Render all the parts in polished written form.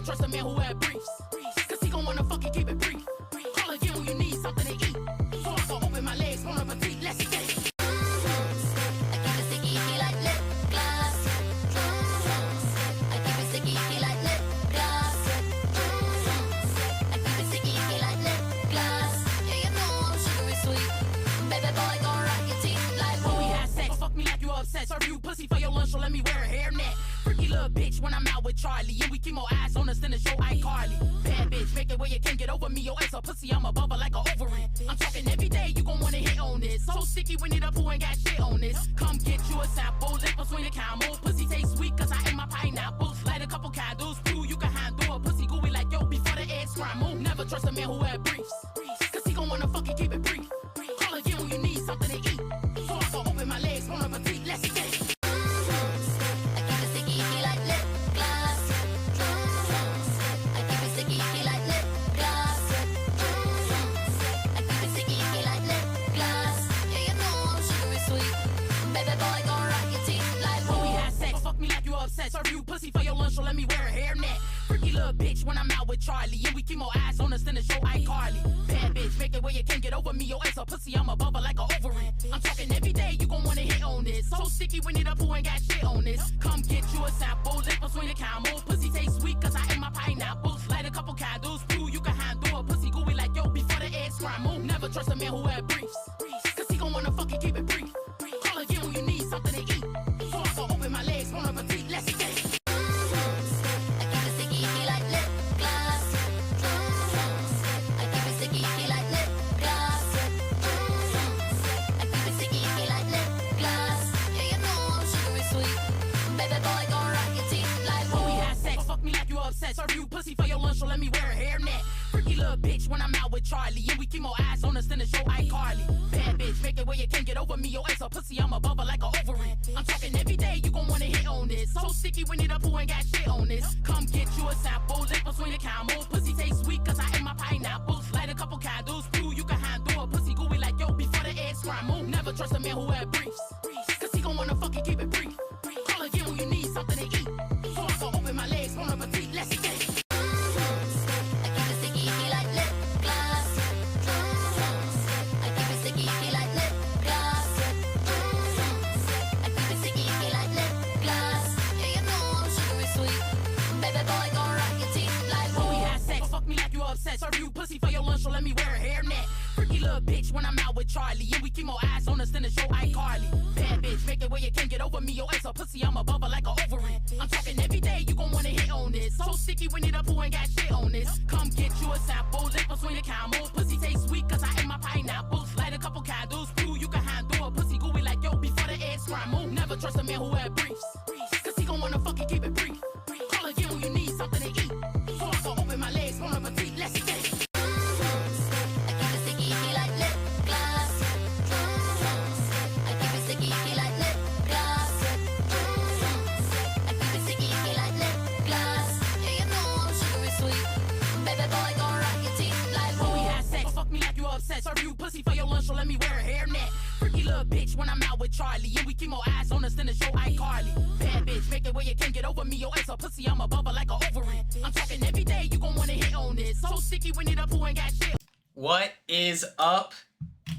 Never trust a man who had briefs, cause he gon' wanna fucking keep it brief. Call again when you need something to eat. So I can open my legs, bon appetit, let's get it. Serve you pussy for your lunch, so let me wear a hairnet. Freaky little bitch when I'm out with Charlie, and we keep more eyes on us than the show iCarly. Bad bitch, make it where you can't get over me. Your ass a pussy, I'm above her like a ovary. I'm talking every day, you gon' wanna hit on this. So sticky, we need a poo ain't got shit on this. Come get you a sample, lip between the camel. Pussy taste sweet, cause I ate my pineapple. Light a couple candles, too, you can handle a pussy gooey like yo before the eggs scramble. Never trust a man who had briefs, cause he gon' wanna fucking keep it brief. Call again when you need something to eat. So I can open my legs, bon appetit, let's get it. Serve you pussy for your lunch, so let me wear a hairnet. Freaky little bitch when I'm out with Charlie, and we keep more eyes on us than the show iCarly. Bad bitch, make it where you can't get over me. Your ass a pussy, I'm above her like a ovary. I'm talking every day, you gon' wanna hit on this. So sticky, we need a poo ain't got shit on this. Come get you a sample, lip between the camel. Pussy taste sweet, cause I ate my pineapple. Light a couple candles, too, you can handle a pussy gooey like yo before the eggs scramble. Never trust a man who had briefs, cause he gon' wanna fucking keep it brief. Call again when you need something to eat. So I can open my legs, bon appetit, let's get it. Serve you pussy for your lunch, so let me wear a hairnet. Freaky little bitch when I'm out with Charlie, and we keep more eyes on us than the show iCarly. Bad bitch, make it where you can't get over me. Your ass a pussy, I'm above her like a ovary. I'm talking every day, you gon' wanna hit on this. So sticky, we need a poo ain't got shit on this. Come get you a sample, lip between the camel. Pussy taste sweet, cause I ate my pineapple. Light a couple candles, too, you can handle a pussy gooey like yo before the eggs scramble. Never trust a man who had briefs, cause he gon' wanna fucking keep it brief. Call again when you need something to eat. So I can open my legs, bon appetit, let's get it. Serve you pussy for your lunch, so let me wear a hairnet. Freaky little bitch when I'm out with Charlie, and we keep more eyes on us than the show iCarly. Bad bitch, make it where you can't get over me. Your ass a pussy, I'm above her like a ovary. I'm talking every day, you gon' wanna hit on this. So sticky, we need a poo ain't got shit on this. Come get you a sample, lip between the camel. Pussy taste sweet, cause I ate my pineapple. Light a couple candles, too, you can handle a pussy gooey like yo before the eggs scramble. Never trust a man who had briefs, cause he gon' wanna fucking keep it brief. Call again when you need something to eat. So I can open my legs, bon appetit, let's get it. Serve you pussy for your lunch, so let me wear a hairnet. Freaky little bitch when I'm out with Charlie, and we keep more eyes on us than the show iCarly. Bad bitch, make it where you can't get over me. Your ass a pussy, I'm above her like a ovary. I'm talking every day, you gon' wanna hit on this. So sticky, we need a poo ain't got shit. What is up,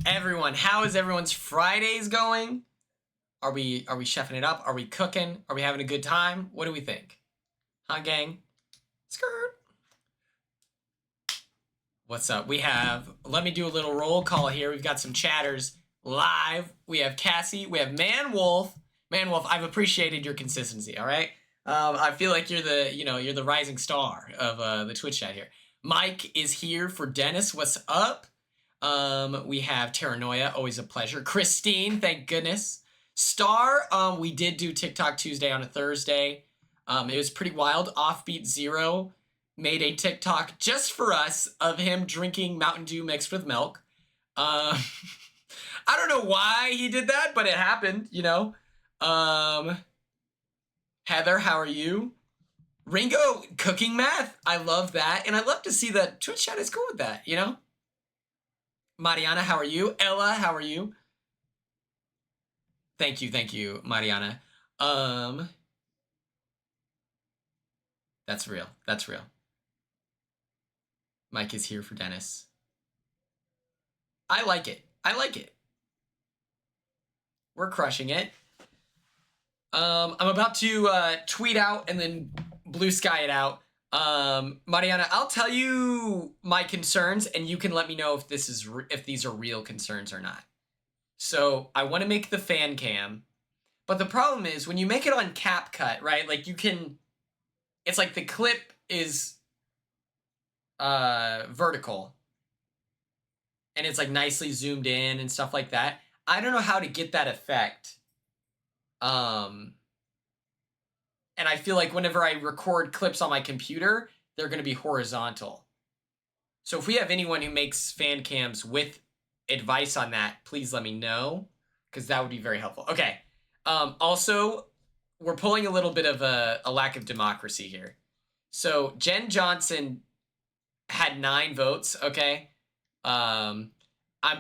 everyone? How is everyone's Fridays going? Are we chefing it up? Are we cooking? Are we having a good time? What do we think? Huh, gang? Skirt. What's up? We have, let me do a little roll call here. We've got some chatters live. We have Cassie. We have Man Wolf. Man Wolf, I've appreciated your consistency, all right? I feel like you're the rising star of the Twitch chat here. Mike is here for Dennis. What's up? We have Terranoia, always a pleasure. Christine, thank goodness. Star, we did do TikTok Tuesday on a Thursday. It was pretty wild. Offbeat Zero made a TikTok just for us of him drinking Mountain Dew mixed with milk. I don't know why he did that, but it happened, you know. Heather, how are you? Ringo, cooking math. I love that. And I love to see that Twitch chat is cool with that, you know. Mariana, how are you? Ella, how are you? Thank you, Mariana. That's real. That's real. Mike is here for Dennis. I like it. I like it. We're crushing it. I'm about to tweet out and then blue sky it out. Mariana, I'll tell you my concerns, and you can let me know if these are real concerns or not. So I want to make the fan cam, but the problem is when you make it on CapCut, right? Like you can, it's like the clip is vertical, and it's like nicely zoomed in and stuff like that. I don't know how to get that effect. And I feel like whenever I record clips on my computer, they're going to be horizontal. So if we have anyone who makes fan cams with advice on that, please let me know, because that would be very helpful. Okay. Also, we're pulling a little bit of a lack of democracy here. So Jen Johnson had 9 votes, okay? I'm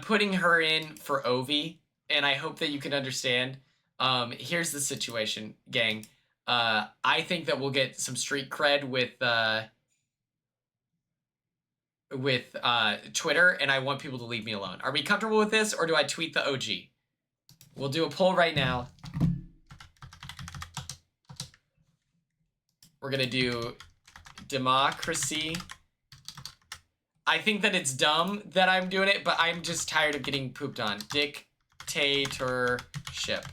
putting her in for Ovi, and I hope that you can understand. Here's the situation, gang. I think that we'll get some street cred with Twitter, and I want people to leave me alone. Are we comfortable with this, or do I tweet the OG? We'll do a poll right now. We're gonna do democracy. I think that it's dumb that I'm doing it, but I'm just tired of getting pooped on. Dictatorship.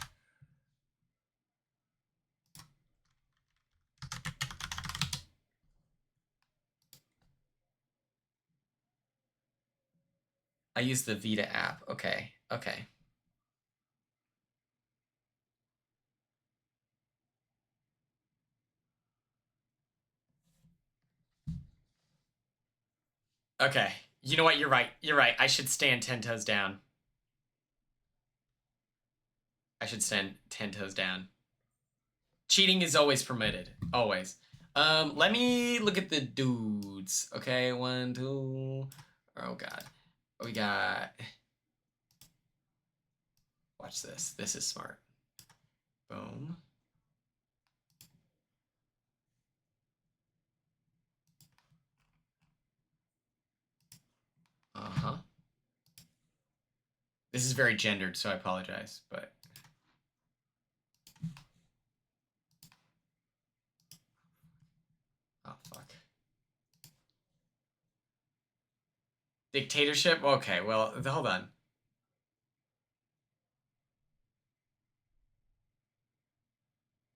I use the Vita app. Okay. Okay. Okay. You know what? You're right. You're right. I should stand 10 toes down. I should stand 10 toes down. Cheating is always permitted. Always. Let me look at the dudes. Okay, 1, 2. Oh, God. We got... Watch this. This is smart. Boom. Uh-huh. This is very gendered, so I apologize, but... Oh, fuck. Dictatorship? Okay, well, hold on.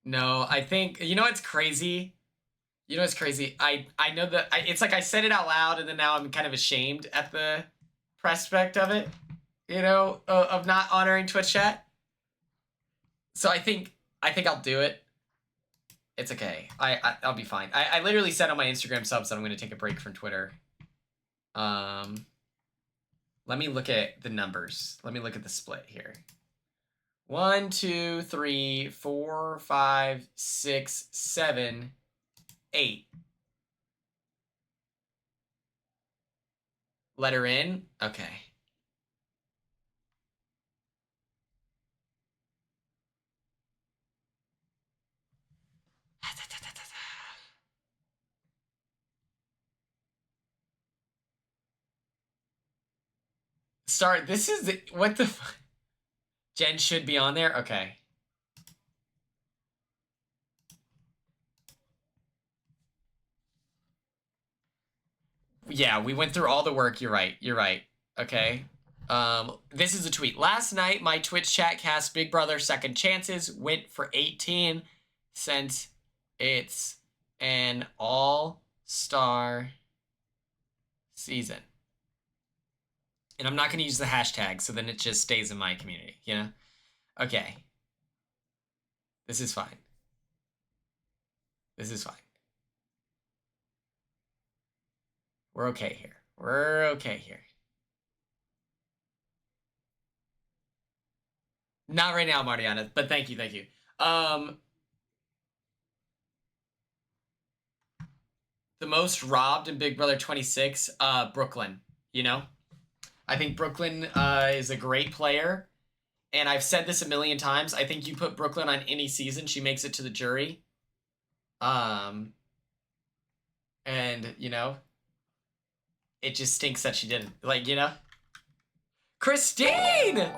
No, I think... You know what's crazy? You know what's crazy? I know that... it's like I said it out loud, and then now I'm kind of ashamed at the prospect of it. You know, of not honoring Twitch chat. So I think I'll do it. It's okay. I'll be fine. I literally said on my Instagram subs that I'm going to take a break from Twitter. Let me look at the numbers. Let me look at the split here. 1, 2, 3, 4, 5, 6, 7, 8. Letter in? Okay. Start. This is... What the... Jen should be on there? Okay. Yeah, we went through all the work. You're right. You're right. Okay. This is a tweet. Last night, my Twitch chat cast Big Brother Second Chances went for 18 since it's an all-star season. And I'm not going to use the hashtag, so then it just stays in my community, you know? Okay. This is fine. This is fine. We're okay here. We're okay here. Not right now, Mariana, but thank you, thank you. The most robbed in Big Brother 26, Brooklyn, you know? I think Brooklyn is a great player, and I've said this a million times. I think you put Brooklyn on any season, she makes it to the jury. and, you know, it just stinks that she didn't. Like, you know? Christine!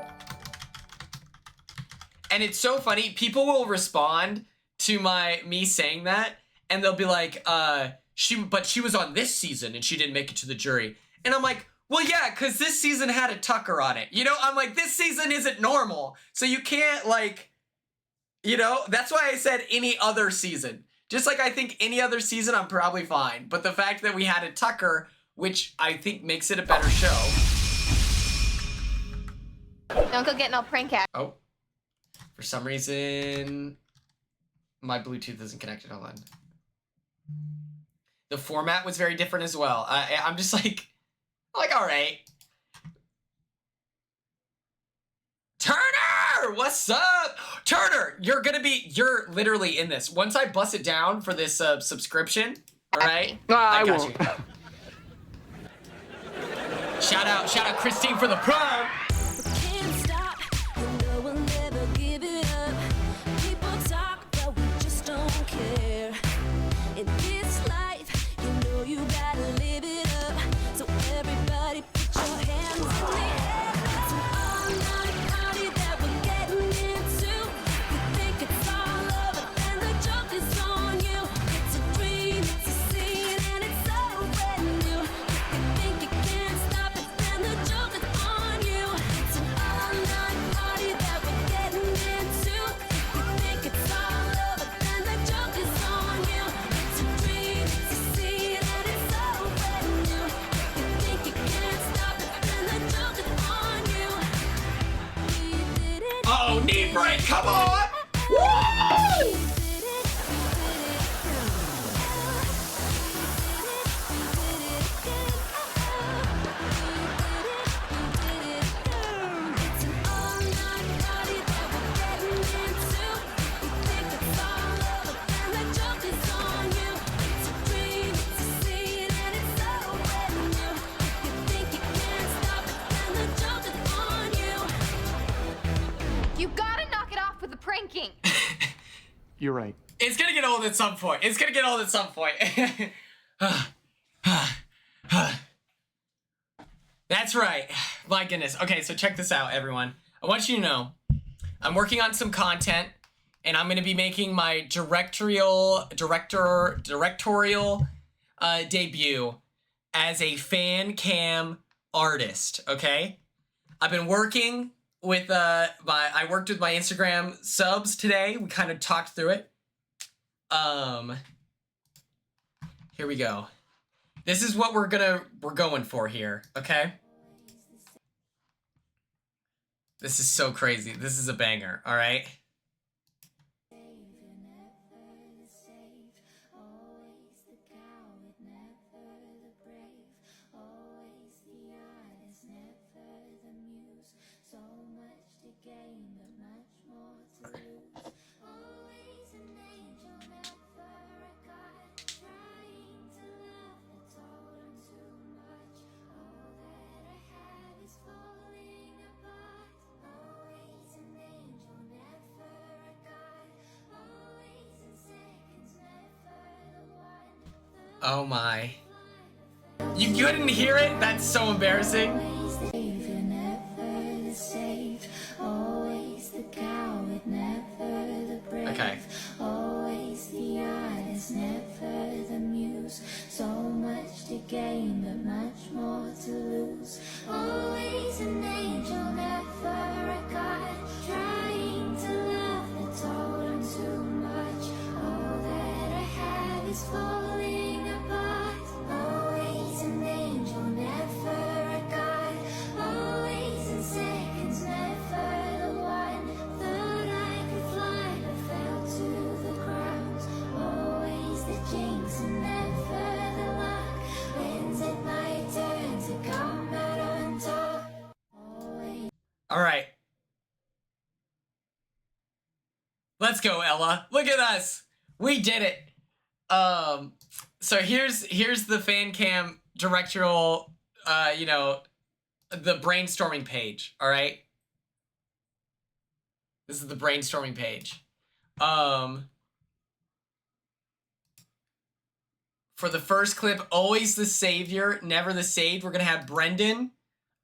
And it's so funny. People will respond to me saying that, and they'll be like, but she was on this season and she didn't make it to the jury. And I'm like, well, yeah, because this season had a Tucker on it. You know, I'm like, this season isn't normal. So you can't, like, you know, that's why I said any other season. Just like I think any other season, I'm probably fine. But the fact that we had a Tucker, which I think makes it a better show. Don't go get no prank act. Oh. For some reason, my Bluetooth isn't connected. Hold on. The format was very different as well. I'm just like, all right. Turner, what's up? Turner, you're literally in this. Once I bust it down for this subscription, all right? I got you. Shout out Christine for the prom. Knee break, come on! Woo! You gotta knock it off with the pranking. You're right. It's gonna get old at some point. It's gonna get old at some point. That's right. My goodness. Okay, so check this out, everyone. I want you to know, I'm working on some content, and I'm gonna be making my directorial debut as a fan cam artist. Okay, I've been working with I worked with my Instagram subs today. We kind of talked through it. Here we go. This is what we're going for here, okay? This is so crazy. This is a banger, all right? Oh my. You couldn't hear it? That's so embarrassing. Okay. Always the artist, never the muse. So much to gain, but much more to lose. Always an angel, never a god. Trying to love, but told him too much. All that I have is falling apart. Always an angel, never a god. Always in seconds, never the one. Thought I could fly, but fell to the ground. Always the jinx and never the luck. When's it my turn to come out on top? Always. All right. Let's go, Ella. Look at us. We did it. So here's the fan cam directorial, you know, the brainstorming page, all right? This is the brainstorming page. For the first clip, always the savior, never the saved. We're gonna have Brendan,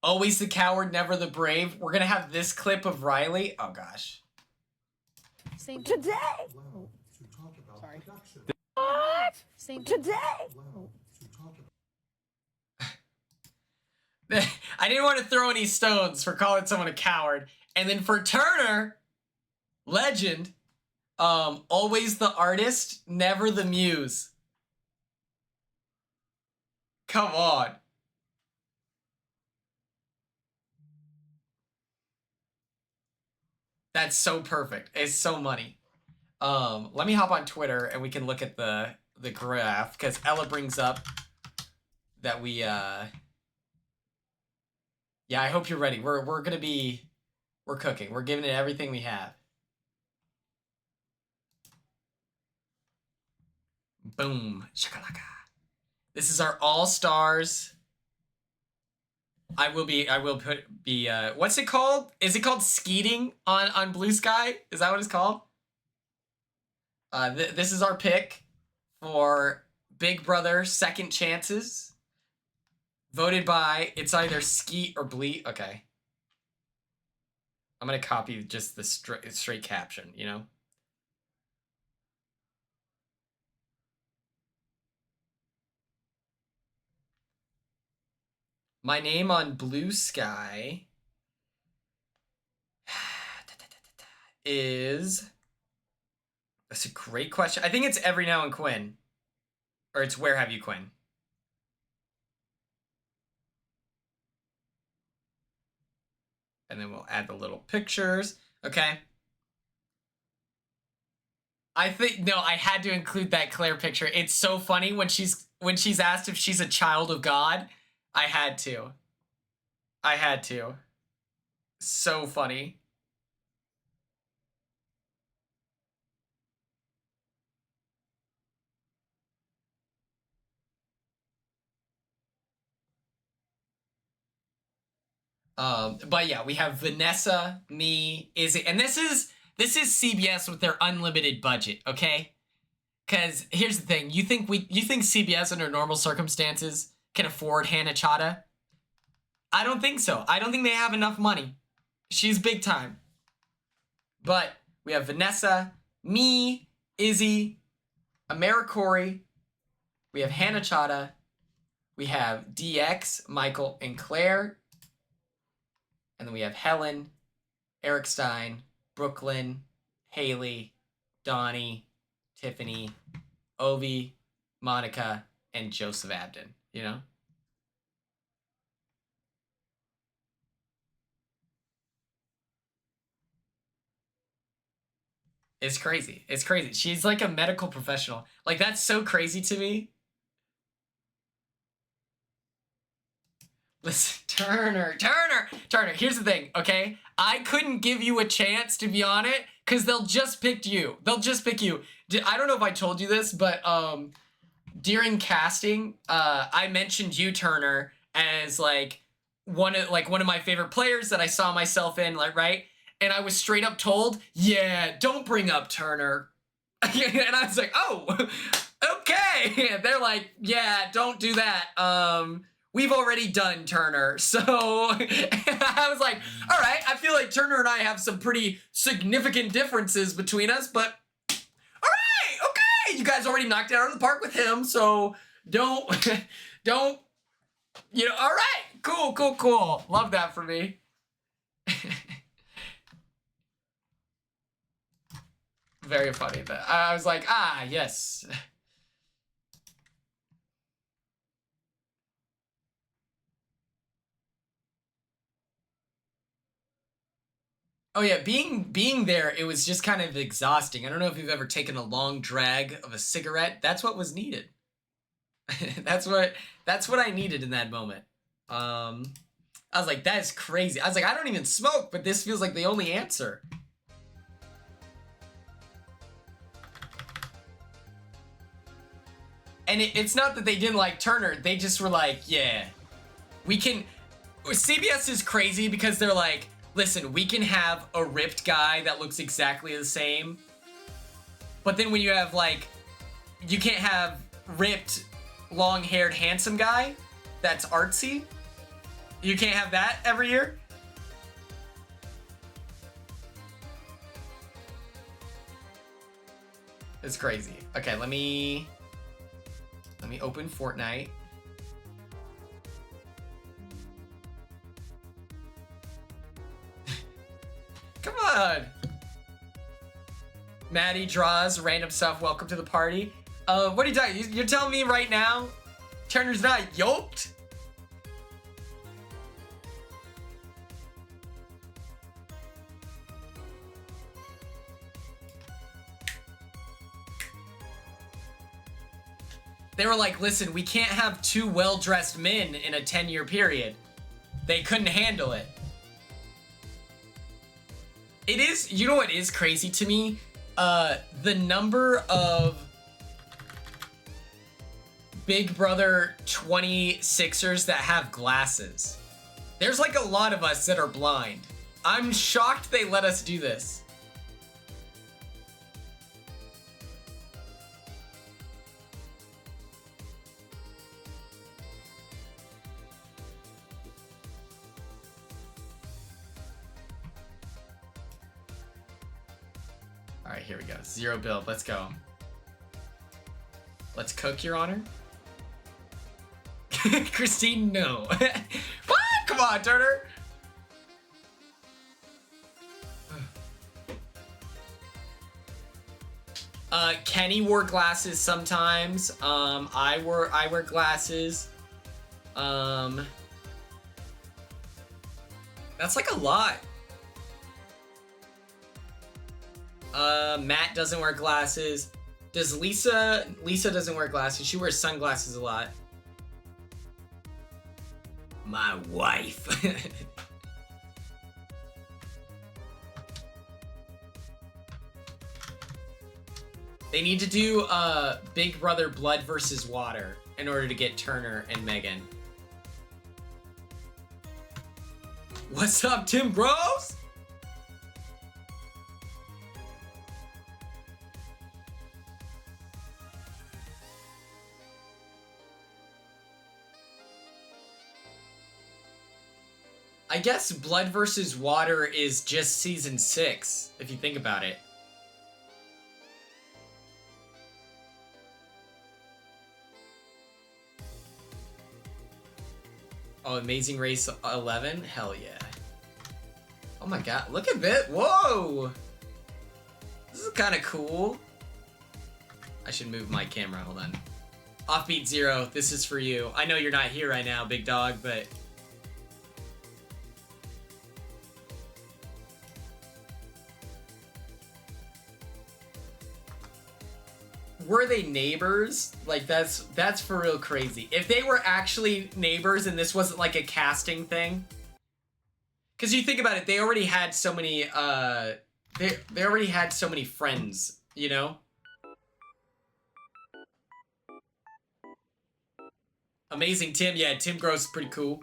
always the coward, never the brave. We're gonna have this clip of Riley. Oh gosh. Same Today. Sorry. What? Same Today. I didn't want to throw any stones for calling someone a coward. And then for Turner, legend, always the artist, never the muse. Come on. That's so perfect. It's so money. Let me hop on Twitter and we can look at the graph because Ella brings up that we yeah, I hope you're ready. We're cooking. We're giving it everything we have. Boom. Shakalaka. This is our all-stars. I will be what's it called? Is it called skeeting on Blue Sky? Is that what it's called? This is our pick for Big Brother Second Chances. Voted by, it's either Skeet or Bleat. Okay. I'm going to copy just the straight caption, you know? My name on Blue Sky is... That's a great question. I think it's everynowandquinn. Or it's Where Have You Quinn? And then we'll add the little pictures. Okay. I think, no, I had to include that Claire picture. It's so funny when she's asked if she's a child of God. I had to. So funny. But yeah, we have Vanessa, me, Izzy, and this is CBS with their unlimited budget, okay? Because here's the thing, you think CBS under normal circumstances can afford Hannah Chata? I don't think so. I don't think they have enough money. She's big time. But we have Vanessa, me, Izzy, AmeriCorey, we have Hannah Chata, we have DX, Michael, and Claire. And then we have Helen, Eric Stein, Brooklyn, Haley, Donnie, Tiffany, Ovi, Monica, and Joseph Abden, you know? It's crazy. It's crazy. She's like a medical professional. Like, that's so crazy to me. Listen, Turner. Here's the thing, okay? I couldn't give you a chance to be on it because they'll just pick you. I don't know if I told you this, but during casting, I mentioned you, Turner, as like one of my favorite players that I saw myself in, like, right? And I was straight up told, yeah, don't bring up Turner. And I was like, oh, okay. They're like, yeah, don't do that. We've already done Turner. So I was like, all right, I feel like Turner and I have some pretty significant differences between us, but all right, okay. You guys already knocked it out of the park with him, so don't, you know, all right, cool. Love that for me. Very funny. I was like, ah, yes. Oh yeah, being there, it was just kind of exhausting. I don't know if you've ever taken a long drag of a cigarette. That's what was needed. That's what I needed in that moment. I was like, that is crazy. I was like, I don't even smoke, but this feels like the only answer. And it's not that they didn't like Turner. They just were like, yeah, we can... CBS is crazy because they're like, listen, we can have a ripped guy that looks exactly the same. But then when you have, like, you can't have ripped long-haired, handsome guy that's artsy. You can't have that every year? It's crazy. Okay, let me open Fortnite. Come on. Maddie draws random stuff. Welcome to the party. What are you talking? You're telling me right now Turner's not yoked? They were like, listen, we can't have two well-dressed men in a 10-year period. They couldn't handle it. It is, you know what is crazy to me? The number of Big Brother 26ers that have glasses. There's like a lot of us that are blind. I'm shocked they let us do this. All right, here we go. 0 build. Let's go. Let's cook, Your Honor. Christine, no. What? Come on, Turner. Kenny wore glasses sometimes. I wear glasses. That's like a lot. Matt doesn't wear glasses. Does Lisa? Lisa doesn't wear glasses. She wears sunglasses a lot. My wife. They need to do Big Brother Blood versus Water in order to get Turner and Megan. What's up, Tim Groves? I guess Blood versus Water is just season 6, if you think about it. Oh, Amazing Race 11? Hell yeah. Oh my god, look at this. Whoa! This is kind of cool. I should move my camera, hold on. Offbeat Zero, this is for you. I know you're not here right now, big dog, but... Were they neighbors? Like, that's for real crazy. If they were actually neighbors and this wasn't like a casting thing. Because you think about it, they already had so many, they already had so many friends, you know? Amazing Tim, yeah, Tim Gross is pretty cool.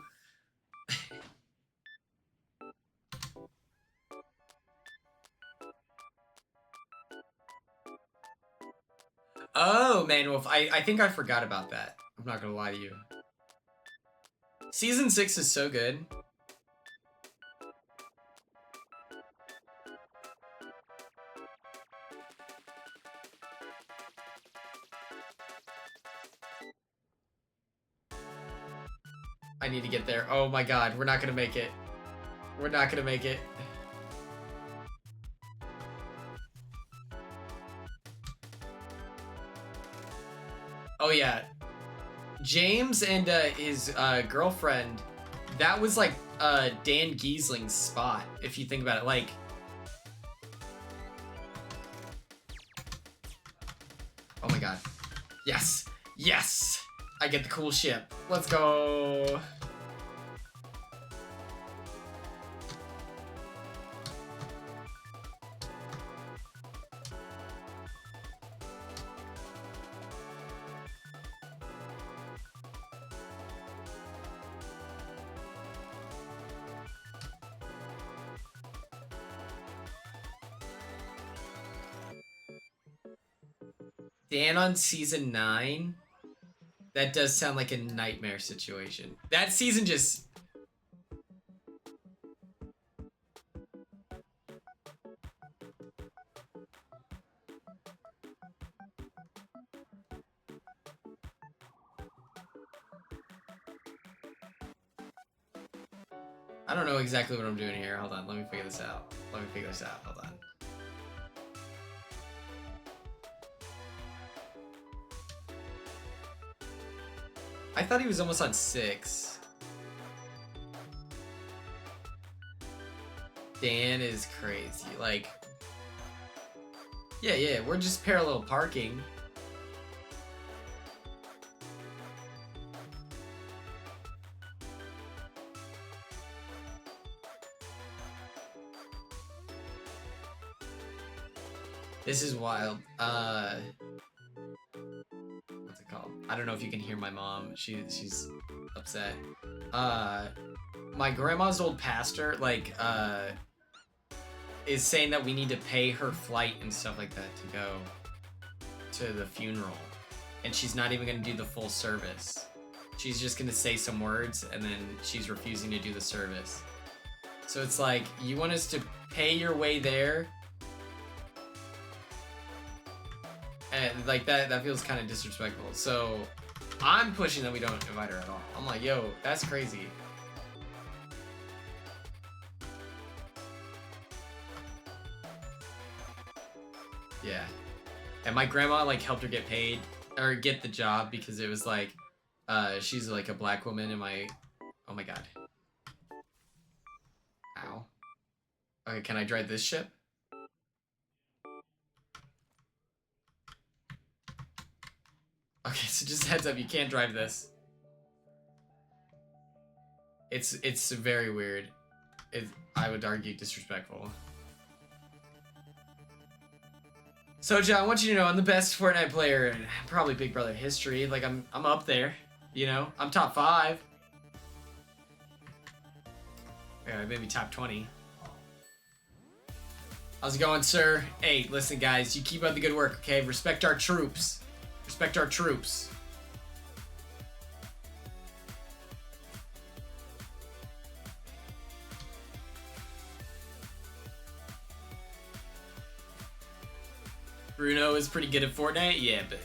Oh, man, Wolf, I think I forgot about that. I'm not gonna lie to you. Season 6 is so good. I need to get there. Oh my god, we're not gonna make it. We're not gonna make it. Oh yeah, James and his girlfriend, that was like Dan Giesling's spot, if you think about it. Like, oh my god, yes, yes, I get the cool ship. Let's go. Dan on season 9? That does sound like a nightmare situation. That season just... I don't know exactly what I'm doing here. Hold on, let me figure this out. Hold on. I thought he was almost on 6. Dan is crazy. Like, yeah, we're just parallel parking. This is wild. What's it called? I don't know if you can hear my mom. She's upset. My grandma's old pastor, like, is saying that we need to pay her flight and stuff like that to go to the funeral. And she's not even gonna do the full service. She's just gonna say some words and then she's refusing to do the service. So it's like, you want us to pay your way there? And like that feels kind of disrespectful. So I'm pushing that we don't invite her at all. I'm like, yo, that's crazy. Yeah. And my grandma like helped her get paid or get the job because it was like she's like a black woman and oh my god. Ow. Okay, can I drive this ship? Okay, so just heads up, you can't drive this. It's very weird. I would argue disrespectful. Soja, I want you to know I'm the best Fortnite player in probably Big Brother history. Like I'm up there, you know? I'm top 5. Yeah, maybe top 20. How's it going, sir? Hey, listen guys, you keep up the good work, okay? Respect our troops. Respect our troops. Bruno is pretty good at Fortnite? Yeah, but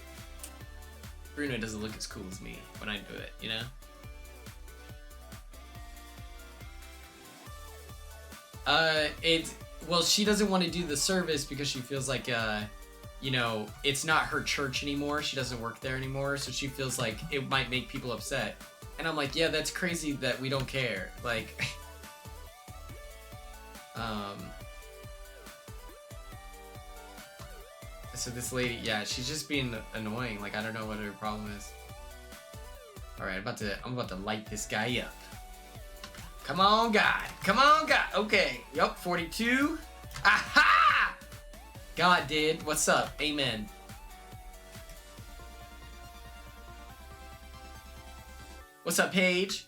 Bruno doesn't look as cool as me when I do it, you know? Well, she doesn't want to do the service because she feels like, you know, it's not her church anymore. She doesn't work there anymore, so she feels like it might make people upset. And I'm like, yeah, that's crazy that we don't care. Like, so this lady, yeah, she's just being annoying. Like, I don't know what her problem is. All right, I'm about to light this guy up. Come on, guy. Come on, guy. Okay. Yup, 42. Aha! God did. What's up? Amen. What's up, Paige?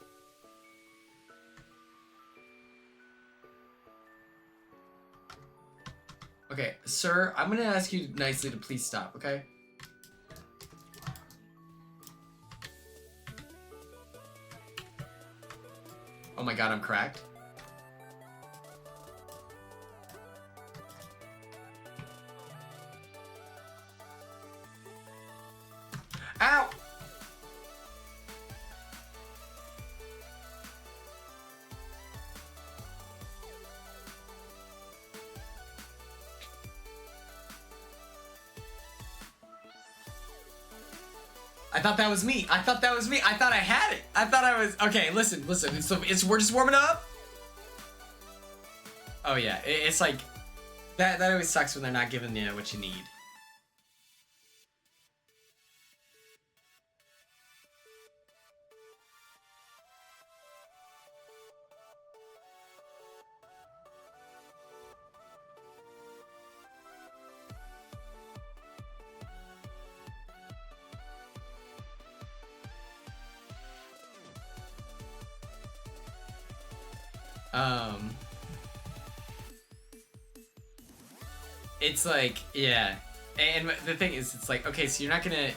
Okay, sir, I'm gonna ask you nicely to please stop, okay? Oh my god, I'm cracked. Ow! I thought that was me. I thought that was me. I thought I had it. I thought I was... Okay, listen. So we're just warming up? Oh, yeah. It's like... That always sucks when they're not giving you what you need. It's like, yeah. And the thing is, it's like, okay, so you're not gonna...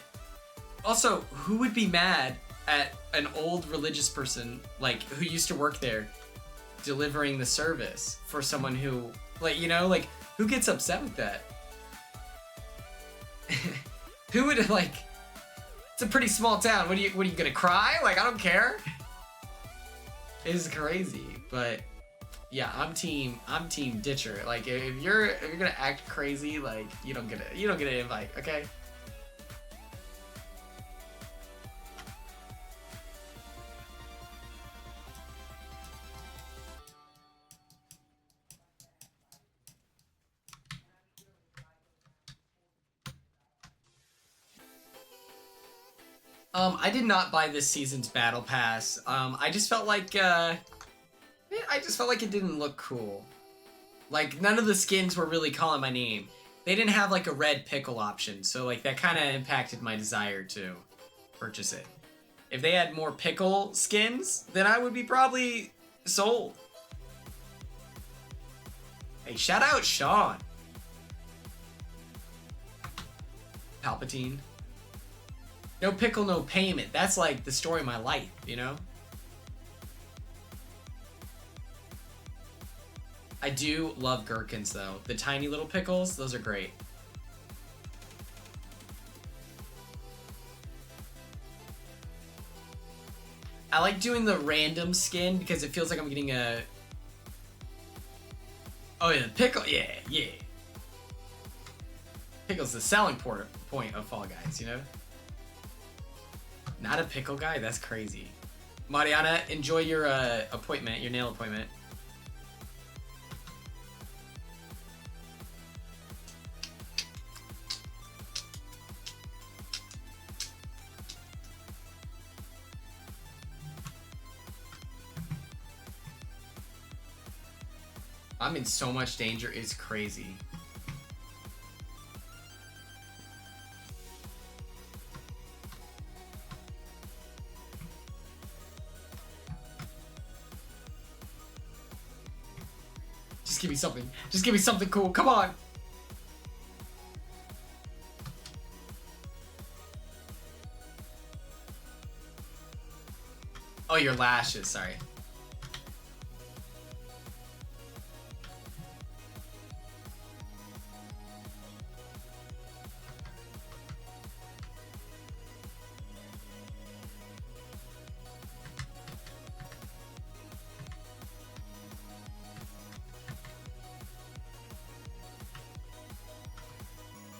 Also, who would be mad at an old religious person, like, who used to work there, delivering the service for someone who, like, you know, like, who gets upset with that? Who would, like, it's a pretty small town. What are you gonna cry? Like, I don't care. It is crazy, but yeah, I'm team ditcher. Like, if you're gonna act crazy, like, you don't get an invite, okay? I did not buy this season's battle pass. I just felt like it didn't look cool. Like, none of the skins were really calling my name. They didn't have like a red pickle option, so like that kind of impacted my desire to purchase it. If they had more pickle skins, then I would be probably sold. Hey, shout out Sean. Palpatine. No pickle, no payment. That's like the story of my life, you know? I do love gherkins though. The tiny little pickles, those are great. I like doing the random skin because it feels like I'm getting a... Oh yeah, the pickle, yeah. Pickle's the selling point of Fall Guys, you know? Not a pickle guy? That's crazy. Mariana, enjoy your appointment, your nail appointment. I'm in so much danger, it's crazy. Just give me something. Just give me something cool. Come on. Oh, your lashes. Sorry.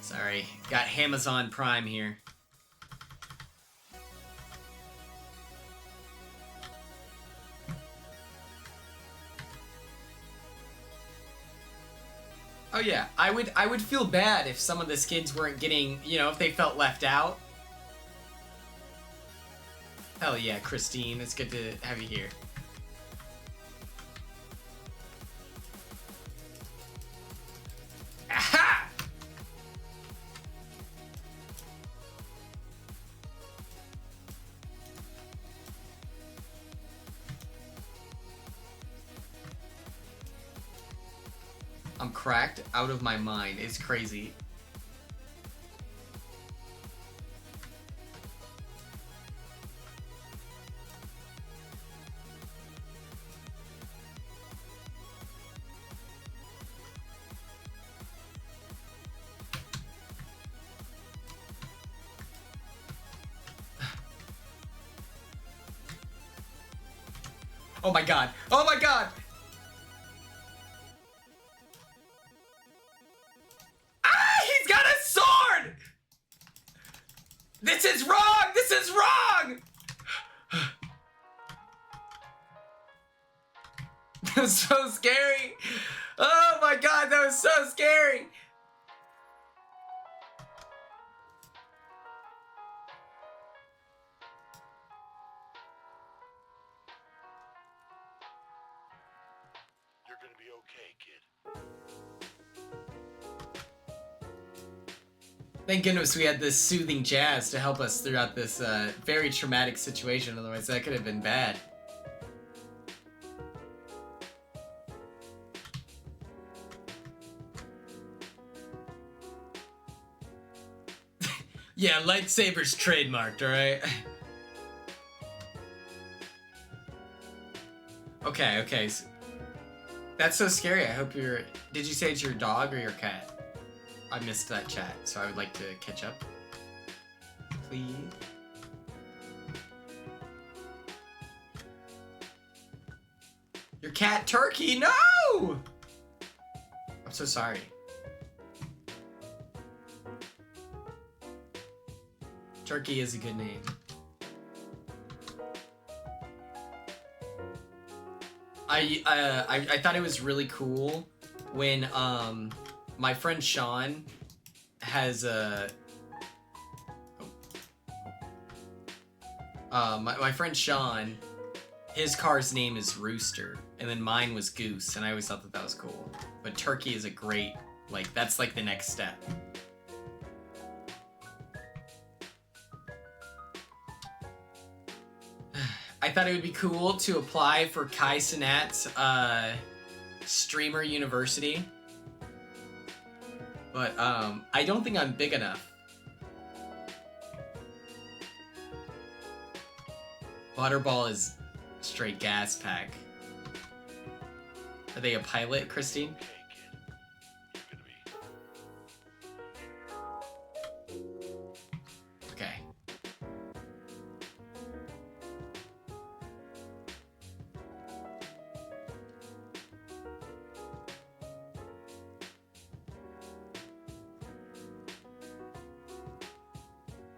Sorry, got Amazon Prime here. Oh yeah, I would feel bad if some of the skins weren't getting, you know, if they felt left out. Hell yeah, Christine, it's good to have you here. Aha! I'm cracked out of my mind. It's crazy. Oh my god. Oh my god. He's got a sword! This is wrong! This is wrong! That was so scary. Oh my god, that was so scary. You're gonna be okay, kid. Thank goodness we had this soothing jazz to help us throughout this very traumatic situation, otherwise that could have been bad. Yeah, lightsaber's trademarked, alright? Okay, okay. That's so scary. I hope you're... Did you say it's your dog or your cat? I missed that chat, so I would like to catch up. Please. Your cat Turkey, no! I'm so sorry. Turkey is a good name. I thought it was really cool when my friend Sean has a my friend Sean, his car's name is Rooster, and then mine was Goose, and I always thought that that was cool. But Turkey is a great, like, that's like the next step. I thought it would be cool to apply for Kai Cenat's Streamer University. But I don't think I'm big enough. Butterball is straight gas pack. Are they a pilot, Christine? Okay.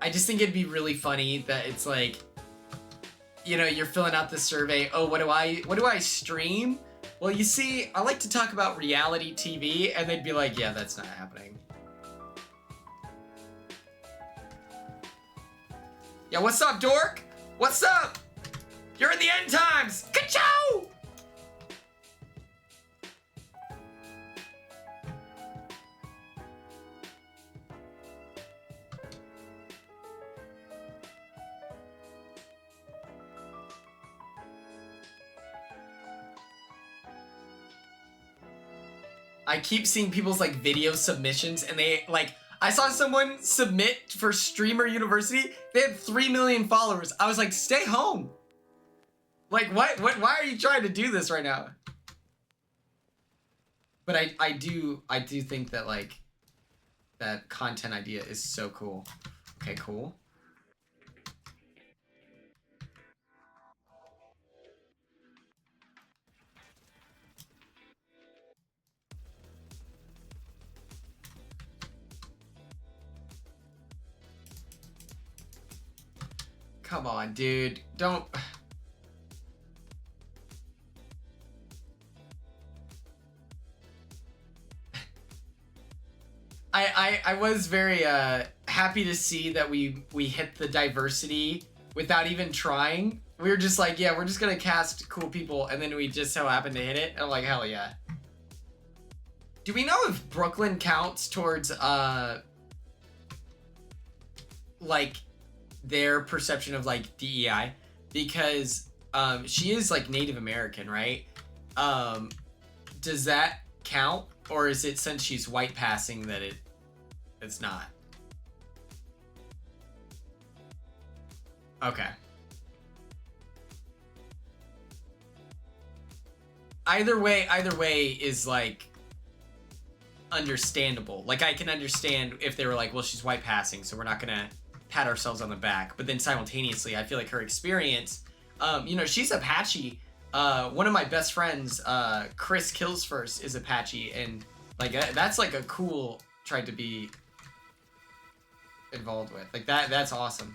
I just think it'd be really funny that it's like, you know, you're filling out the survey. Oh, what do I stream? Well, you see, I like to talk about reality TV, and they'd be like, yeah, that's not happening. Yeah, what's up, dork? What's up? You're in the end times. Ka-chow! I keep seeing people's like video submissions, and they like, I saw someone submit for Streamer University. They had 3 million followers. I was like, stay home. Like, why are you trying to do this right now? But I do think that like that content idea is so cool. Okay, cool. Come on, dude. Don't... I was very happy to see that we hit the diversity without even trying. We were just like, yeah, we're just gonna cast cool people, and then we just so happened to hit it. And I'm like, hell yeah. Do we know if Brooklyn counts towards like their perception of like DEI? Because she is like Native American, right? Does that count, or is it since she's white passing that it's not? Okay. Either way is like understandable. Like, I can understand if they were like, well, she's white passing, so we're not gonna pat ourselves on the back. But then simultaneously, I feel like her experience, you know, she's Apache. One of my best friends, Chris Kills First, is Apache, and like that's like a cool tried to be involved with. Like that's awesome.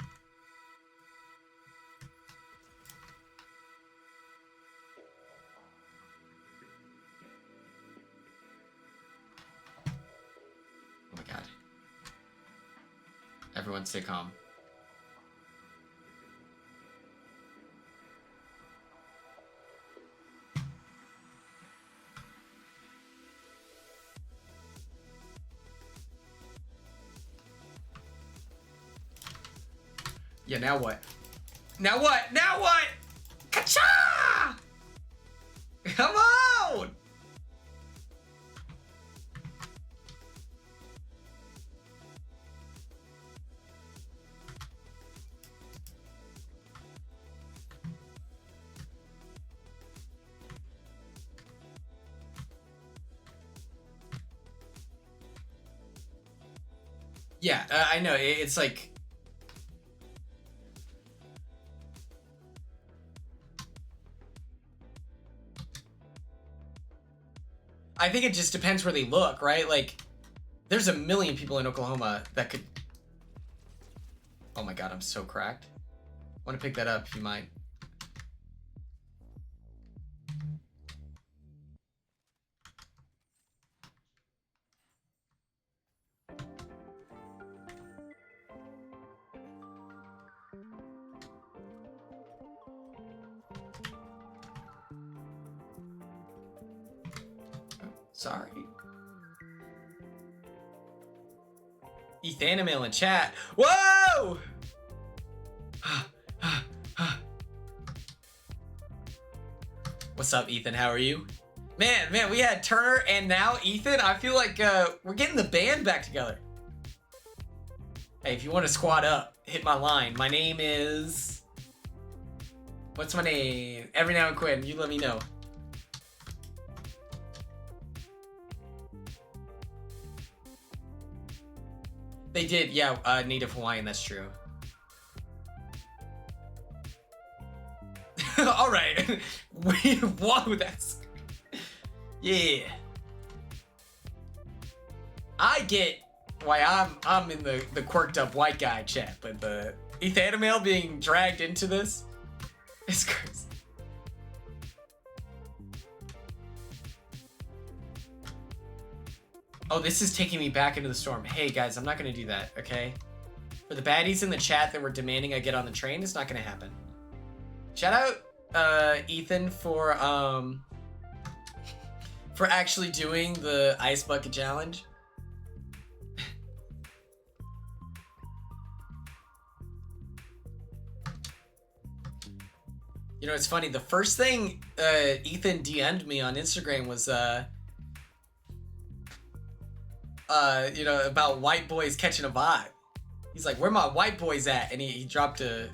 Oh my god. Everyone stay calm. Yeah, now what? Now what? Now what? Ka-cha! Come on! Yeah, I know. It's like... I think it just depends where they look, right? Like, there's a million people in Oklahoma that could... Oh my god, I'm so cracked. I want to pick that up if you mind. Sorry. Ethanimale in chat. Whoa! What's up, Ethan? How are you? Man, we had Turner and now Ethan. I feel like we're getting the band back together. Hey, if you want to squad up, hit my line. My name is... What's my name? Everynowandquinn. You let me know. They did, yeah, Native Hawaiian, that's true. Alright. Whoa, that's... Yeah. I get why I'm in the quirked up white guy chat, but the Ethanimale being dragged into this is crazy. Oh, this is taking me back into the storm. Hey guys, I'm not gonna do that, okay? For the baddies in the chat that were demanding I get on the train, it's not gonna happen. Shout out Ethan for actually doing the ice bucket challenge. You know, it's funny, the first thing Ethan DM'd me on Instagram was you know, about white boys catching a vibe. He's like, where my white boys at? And he dropped a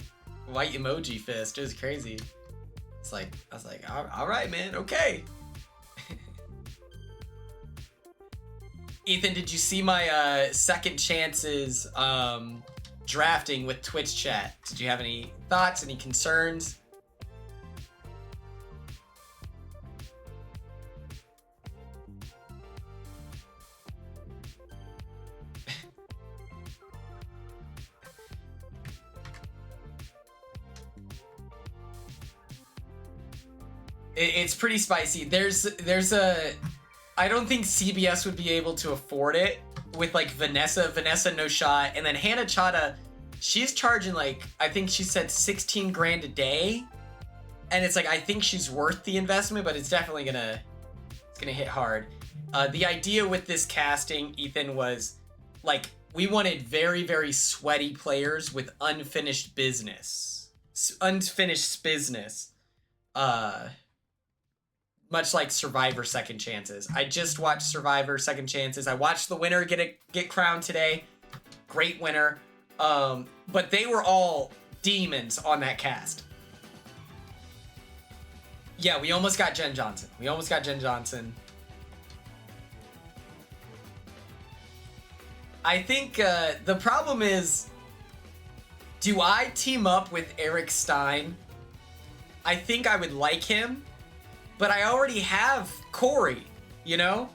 white emoji fist. It was crazy. It's like, I was like, all right, man, okay. Ethan, did you see my second chances drafting with Twitch chat? Did you have any thoughts, any concerns? It's pretty spicy. There's a... I don't think CBS would be able to afford it with like Vanessa no shot, and then Hannah Chata, she's charging like, I think she said 16 grand a day, and it's like, I think she's worth the investment, but it's definitely gonna hit hard. The idea with this casting, Ethan, was like, we wanted very, very sweaty players with unfinished business. Unfinished business. Much like Survivor Second Chances. I just watched Survivor Second Chances. I watched the winner get crowned today. Great winner. But they were all demons on that cast. Yeah, we almost got Jen Johnson. I think the problem is, do I team up with Eric Stein? I think I would like him. But I already have Corey, you know?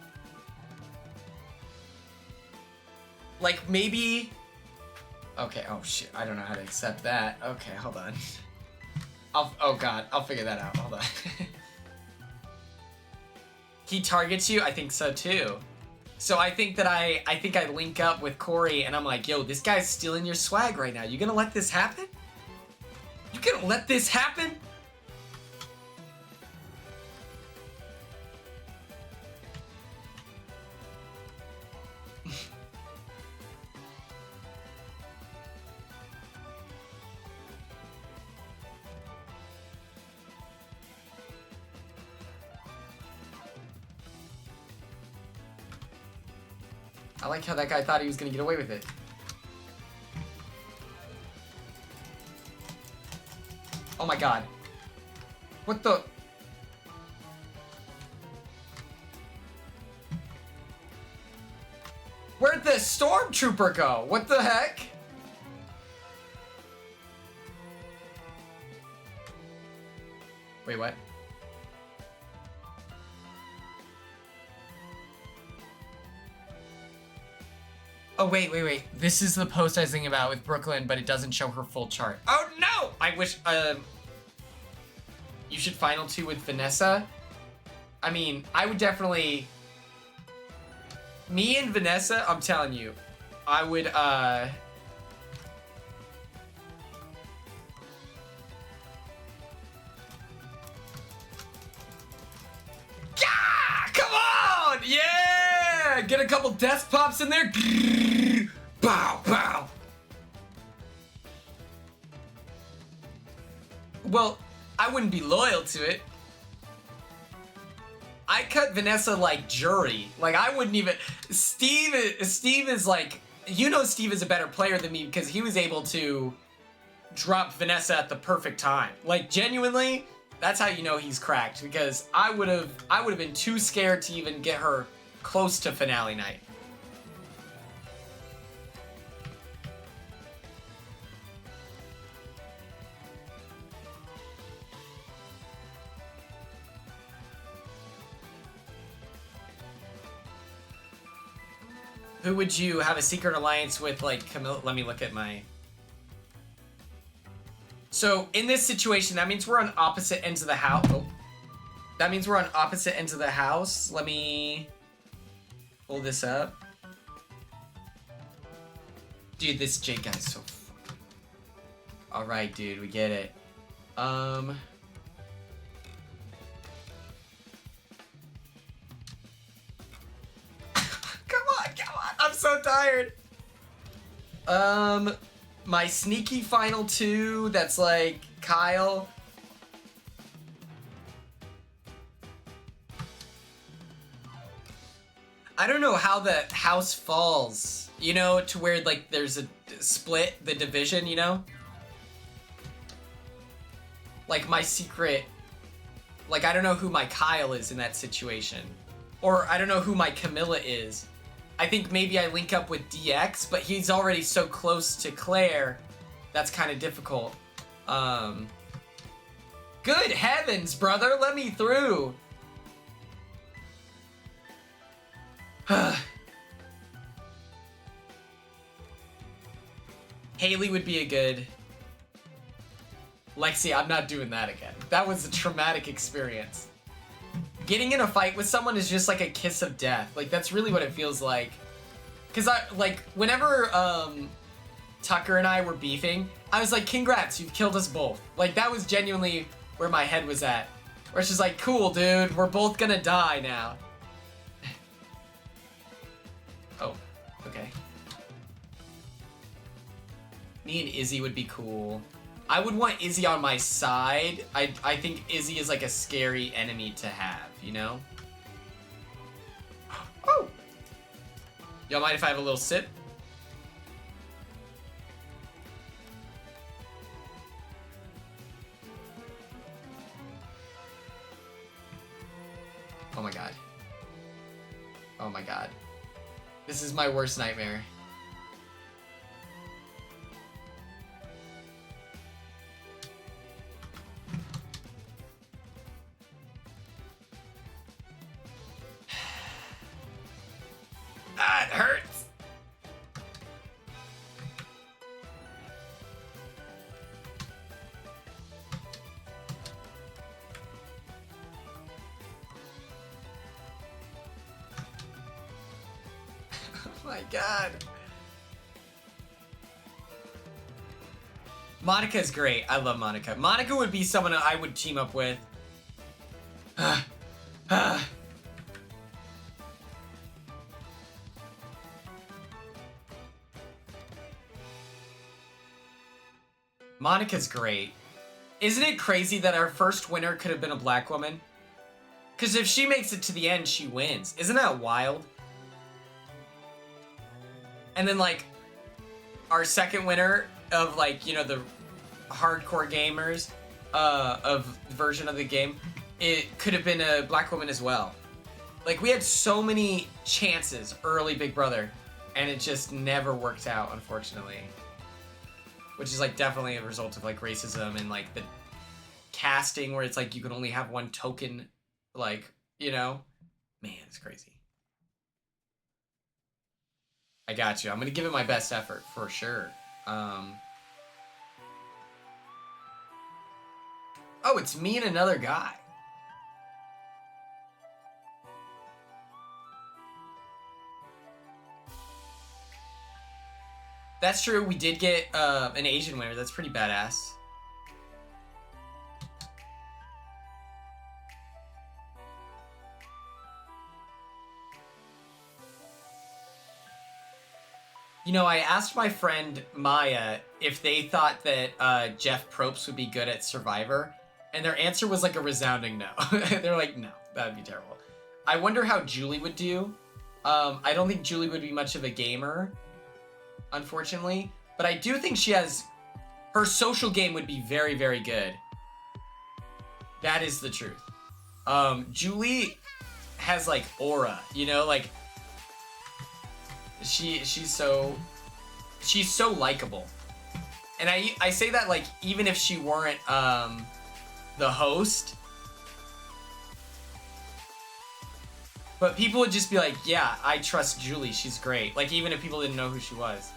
Like, maybe... Okay, oh shit, I don't know how to accept that. Okay, hold on. Oh god, I'll figure that out, hold on. He targets you? I think so too. So I think that I link up with Corey and I'm like, yo, this guy's stealing your swag right now. You gonna let this happen? You gonna let this happen? I like how that guy thought he was gonna get away with it. Oh my god. What the? Where'd the stormtrooper go? What the heck? Wait, what? Oh, wait. This is the post I was thinking about with Brooklyn, but it doesn't show her full chart. Oh, no! I wish, you should final 2 with Vanessa. I mean, I would definitely... Me and Vanessa, I'm telling you, I would, Yeah! Come on! Yeah! Get a couple death pops in there. Bow, bow. Well, I wouldn't be loyal to it. I cut Vanessa like jury. Like, I wouldn't even... Steve is like... You know Steve is a better player than me because he was able to drop Vanessa at the perfect time. Like, genuinely, that's how you know he's cracked. Because I would have been too scared to even get her close to finale night. Who would you have a secret alliance with, like, Camilla? Let me look at my... So, in this situation, that means we're on opposite ends of the house. Oh. That means we're on opposite ends of the house. Let me pull this up. Dude, this Jake guy's so fun. Alright, dude, we get it. Come on, I'm so tired. My sneaky final 2, that's like Kyle. I don't know how the house falls, you know, to where like there's a split, the division, you know? Like my secret, like I don't know who my Kyle is in that situation. Or I don't know who my Camilla is. I think maybe I link up with DX, but he's already so close to Claire, that's kind of difficult. Good heavens, brother, let me through. Haley would be a good... Lexi, I'm not doing that again. That was a traumatic experience. Getting in a fight with someone is just like a kiss of death. Like, that's really what it feels like. Because whenever Tucker and I were beefing, I was like, congrats, you've killed us both. Like, that was genuinely where my head was at. Where it's just like, cool, dude, we're both gonna die now. Oh, okay. Me and Izzy would be cool. I would want Izzy on my side. I think Izzy is like a scary enemy to have, you know? Oh! Y'all mind if I have a little sip? Oh my god. Oh my god. This is my worst nightmare. Ah, it hurts! Oh my god. Monica's great. I love Monica. Monica would be someone I would team up with. Monica's great. Isn't it crazy that our first winner could have been a black woman? Because if she makes it to the end, she wins. Isn't that wild? And then, like, our second winner of, like, you know, the hardcore gamers of version of the game, it could have been a black woman as well. Like, we had so many chances early, Big Brother. and it just never worked out, unfortunately. Which is like definitely a result of like racism and like the casting where it's like you can only have one token, like, you know? Man, it's crazy. I got you. I'm gonna give it my best effort for sure. Oh, it's me and another guy. That's true. We did get an Asian winner. That's pretty badass. You know, I asked my friend Maya if they thought that Jeff Probst would be good at Survivor, and their answer was like a resounding no. They're like, no, that would be terrible. I wonder how Julie would do. I don't think Julie would be much of a gamer, unfortunately, but I do think she has... Her social game would be very, very good. That is the truth. Julie has, like, aura, you know? Like, she's so likable. And I say that, like, even if she weren't, the host... But people would just be like, yeah, I trust Julie, she's great. Like, even if people didn't know who she was.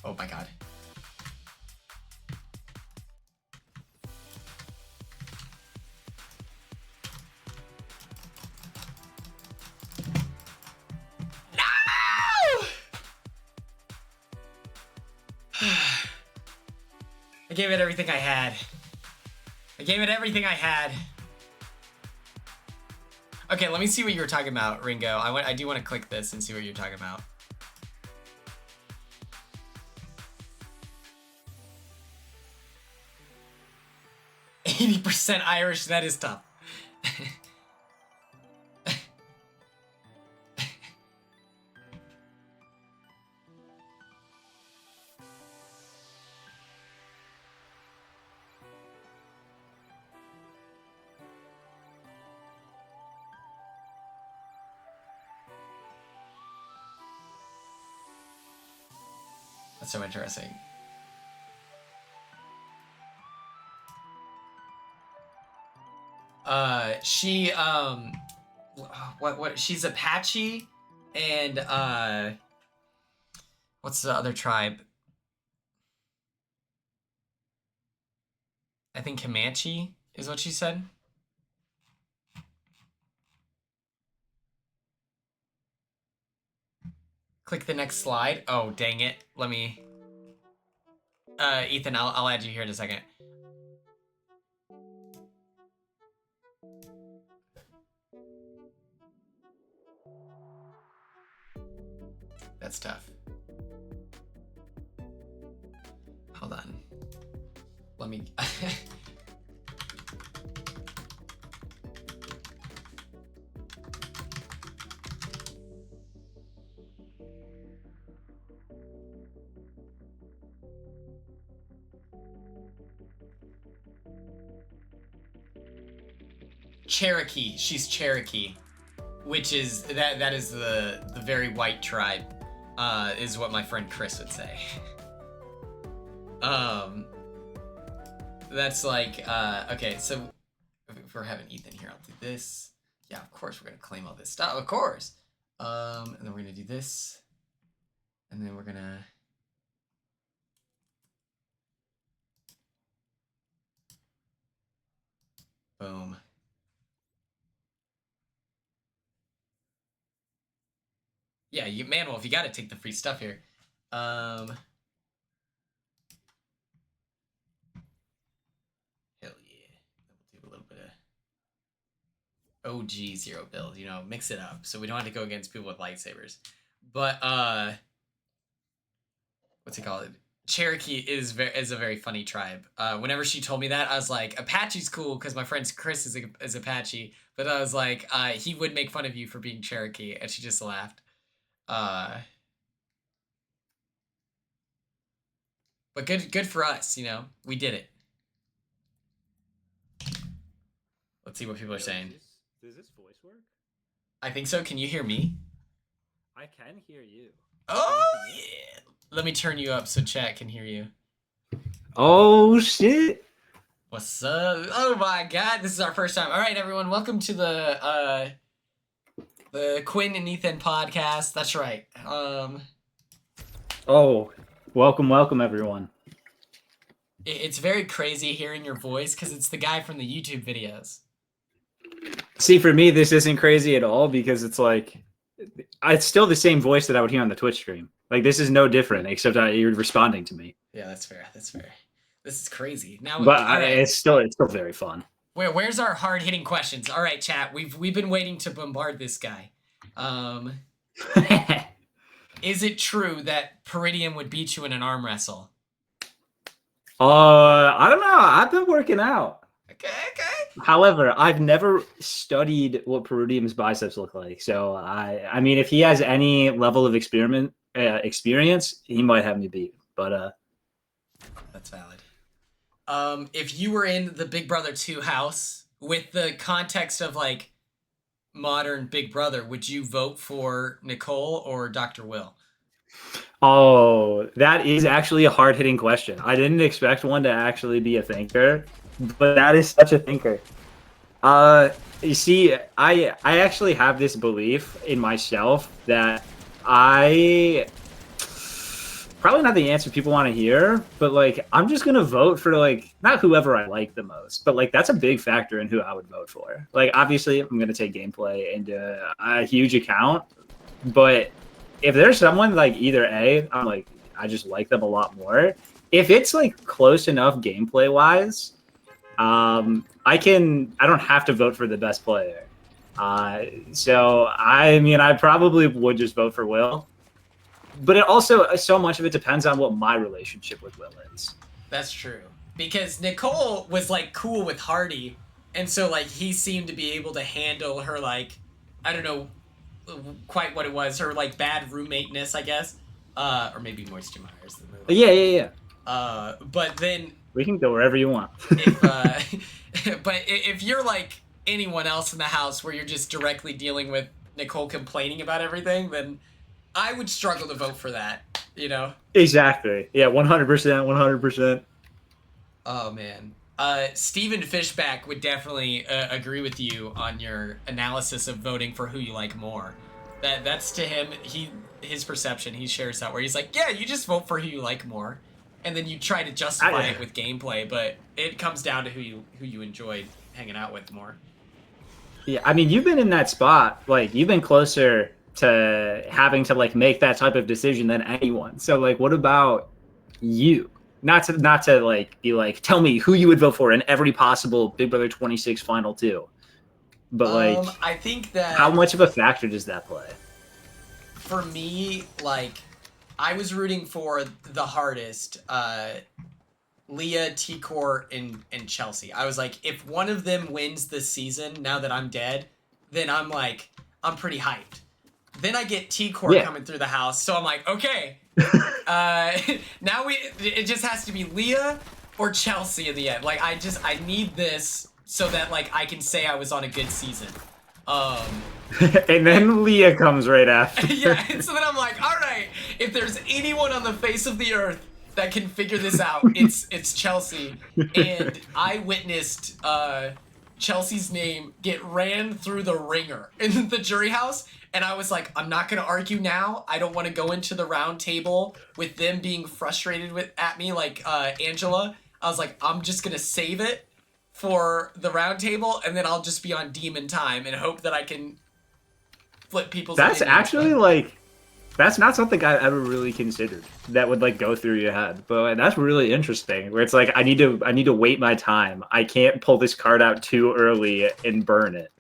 Oh my god. I gave it everything I had. I gave it everything I had. Okay, let me see what you were talking about, Ringo. I do want to click this and see what you're talking about. %, Irish, that is tough. That's so interesting. She's Apache, and, what's the other tribe? I think Comanche is what she said. Click the next slide. Oh, dang it. Let me... Ethan, I'll add you here in a second. That's tough. Hold on. Let me... Cherokee. She's Cherokee, which is that is the very white tribe, is what my friend Chris would say. That's like okay. So if we're having Ethan here, I'll do this. Yeah, of course we're gonna claim all this stuff. Of course. And then we're gonna do this, and then we're gonna. Boom. Yeah, Manwolf, you gotta take the free stuff here. Hell yeah. We'll do a little bit of OG zero build, you know, mix it up so we don't have to go against people with lightsabers. But what's it called? Cherokee is a very funny tribe. Whenever she told me that, I was like, Apache's cool because my friend Chris is Apache, but I was like, he would make fun of you for being Cherokee, and she just laughed. But good for us, we did it. Let's see what people are saying. Does this voice work? I think so. Can you hear me? I can hear you. Oh, yeah. Let me turn you up so chat can hear you. Oh, shit. What's up? Oh my god, this is our first time. All right, everyone, welcome to the Quinn and Ethan podcast. That's right. Oh, welcome, everyone. It's very crazy hearing your voice because it's the guy from the YouTube videos. See, for me, this isn't crazy at all because it's like, it's still the same voice that I would hear on the Twitch stream. Like, this is no different, except you're responding to me. Yeah, that's fair. That's fair. This is crazy. Now, But all right. it's still very fun. Where's our hard hitting questions? All right, chat. We've been waiting to bombard this guy. Is it true that Peridium would beat you in an arm wrestle? I don't know. I've been working out. Okay. However, I've never studied what Peridium's biceps look like. So I mean, if he has any level of experience, he might have me beat. But that's valid. If you were in the Big Brother 2 house with the context of like modern Big Brother, would you vote for Nicole or Dr. Will? Oh, that is actually a hard-hitting question. I didn't expect one to actually be a thinker, but that is such a thinker. You see, I actually have this belief in myself that probably not the answer people want to hear, but like I'm just gonna vote for like not whoever I like the most, but like that's a big factor in who I would vote for. Like obviously I'm gonna take gameplay into a huge account, but if there's someone like either I'm like I just like them a lot more. If it's like close enough gameplay wise, I don't have to vote for the best player. So I mean I probably would just vote for Will. But it also, so much of it depends on what my relationship with Will is. That's true. Because Nicole was, like, cool with Hardy, and so, like, he seemed to be able to handle her, like, I don't know quite what it was, her, like, bad roommate-ness, I guess. Or maybe Moisture Myers. Yeah. But then... We can go wherever you want. But if you're, like, anyone else in the house where you're just directly dealing with Nicole complaining about everything, then... I would struggle to vote for that, Exactly. Yeah, 100%. Oh, man. Steven Fishback would definitely agree with you on your analysis of voting for who you like more. That's to him, his perception, he shares that, where he's like, yeah, you just vote for who you like more. And then you try to justify it with gameplay, but it comes down to who you enjoyed hanging out with more. Yeah, I mean, you've been in that spot. Like, you've been closer to having to like make that type of decision than anyone. So like what about you? Not to like be like tell me who you would vote for in every possible Big Brother 26 final 2. But like I think that how much of a factor does that play? For me, like I was rooting for the hardest Leah, T-Core, and Chelsea. I was like, if one of them wins this season now that I'm dead, then I'm pretty hyped. Then I get T-Core coming through the house, so I'm like, okay. Now it just has to be Leah or Chelsea in the end. Like, I need this so that, like, I can say I was on a good season. And then Leah comes right after. Yeah, and so then I'm like, all right, if there's anyone on the face of the earth that can figure this out, it's Chelsea. And I witnessed Chelsea's name get ran through the ringer in the jury house. And I was like, I'm not going to argue now. I don't want to go into the round table with them being frustrated at me like Angela. I was like, I'm just going to save it for the round table, and then I'll just be on demon time and hope that I can flip people's That's opinions. actually, like, that's not something I ever really considered that would, like, go through your head. But that's really interesting, where it's like, I need to wait my time. I can't pull this card out too early and burn it.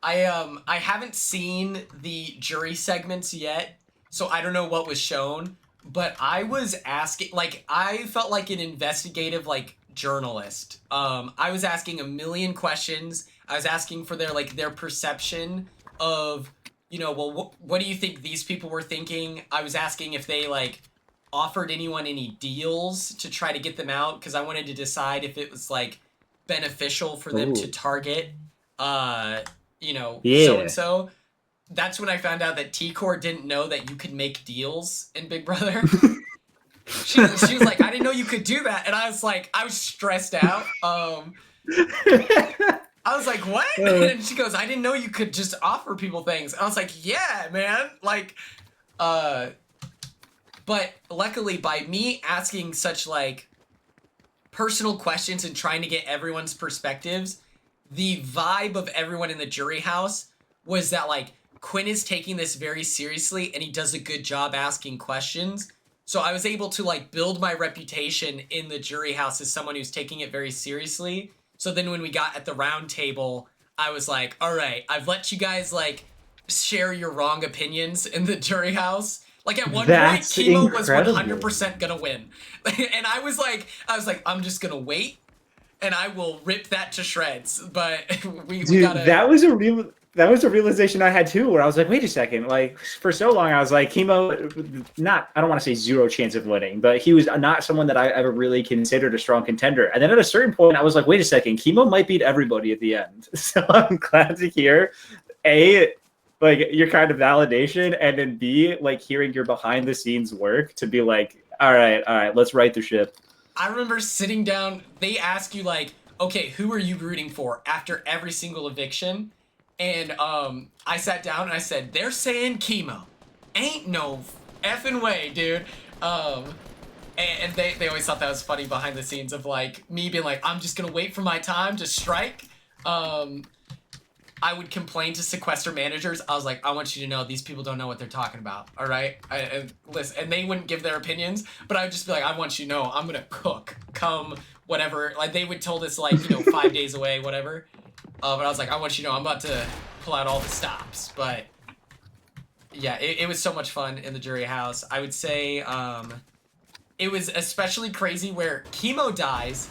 I haven't seen the jury segments yet, so I don't know what was shown, but I was asking, like, I felt like an investigative, like, journalist. I was asking a million questions. I was asking for their perception of you know, well, what do you think these people were thinking? I was asking if they like offered anyone any deals to try to get them out, because I wanted to decide if it was like beneficial for them to target, you know, so and so. That's when I found out that T-Core didn't know that you could make deals in Big Brother. she was like, I didn't know you could do that, and I was like, I was stressed out. I was like, what? And she goes, I didn't know you could just offer people things. And I was like, yeah, man. Like, but luckily by me asking such like personal questions and trying to get everyone's perspectives, the vibe of everyone in the jury house was that like Quinn is taking this very seriously and he does a good job asking questions. So I was able to like build my reputation in the jury house as someone who's taking it very seriously. So then when we got at the round table, I was like, all right, I've let you guys like share your wrong opinions in the jury house. Like at one point, Chemo was 100% gonna win. And I was like, I'm just gonna wait and I will rip that to shreds. But we gotta... That was a realization I had too, where I was like, wait a second, like for so long I was like, Chemo, I don't want to say zero chance of winning, but he was not someone that I ever really considered a strong contender. And then at a certain point I was like, wait a second, Chemo might beat everybody at the end. So I'm glad to hear A, like your kind of validation, and then B, like hearing your behind the scenes work to be like, all right, let's right the ship. I remember sitting down, they ask you like, okay, who are you rooting for after every single eviction? And I sat down and I said, they're saying Chemo. Ain't no effing way, dude. And they always thought that was funny behind the scenes of like me being like, I'm just gonna wait for my time to strike. I would complain to sequester managers. I was like, I want you to know these people don't know what they're talking about, all right? And listen, and they wouldn't give their opinions, but I would just be like, I want you to know I'm gonna cook come whatever. Like they would told us like, you know, 5 days away, whatever. But I was like, I want you to know I'm about to pull out all the stops. But yeah, it was so much fun in the jury house. I would say it was especially crazy where Chemo dies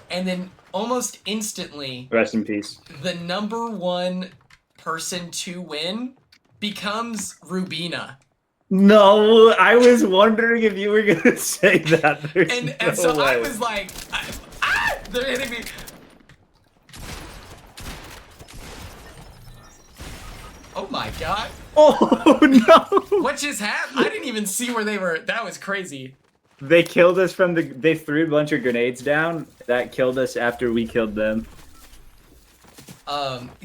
and then almost instantly, rest in peace, the #1 person to win becomes Rubina. No, I was wondering if you were going to say that. And so way. I was like, they're hitting me. Oh my god. Oh no. What just happened? I didn't even see where they were. That was crazy. They killed us they threw a bunch of grenades down. That killed us after we killed them.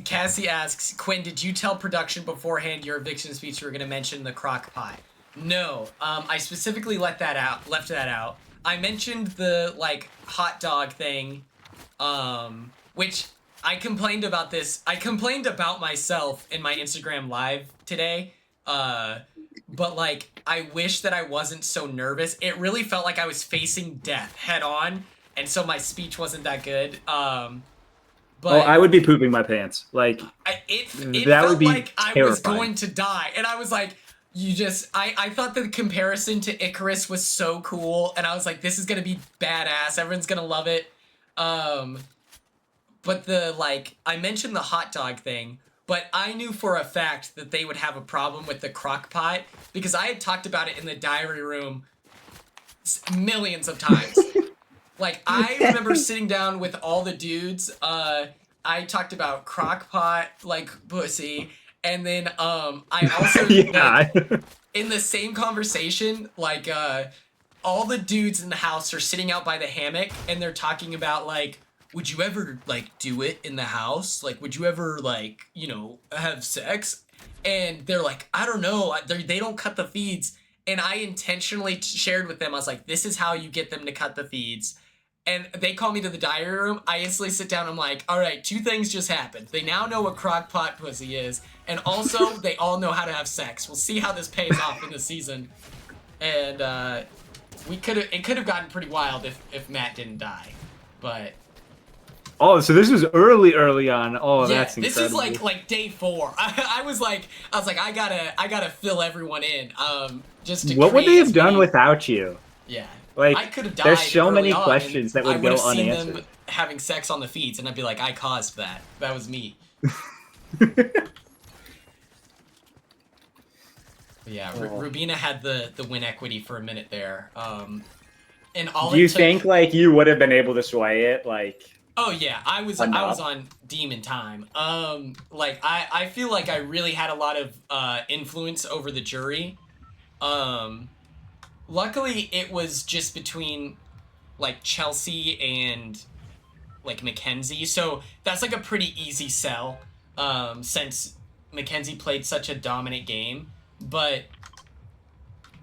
Cassie asks, Quinn, did you tell production beforehand your eviction speech you were going to mention the crock pot? No. I specifically left that out. I mentioned the, like, hot dog thing, which... I complained about this. I complained about myself in my Instagram live today. But like, I wish that I wasn't so nervous. It really felt like I was facing death head on. And so my speech wasn't that good. But I would be pooping my pants. Like, it felt like I was going to die. And I was like, I thought the comparison to Icarus was so cool. And I was like, this is going to be badass. Everyone's going to love it. But I mentioned the hot dog thing, but I knew for a fact that they would have a problem with the crock pot because I had talked about it in the diary room millions of times. Like, I remember sitting down with all the dudes, I talked about crock pot, like, pussy, and then, I also, yeah. in the same conversation, like, all the dudes in the house are sitting out by the hammock, and they're talking about, like, would you ever, like, do it in the house? Like, would you ever, like, you know, have sex? And they're like, I don't know. They don't cut the feeds. And I intentionally shared with them. I was like, this is how you get them to cut the feeds. And they call me to the diary room. I instantly sit down. I'm like, all right, 2 things just happened. They now know what crock pot pussy is. And also, they all know how to have sex. We'll see how this pays off in the season. And it could have gotten pretty wild if Matt didn't die. But... Oh, so this was early on. Oh, yeah, that's incredible. This is like day 4. I was like, I gotta fill everyone in. Just to what would they have done without you? Yeah, like I could have died. There's so many on, questions that would go unanswered. I would have seen them having sex on the feeds, and I'd be like, I caused that. That was me. Yeah, Rubina had the win equity for a minute there. And all Do you think like you would have been able to sway it? Like, oh yeah, I was on demon time. Like I feel like I really had a lot of influence over the jury. Luckily it was just between like Chelsea and like Mackenzie, so that's like a pretty easy sell. Since Mackenzie played such a dominant game, but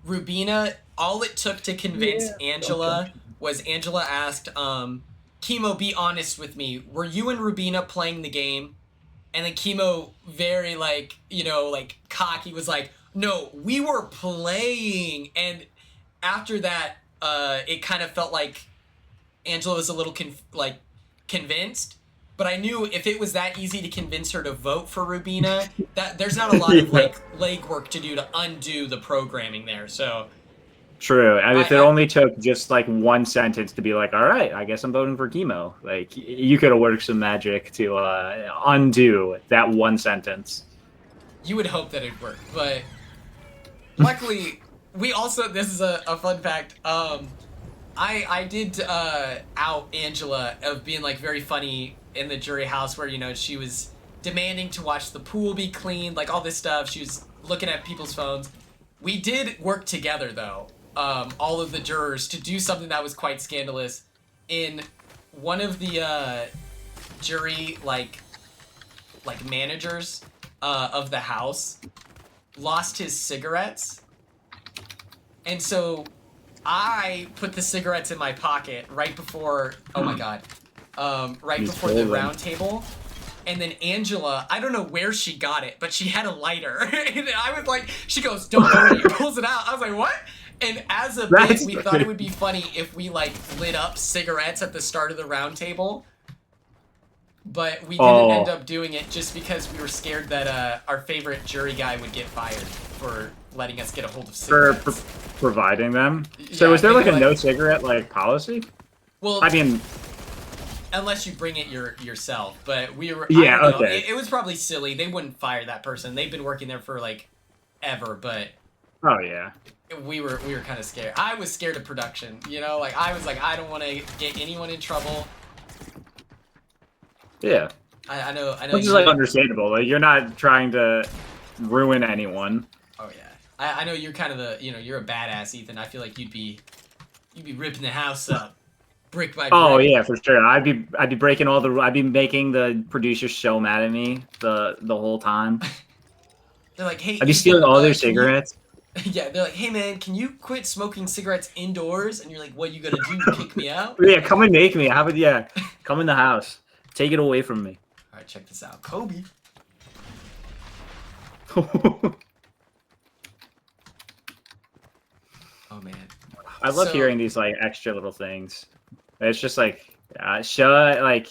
Rubina, all it took to convince Angela was Angela asked, Chemo, be honest with me. Were you and Rubina playing the game? And then Chemo, very like, you know, like cocky, was like, no, we were playing. And after that, it kind of felt like Angela was a little convinced. But I knew if it was that easy to convince her to vote for Rubina, that there's not a lot of like legwork to do to undo the programming there. So true. I mean, if it only took just like one sentence to be like, all right, I guess I'm voting for Chemo. Like, you could have worked some magic to undo that one sentence. You would hope that it worked, but luckily, we also, this is a fun fact. I did out Angela of being like very funny in the jury house, where, you know, she was demanding to watch the pool be cleaned, like all this stuff. She was looking at people's phones. We did work together though, all of the jurors, to do something that was quite scandalous. In one of the jury like managers of the house lost his cigarettes, and so I put the cigarettes in my pocket right before, oh my god, right before the round table. And then Angela, I don't know where she got it, but she had a lighter. And I was like, she goes, don't worry, pulls it out. I was like, what? And as a bit, we thought it would be funny if we like lit up cigarettes at the start of the round table. But we didn't end up doing it just because we were scared that our favorite jury guy would get fired for letting us get a hold of cigarettes. For providing them? So yeah, is there like a no cigarette like policy? Well, I mean, unless you bring it yourself, but we were, yeah, I don't know, okay. It was probably silly. They wouldn't fire that person. They've been working there for like ever, but oh yeah, we were kind of scared. I was scared of production, you know, like I was like, I don't want to get anyone in trouble. Yeah, I know. Which is like understandable. Like, you're not trying to ruin anyone. Oh yeah, I know you're kind of the, you know, you're a badass, Ethan. I feel like you'd be ripping the house up, brick by brick. Oh yeah, for sure. I'd be breaking I'd be making the producers so mad at me the whole time. They're like, hey, I'd be stealing all their cigarettes. Yeah, they're like, hey man, can you quit smoking cigarettes indoors? And you're like, what you gonna do? Kick me out? Yeah, come and make me. How about, yeah, come in the house. Take it away from me. All right, check this out, Kobe. Oh man, I love hearing these like extra little things. It's just like, like,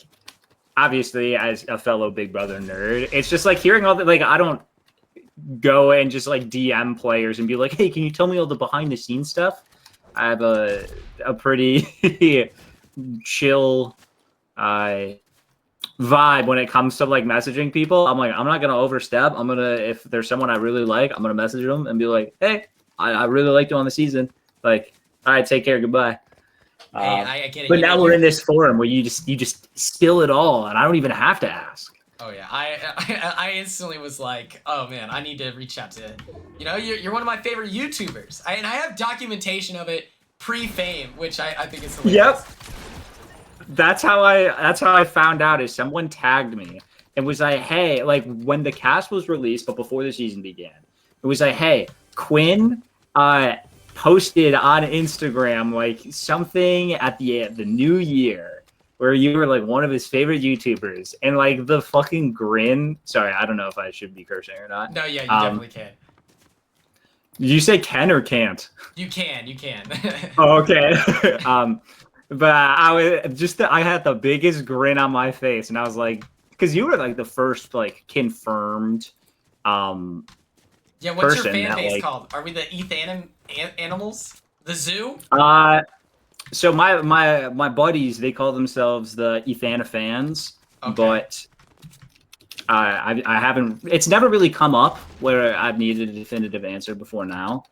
obviously as a fellow Big Brother nerd, it's just like hearing all the, like, I don't go and just like DM players and be like, hey, can you tell me all the behind the scenes stuff? I have a pretty chill vibe when it comes to like messaging people. I'm like, I'm not gonna overstep. I'm gonna, if there's someone I really like, I'm gonna message them and be like, hey, I really liked you on the season. Like, all right, take care, goodbye. Hey, I get it. But now we're in this forum where you just spill it all, and I don't even have to ask. Oh yeah, I instantly was like, oh man, I need to reach out to, you know, you're one of my favorite YouTubers, and I have documentation of it pre-fame, which I think is hilarious. Yep. That's how I found out, is someone tagged me and was like, hey, like when the cast was released, but before the season began, it was like, hey, Quinn posted on Instagram like something at the new year where you were like one of his favorite YouTubers, and like the fucking grin. Sorry, I don't know if I should be cursing or not. No, yeah, you definitely can. Did you say can or can't? You can. Oh, okay. But I had the biggest grin on my face, and I was like, because you were like the first like confirmed yeah, what's your fan base called? Are we the Animals? The zoo? So my buddies, they call themselves the Ethana fans, okay. But I haven't. It's never really come up where I've needed a definitive answer before now.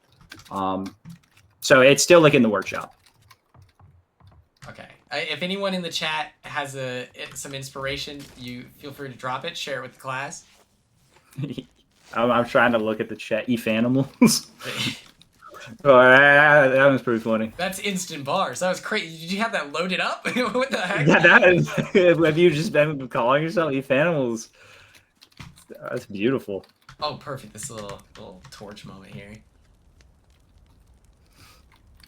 So it's still like in the workshop. Okay. If anyone in the chat has some inspiration, you feel free to drop it. Share it with the class. I'm trying to look at the chat. Efanimals. Oh, that was pretty funny. That's instant bars. That was crazy. Did you have that loaded up? What the heck? Yeah, that is. Have you just been calling yourself Efanimals? That's beautiful. Oh, perfect. This little torch moment here.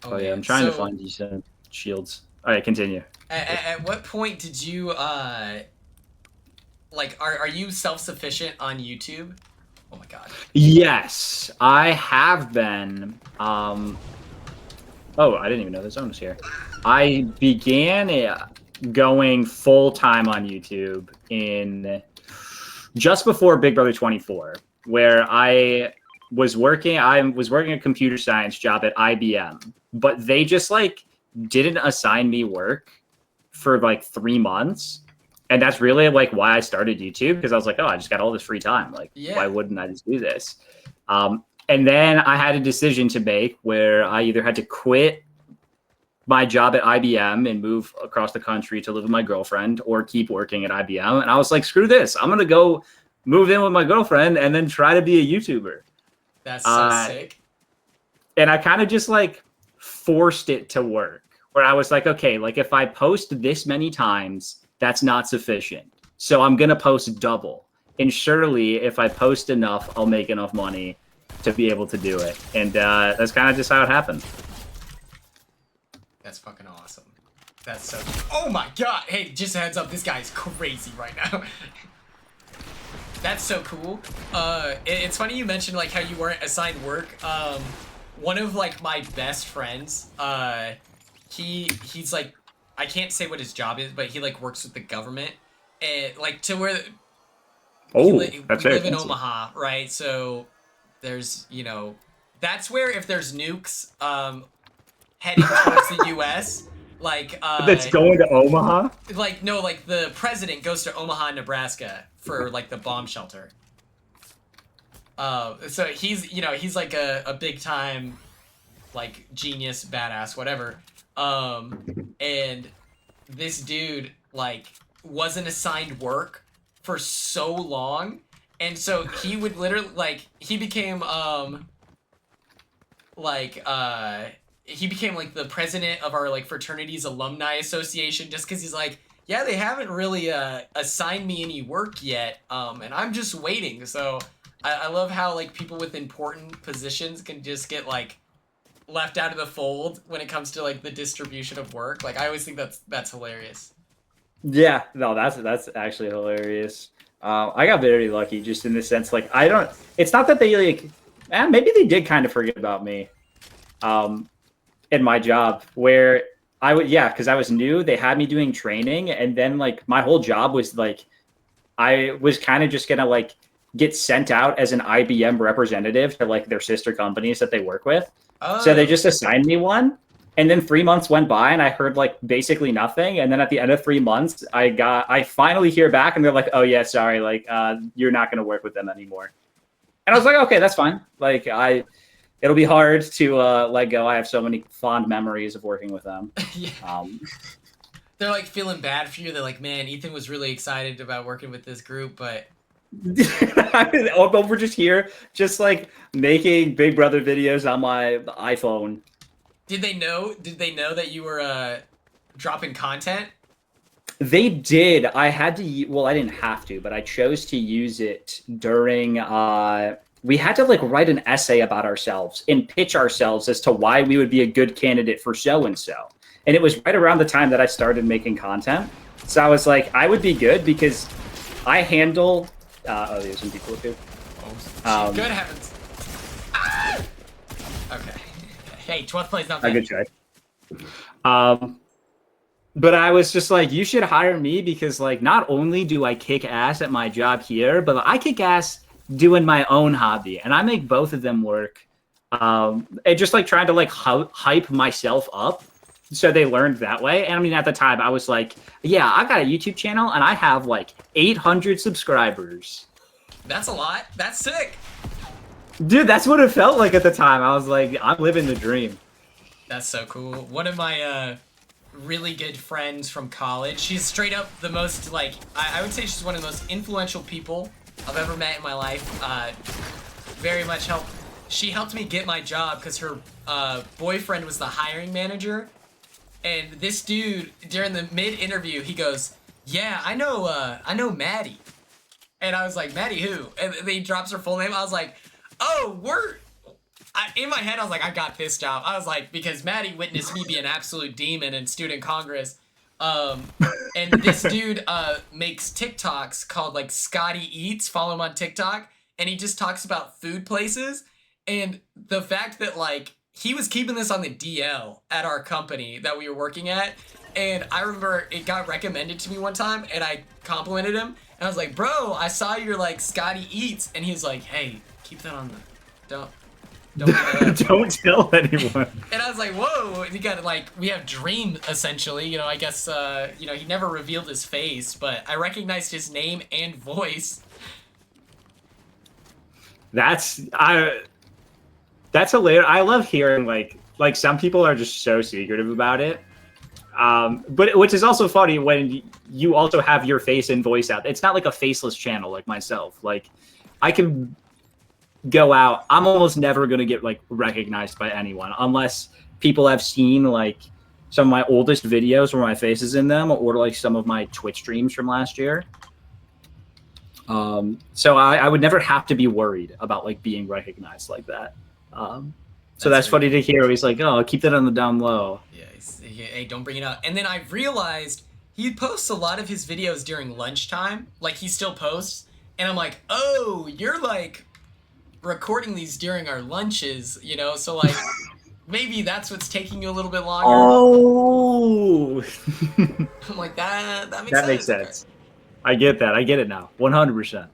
Oh yeah, I'm trying to find these shields. All right, continue. At what point did you like are you self-sufficient on YouTube? Oh my god. Yes, I have been. Oh, I didn't even know the zone was here. I began going full time on YouTube in just before Big Brother 24, where I was working a computer science job at IBM, but they just like didn't assign me work for like 3 months. And that's really like why I started YouTube, because I was like, oh, I just got all this free time. Like, why wouldn't I just do this? And then I had a decision to make where I either had to quit my job at IBM and move across the country to live with my girlfriend, or keep working at IBM. And I was like, screw this. I'm going to go move in with my girlfriend and then try to be a YouTuber. That's so sick. And I kind of just like forced it to work, where I was like, okay, like if I post this many times, that's not sufficient. So I'm going to post double. And surely if I post enough, I'll make enough money to be able to do it. And that's kind of just how it happened. That's fucking awesome. That's so... Oh my god! Hey, just a heads up, this guy is crazy right now. That's so cool. It's funny you mentioned like how you weren't assigned work. One of like my best friends, he's like, I can't say what his job is, but he like works with the government, and like to where. Oh, we live in Omaha, right? So there's, you know, that's where if there's nukes heading towards the U.S., like that's going to Omaha. Like no, like the president goes to Omaha, Nebraska for like the bomb shelter. So he's, you know, he's like a big time, like genius, badass, whatever. And this dude like wasn't assigned work for so long, and so he would literally like he became like the president of our like fraternity's alumni association, just because he's like, yeah, they haven't really assigned me any work yet, and I'm just waiting. So I love how like people with important positions can just get like left out of the fold when it comes to like the distribution of work. Like I always think that's hilarious. Yeah, no, that's actually hilarious. I got very lucky just in the sense, like, it's not that they like, maybe they did kind of forget about me in my job, where I would, because I was new, they had me doing training, and then like my whole job was like, I was kind of just gonna like get sent out as an IBM representative to like their sister companies that they work with. So they just assigned me one, and then 3 months went by and I heard like basically nothing. And then at the end of 3 months, I finally hear back, and they're like, oh yeah, sorry, like you're not going to work with them anymore. And I was like, okay, that's fine. Like it'll be hard to let go. I have so many fond memories of working with them. Yeah. They're like feeling bad for you. They're like, man, Ethan was really excited about working with this group, but we're just here, just like making Big Brother videos on my iPhone. Did they know that you were dropping content? They did. I had to. Well, I didn't have to, but I chose to use it during. We had to like write an essay about ourselves and pitch ourselves as to why we would be a good candidate for so and so. And it was right around the time that I started making content. So I was like, I would be good because I handle. There's some people too. Oh, good heavens! Ah! Okay. Hey, 12th place not bad. A good try. But I was just like, you should hire me because like not only do I kick ass at my job here, but I kick ass doing my own hobby, and I make both of them work. And just like trying to like hype myself up so they learned that way. And I mean, at the time, I was like, yeah, I've got a YouTube channel and I have like 800 subscribers. That's a lot. That's sick. Dude, that's what it felt like at the time. I was like, I'm living the dream. That's so cool. One of my really good friends from college, she's straight up the most, like, I would say she's one of the most influential people I've ever met in my life. Very much she helped me get my job because her boyfriend was the hiring manager. And this dude, during the mid-interview, he goes, yeah, I know Maddie. And I was like, Maddie who? And then he drops her full name. I was like, oh, in my head, I was like, I got this job. I was like, because Maddie witnessed me be an absolute demon in student congress. And this dude makes TikToks called like Scotty Eats. Follow him on TikTok. And he just talks about food places. And the fact that like he was keeping this on the DL at our company that we were working at. And I remember it got recommended to me one time and I complimented him. And I was like, bro, I saw your like Scotty Eats. And he was like, hey, keep that on the, don't Don't tell anyone. And I was like, whoa, you got like, we have Dream essentially, you know, I guess, you know, he never revealed his face, but I recognized his name and voice. That's hilarious. I love hearing like some people are just so secretive about it. But which is also funny when you also have your face and voice out. It's not like a faceless channel like myself. Like I can go out. I'm almost never going to get like recognized by anyone unless people have seen like some of my oldest videos where my face is in them or like some of my Twitch streams from last year. So I would never have to be worried about like being recognized like that. So that's funny to hear. He's like, oh, keep that on the down low. Yeah, hey, don't bring it up. And then I realized he posts a lot of his videos during lunchtime. Like he still posts. And I'm like, oh, you're like recording these during our lunches, you know? So like maybe that's what's taking you a little bit longer. Oh. I'm like, that makes sense. That makes sense. I get that. I get it now. 100%.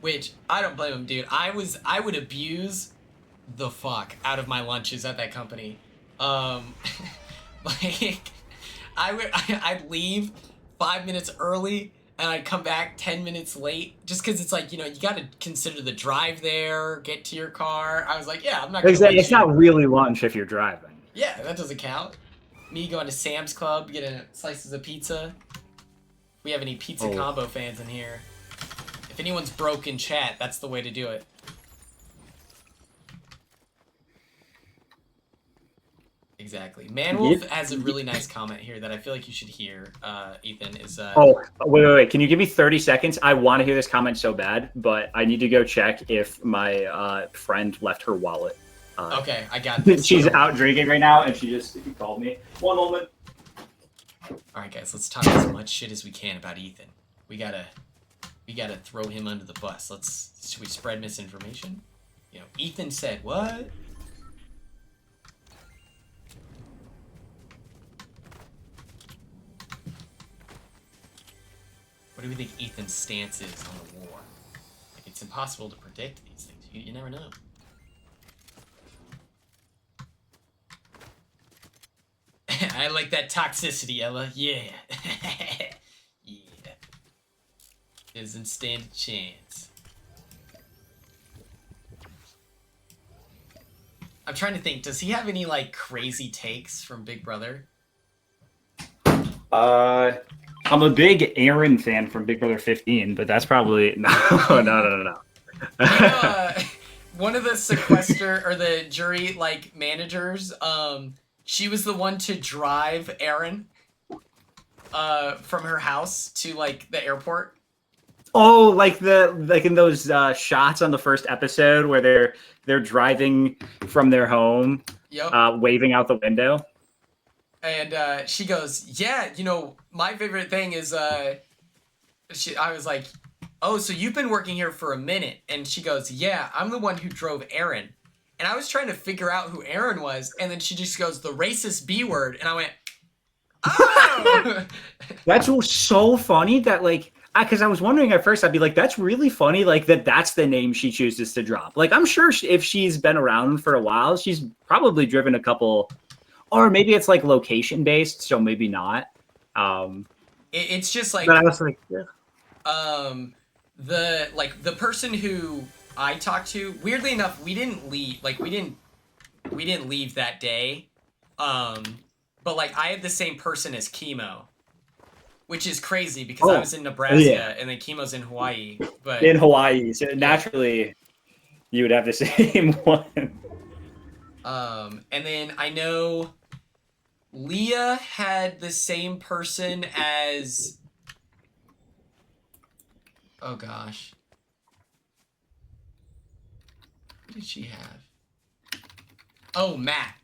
Which I don't blame him, dude. I would abuse the fuck out of my lunches at that company. Like I'd leave 5 minutes early and I'd come back 10 minutes late just because it's like, you know, you got to consider the drive there, get to your car. I was like, yeah, I'm not gonna It's not really lunch if you're driving. Yeah, that doesn't count. Me going to Sam's Club, getting slices of pizza. We have any pizza combo fans in here? If anyone's broke in chat, that's the way to do it. Exactly. Manwolf has a really nice comment here that I feel like you should hear, Ethan, is... Oh, wait. Can you give me 30 seconds? I want to hear this comment so bad, but I need to go check if my friend left her wallet. Okay, I got this. She's out drinking right now, and she just called me. One moment. All right, guys, let's talk as much shit as we can about Ethan. We gotta throw him under the bus. Should we spread misinformation? You know, Ethan said what? What do we think Ethan's stance is on the war? Like, it's impossible to predict these things. You never know. I like that toxicity, Ella. Yeah. Yeah. Doesn't stand a chance. I'm trying to think, does he have any, like, crazy takes from Big Brother? I'm a big Aaron fan from Big Brother 15, but that's probably... No. You know, one of the sequester, or the jury, like, managers, she was the one to drive Aaron from her house to like the airport. Oh, like in those shots on the first episode where they're driving from their home, yep. Waving out the window. And she goes, yeah, you know, my favorite thing is I was like, oh, so you've been working here for a minute. And she goes, yeah, I'm the one who drove Aaron. And I was trying to figure out who Aaron was, and then she just goes, the racist B word, and I went, oh! That's so funny that, like, because I was wondering at first, I'd be like, that's really funny, like, that's the name she chooses to drop. Like, I'm sure if she's been around for a while, she's probably driven a couple... or maybe it's like location based, so maybe not. It's just like But I was like, yeah. the person who I talked to, weirdly enough, we didn't leave. Like we didn't leave that day. But like I had the same person as Chemo, which is crazy because I was in Nebraska and then Chemo's in Hawaii. But in Hawaii, so naturally you would have the same one. And then I know Leah had the same person as, oh gosh, what did she have? Oh, Matt.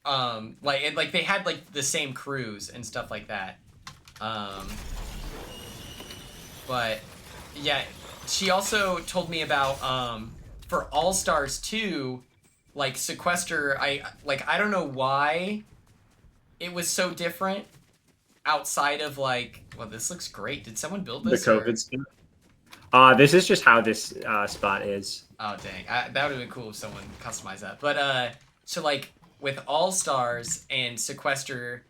Like they had like the same crews and stuff like that. But yeah, she also told me about for All Stars 2, like Sequester. I don't know why it was so different outside of like, well, this looks great. Did someone build this? The COVID stuff. This is just how this spot is. Oh dang, that would have been cool if someone customized that. But so like with All Stars and Sequester,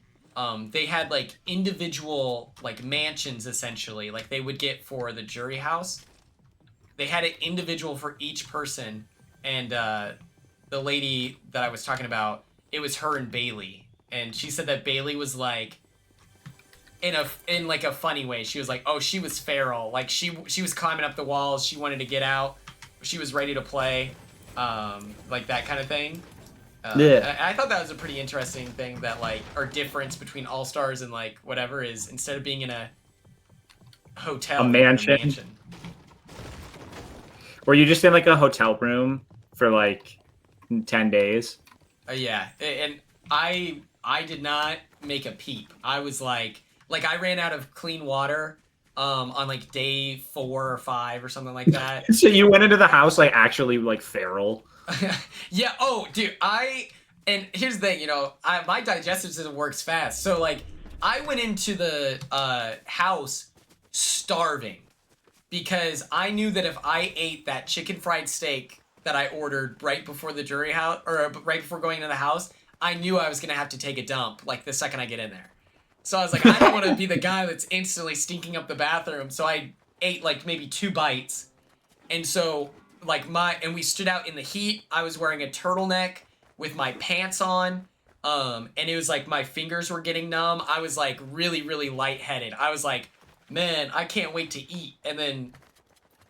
they had like individual like mansions essentially. Like they would get for the jury house. They had it individual for each person, and the lady that I was talking about, it was her and Bailey, and she said that Bailey was like in like a funny way. She was like, oh, she was feral. Like she was climbing up the walls. She wanted to get out. She was ready to play, like that kind of thing. Yeah. I thought that was a pretty interesting thing that like our difference between All Stars and like whatever is instead of being in a hotel, A mansion. Were you just in like a hotel room for like 10 days? Yeah, and I did not make a peep. I was like I ran out of clean water on like day 4 or 5 or something like that. So you went into the house like actually like feral. Yeah. Oh, dude. And here's the thing. You know, my digestive system works fast. So like, I went into the house starving because I knew that if I ate that chicken fried steak that I ordered right before the jury house or right before going into the house, I knew I was gonna have to take a dump like the second I get in there. So I was like, I don't want to be the guy that's instantly stinking up the bathroom. So I ate like maybe 2 bites, and so. Like and we stood out in the heat. I was wearing a turtleneck with my pants on. And it was like my fingers were getting numb. I was like really, really lightheaded. I was like, man, I can't wait to eat. And then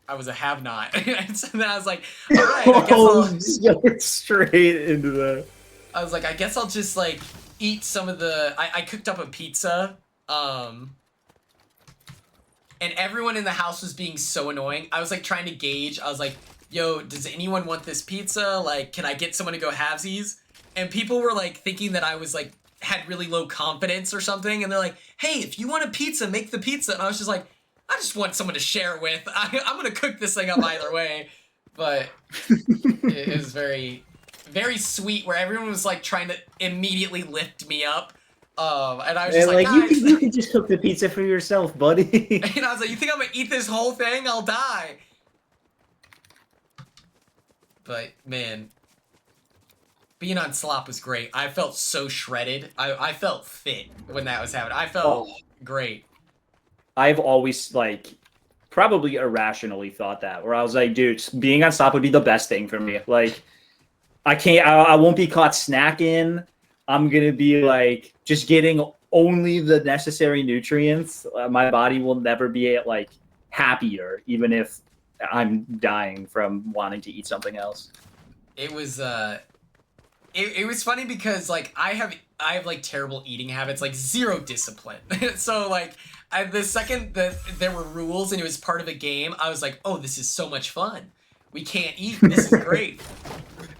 I was a have-not. And so then I was like, all right, I guess I'll Go straight into the. I was like, I guess I'll just like eat some of the. I cooked up a pizza. And everyone in the house was being so annoying. I was like trying to gauge. I was like, yo, does anyone want this pizza? Like, can I get someone to go halvesies? And people were like thinking that I was like, had really low confidence or something. And they're like, hey, if you want a pizza, make the pizza. And I was just like, I just want someone to share with. I'm going to cook this thing up either way. But it was very, very sweet where everyone was like trying to immediately lift me up. And I was just like, guys, you can just cook the pizza for yourself, buddy. And I was like, you think I'm going to eat this whole thing? I'll die. But man, being on slop was great. I felt so shredded. I felt fit when that was happening. I felt great. I've always like probably irrationally thought that, where I was like, dude, being on slop would be the best thing for me. Like, I won't be caught snacking. I'm gonna be like just getting only the necessary nutrients. My body will never be like happier, even if I'm dying from wanting to eat something else. It was it was funny because like I have like terrible eating habits, like zero discipline. So like the second that there were rules and it was part of a game, I was like, oh, this is so much fun. We can't eat. This is great.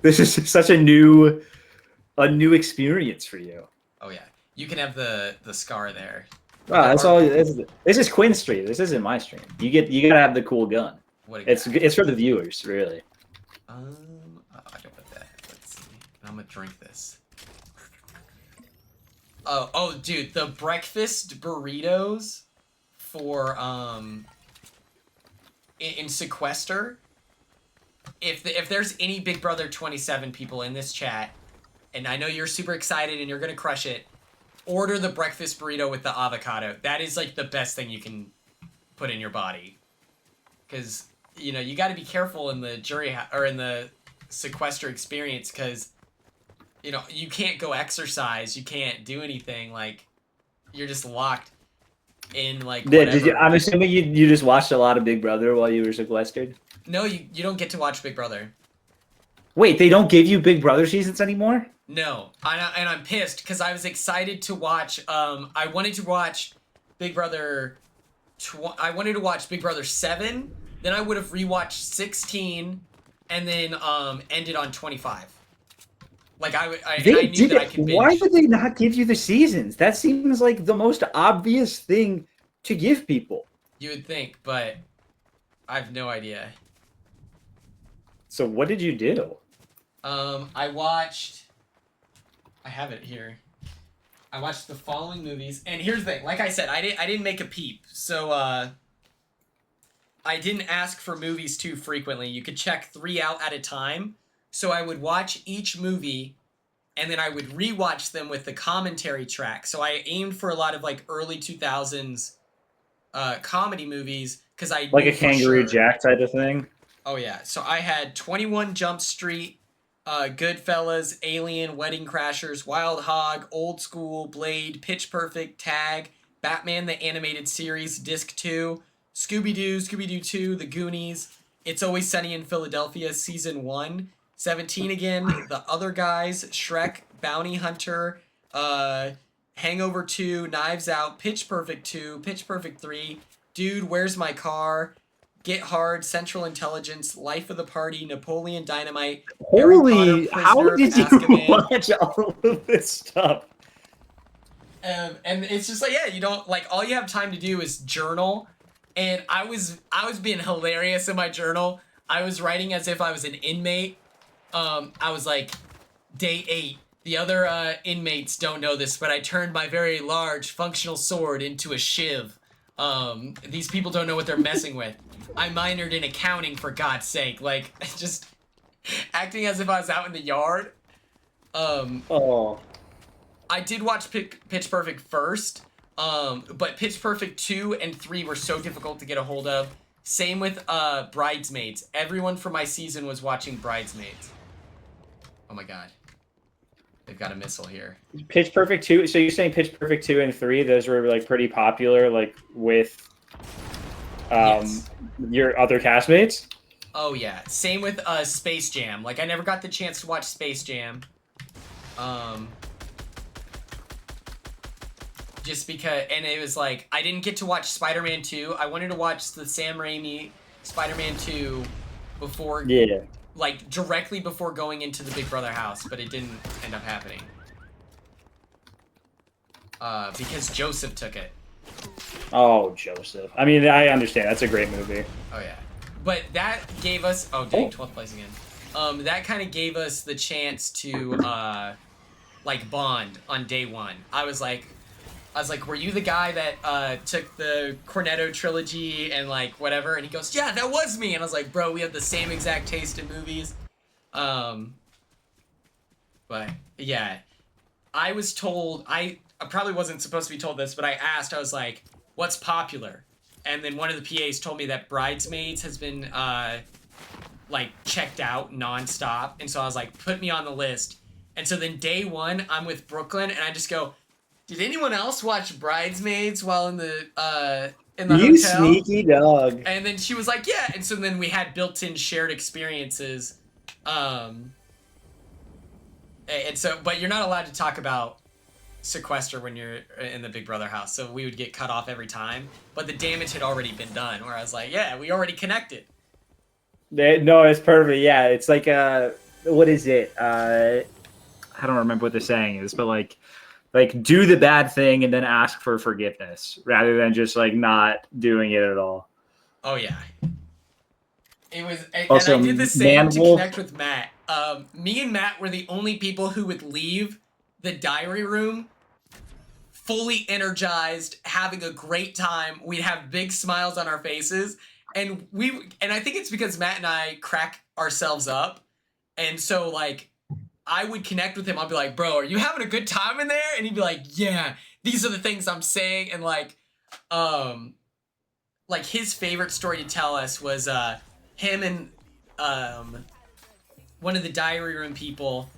This is such a new experience for you. Oh yeah, you can have the scar there. Wow, that's all. This is Quinn's stream. This isn't my stream. You gotta have the cool gun. It's for the viewers, really. I don't put that. Let's see. I'm gonna drink this. Oh, dude, the breakfast burritos for in Sequester. If there's any Big Brother 27 people in this chat, and I know you're super excited and you're gonna crush it, order the breakfast burrito with the avocado. That is like the best thing you can put in your body. Because, you know, you got to be careful in the or in the sequester experience, because, you know, you can't go exercise, you can't do anything, like, you're just locked in, like, whatever. I'm assuming you just watched a lot of Big Brother while you were sequestered? No, you don't get to watch Big Brother. Wait, they don't give you Big Brother seasons anymore? No, and I'm pissed because I was excited to watch. I wanted to watch Big Brother. I wanted to watch Big Brother 7. Then I would have rewatched 16, and then ended on 25. Like I knew that I could binge. Why would they not give you the seasons? That seems like the most obvious thing to give people. You would think, but I have no idea. So what did you do? I watched. I have it here. I watched the following movies, and here's the thing. Like I said, I didn't make a peep, so I didn't ask for movies too frequently. You could check 3 out at a time. So I would watch each movie, and then I would rewatch them with the commentary track. So I aimed for a lot of like early 2000s comedy movies because I like a Kangaroo Jack type of thing. Oh yeah. So I had 21 Jump Street, Goodfellas, Alien, Wedding Crashers, Wild Hog, Old School, Blade, Pitch Perfect, Tag, Batman the Animated Series, Disc 2, Scooby-Doo, Scooby-Doo 2, The Goonies, It's Always Sunny in Philadelphia, Season 1, 17 Again, The Other Guys, Shrek, Bounty Hunter, Hangover 2, Knives Out, Pitch Perfect 2, Pitch Perfect 3, Dude, Where's My Car, Get Hard, Central Intelligence, Life of the Party, Napoleon Dynamite, Holy, how Prisoner of did you Azkaban. watch all of this stuff? And it's just like, yeah, you don't, like, all you have time to do is journal. And I was being hilarious in my journal. I was writing as if I was an inmate. I was like, day 8. The other inmates don't know this, but I turned my very large functional sword into a shiv. These people don't know what they're messing with. I minored in accounting, for God's sake. Like, just acting as if I was out in the yard. I did watch Pitch Perfect first. But Pitch Perfect 2 and 3 were so difficult to get a hold of. Same with Bridesmaids. Everyone from my season was watching Bridesmaids. Oh my god. They've got a missile here. Pitch Perfect 2, so you're saying Pitch Perfect 2 and 3, those were like pretty popular, like with Yes. your other castmates? Oh yeah. Same with Space Jam. Like, I never got the chance to watch Space Jam. Just because, and it was like, I didn't get to watch Spider-Man 2. I wanted to watch the Sam Raimi Spider-Man 2 before, like, directly before going into the Big Brother house, but it didn't end up happening. Because Joseph took it. Oh, Joseph. I mean, I understand. That's a great movie. Oh, yeah. But that gave us, oh, dang, 12th place again. That kind of gave us the chance to, like, bond on day 1. I was like, were you the guy that took the Cornetto trilogy and like whatever? And he goes, yeah, that was me. And I was like, bro, we have the same exact taste in movies. But yeah, I was told, I probably wasn't supposed to be told this, but I asked, I was like, what's popular? And then one of the PAs told me that Bridesmaids has been like checked out nonstop. And so I was like, put me on the list. And so then day 1, I'm with Brooklyn and I just go, did anyone else watch Bridesmaids while in the hotel? You sneaky dog. And then she was like, yeah. And so then we had built-in shared experiences. And so, but you're not allowed to talk about sequester when you're in the Big Brother house. So we would get cut off every time. But the damage had already been done. Where I was like, yeah, we already connected. No, it's perfect. Yeah, it's like, what is it? I don't remember what the saying is, but like do the bad thing and then ask for forgiveness rather than just like not doing it at all. Oh yeah. It was, Also, and I did the same to Wolf, connect with Matt. Me and Matt were the only people who would leave the diary room fully energized, having a great time. We'd have big smiles on our faces, and I think it's because Matt and I crack ourselves up, and so like I would connect with him. I'd be like, bro, are you having a good time in there? And he'd be like, yeah, these are the things I'm saying. And like his favorite story to tell us was him and one of the diary room people.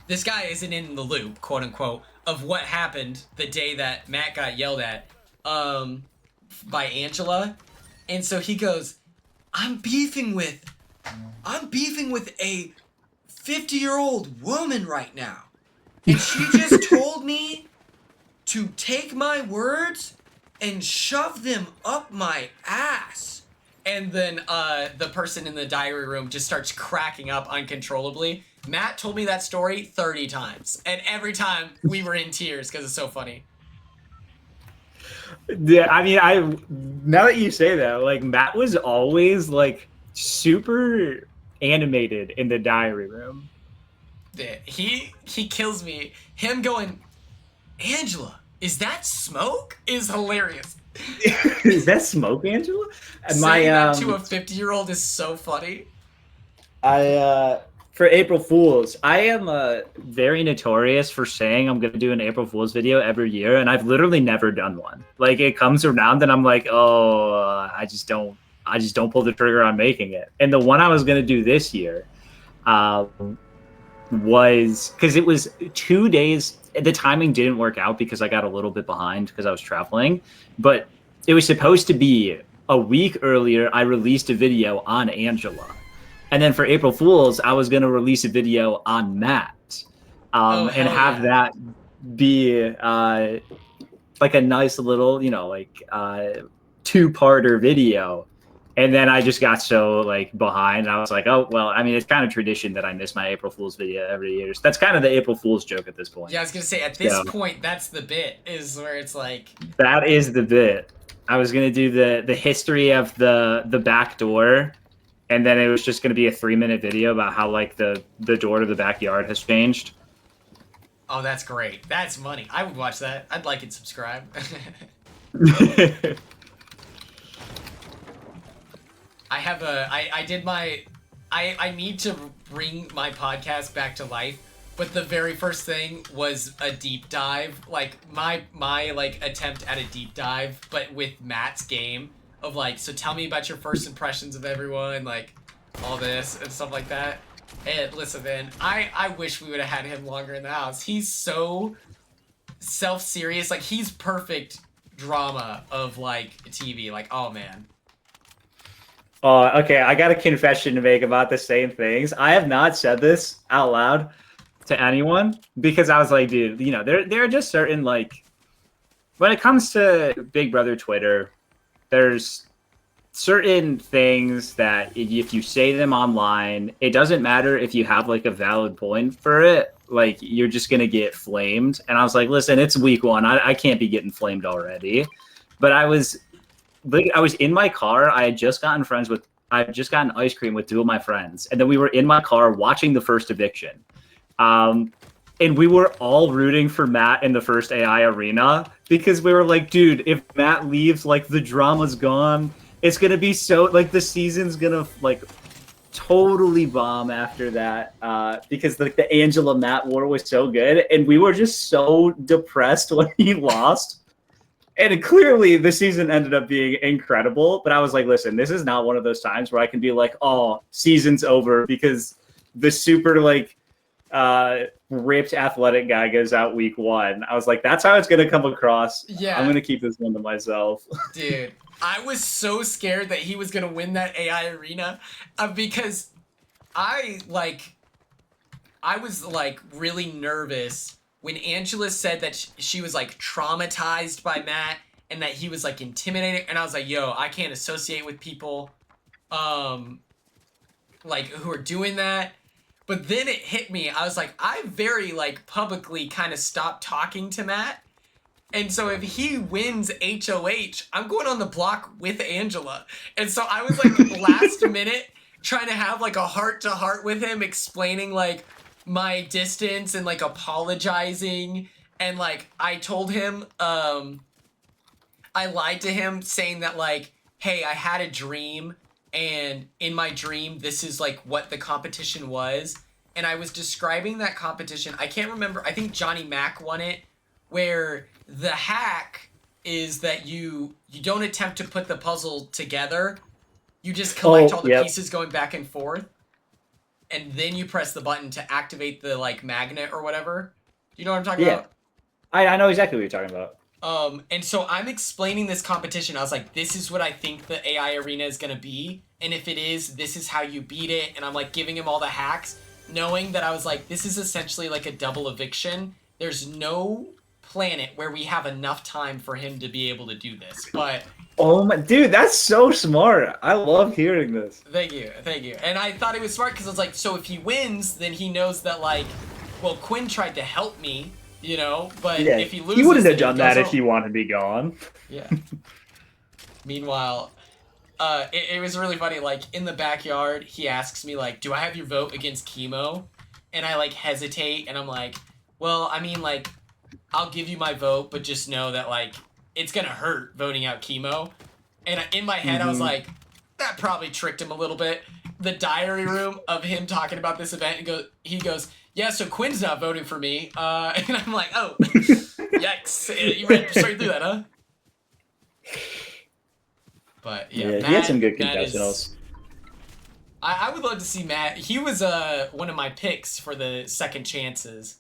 This guy isn't in the loop, quote unquote, of what happened the day that Matt got yelled at by Angela. And so he goes, I'm beefing with a 50-year-old woman right now. And she just told me to take my words and shove them up my ass. And then the person in the diary room just starts cracking up uncontrollably. Matt told me that story 30 times. And every time we were in tears because it's so funny. Yeah, I mean, now that you say that, like, Matt was always like super animated in the diary room. Yeah, he kills me. Him going, Angela, is that smoke? Is hilarious. Is that smoke, Angela? Saying that to a 50-year-old is so funny. For April Fools, I am very notorious for saying I'm going to do an April Fools video every year, and I've literally never done one. Like, it comes around and I'm like, oh, I just don't pull the trigger on making it. And the one I was going to do this year was, because it was 2 days, the timing didn't work out because I got a little bit behind because I was traveling, but it was supposed to be a week earlier. I released a video on Angela. And then for April Fools, I was going to release a video on Matt and have that be like a nice little, two-parter video. And then I just got so like behind. I was like, oh, well, I mean, it's kind of tradition that I miss my April Fool's video every year. So that's kind of the April Fool's joke at this point. Yeah, I was going to say, at this point, that's the bit, is where it's like... That is the bit. I was going to do the history of the back door. And then it was just going to be a 3-minute video about how, like, the door to the backyard has changed. Oh, that's great. That's money. I would watch that. I'd like and subscribe. I need to bring my podcast back to life, but the very first thing was a deep dive. Like, my like, attempt at a deep dive, but with Matt's game. Of like, so tell me about your first impressions of everyone, like all this and stuff like that. And listen, man, I wish we would have had him longer in the house. He's so self-serious, like he's perfect drama of like TV. Like, oh man. Okay, I got a confession to make about the same things. I have not said this out loud to anyone because I was like, dude, there are just certain, like, when it comes to Big Brother Twitter, there's certain things that if you say them online, it doesn't matter if you have like a valid point for it, like you're just going to get flamed. And I was like, listen, it's week 1. I can't be getting flamed already. But I was in my car. I had just gotten ice cream with 2 of my friends. And then we were in my car watching the first eviction. And we were all rooting for Matt in the first AI arena because we were like, dude, if Matt leaves, like, the drama's gone. It's going to be so, like, the season's going to, like, totally bomb after that because, like, the Angela Matt war was so good. And we were just so depressed when he lost. And clearly the season ended up being incredible. But I was like, listen, this is not one of those times where I can be like, oh, season's over because the super, like, ripped athletic guy goes out week 1. I was like, that's how it's gonna come across. Yeah, I'm gonna keep this one to myself. Dude, I was so scared that he was gonna win that AI arena because I was like really nervous when Angela said that she was like traumatized by Matt and that he was like intimidating, and I was like, yo, I can't associate with people like who are doing that. But then it hit me. I was like, I very, like, publicly kind of stopped talking to Matt. And so if he wins HOH, I'm going on the block with Angela. And so I was, like, last minute trying to have, like, a heart-to-heart with him, explaining, like, my distance and, like, apologizing. And, like, I told him, I lied to him saying that, like, hey, I had a dream. And in my dream, this is, like, what the competition was. and I was describing that competition. I can't remember. I think Johnny Mac won it, where the hack is that you don't attempt to put the puzzle together. You just collect all the pieces going back and forth, and then you press the button to activate the like magnet or whatever. Do you know what I'm talking about? I know exactly what you're talking about. And so I'm explaining this competition. I was like, this is what I think the AI arena is going to be. And if it is, this is how you beat it. And I'm like giving him all the hacks, knowing that I was like, this is essentially like a double eviction. There's no planet where we have enough time for him to be able to do this. But oh my dude, that's so smart. I love hearing this. Thank you. And I thought it was smart because I was like, so if he wins, then he knows that like, well, Quinn tried to help me. You know, but if he loses, he wouldn't have done that if he wanted to be gone. Yeah. Meanwhile, it was really funny. Like in the backyard, he asks me like, "Do I have your vote against chemo?" And I like hesitate, and I'm like, "Well, I mean, like, I'll give you my vote, but just know that like it's gonna hurt voting out chemo." And in my head, I was like, "That probably tricked him a little bit." The diary room of him talking about this event, and he goes. Yeah, so Quinn's not voting for me. And I'm like, oh, yikes. You read straight through that, huh? But yeah, Matt, he had some good confessionals. I would love to see Matt. He was one of my picks for the second chances.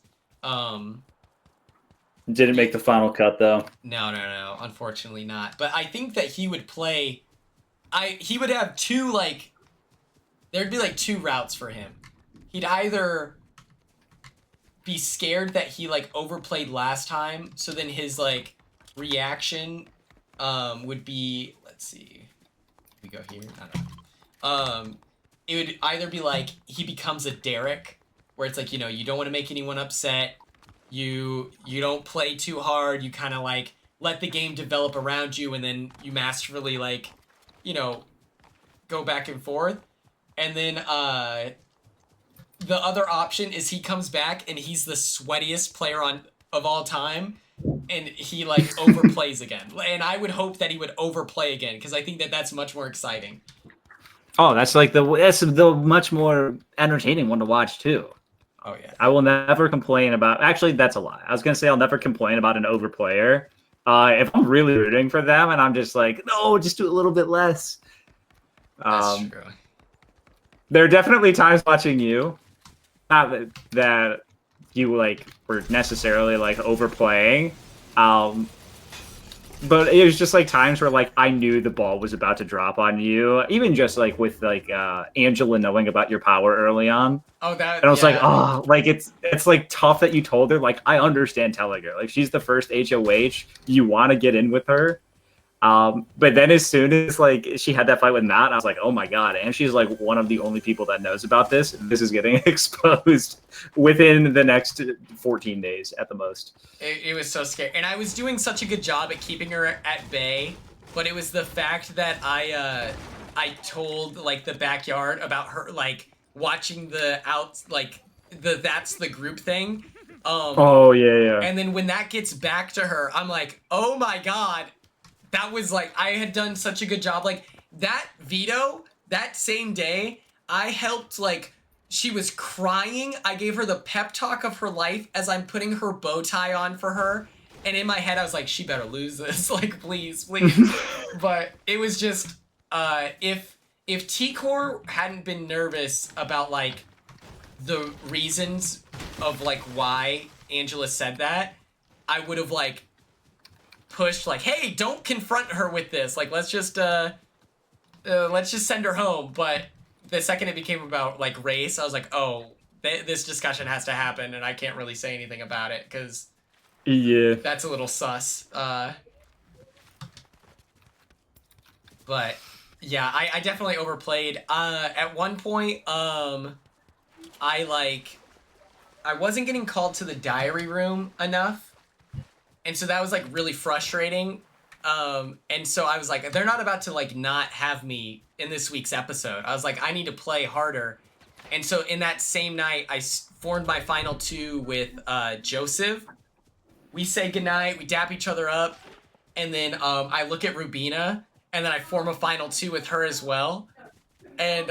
Didn't make the final cut though. No, unfortunately not. But I think that he would play. He would have two like. There'd be like two routes for him. He'd either be scared that he like overplayed last time, so then his like reaction would be, let's see, we go here, I don't know. It would either be like he becomes a Derek, where it's like, you know, you don't want to make anyone upset, you don't play too hard, you kind of like let the game develop around you, and then you masterfully like, you know, go back and forth. And then the other option is he comes back and he's the sweatiest player of all time, and he like overplays again. And I would hope that he would overplay again, because I think that that's much more exciting. Oh, that's the much more entertaining one to watch too. Oh yeah. I will never complain about. Actually, that's a lie. I was gonna say I'll never complain about an overplayer. If I'm really rooting for them and I'm just like, no, just do a little bit less. That's true. There are definitely times watching you. Not that you like were necessarily like overplaying, but it was just like times where like I knew the ball was about to drop on you. Even just like with like Angela knowing about your power early on. Oh, that. And I was like, oh, like it's like tough that you told her. Like I understand telling her. Like she's the first HOH. You want to get in with her. But then as soon as like she had that fight with Matt, I was like, oh my god. And she's like one of the only people that knows about this. This is getting exposed within the next 14 days at the most. It was so scary. And I was doing such a good job at keeping her at bay, but it was the fact that I told like the backyard about her like watching the that's the group thing. Oh yeah. And then when that gets back to her, I'm like, oh my god. That was like, I had done such a good job. Like, that veto, that same day, I helped, like, she was crying. I gave her the pep talk of her life as I'm putting her bow tie on for her. And in my head, I was like, she better lose this. Like, please. But it was just, if T-Core hadn't been nervous about, like, the reasons of, like, why Angela said that, I would have, like, pushed like, hey, don't confront her with this. Like, let's just send her home. But the second it became about like race, I was like, oh, this discussion has to happen, and I can't really say anything about it because that's a little sus. But yeah, I definitely overplayed. At one point, I wasn't getting called to the diary room enough. And so that was like really frustrating. And so I was like, they're not about to like not have me in this week's episode. I was like, I need to play harder. And so in that same night, I formed my final two with Joseph. We say goodnight, we dap each other up. And then I look at Rubina, and then I form a final two with her as well. And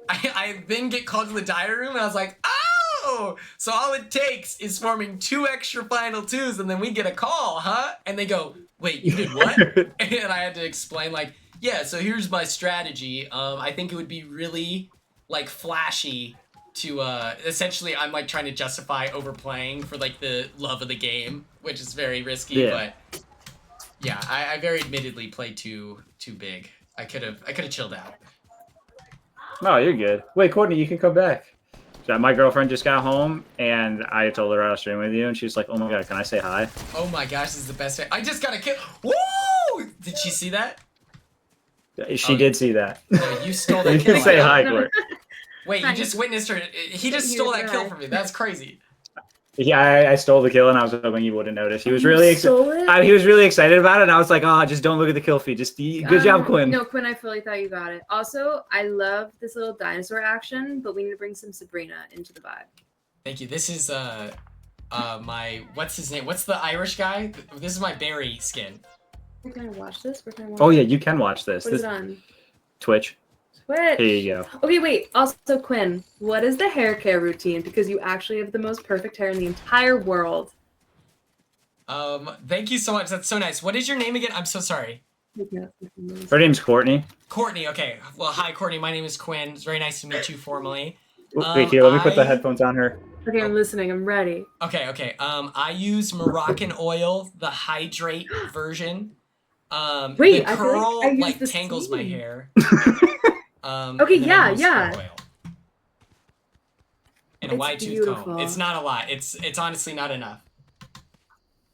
I then get called to the diary room, and I was like, oh! So all it takes is forming 2 extra final 2s, and then we get a call, huh? And they go, wait, you did what? And I had to explain, like, yeah, so here's my strategy. I think it would be really, like, flashy to, essentially, I'm, like, trying to justify overplaying for, like, the love of the game, which is very risky, but, yeah, I very admittedly played too big. I could have chilled out. No, you're good. Wait, Courtney, you can come back. So my girlfriend just got home, and I told her I was streaming with you, and she's like, "Oh my god, can I say hi?" Oh my gosh, this is the best. I just got a kill. Woo! Did she see that? She did see that. No, you stole that You kill. can say hi, Court. Wait, you just witnessed her. He just stole that kill from me. That's crazy. Yeah, I stole the kill, and I was hoping you wouldn't notice. He was really excited. He was really excited about it, and I was like, "Oh, just don't look at the kill feed. Just good job, Quinn." No, Quinn, I fully thought you got it. Also, I love this little dinosaur action, but we need to bring some Sabrina into the vibe. Thank you. This is my what's his name? What's the Irish guy? This is my berry skin. Where can I watch this? Where can I watch Oh yeah, you can watch this. What is it on? Twitch. Twitch. Here you go. Okay, wait. Also, Quinn, what is the hair care routine? Because you actually have the most perfect hair in the entire world. Thank you so much. That's so nice. What is your name again? I'm so sorry. Her name's Courtney. Courtney. Okay. Well, hi, Courtney. My name is Quinn. It's very nice to meet you formally. Wait, here, let me put the headphones on her. Okay, I'm listening. I'm ready. Okay. I use Moroccan oil, the hydrate version. Wait, the curl I use the tangles my steam. hair. Okay, and then I use yeah. curl oil. And a It's wide tooth beautiful. comb. It's not a lot. It's honestly not enough.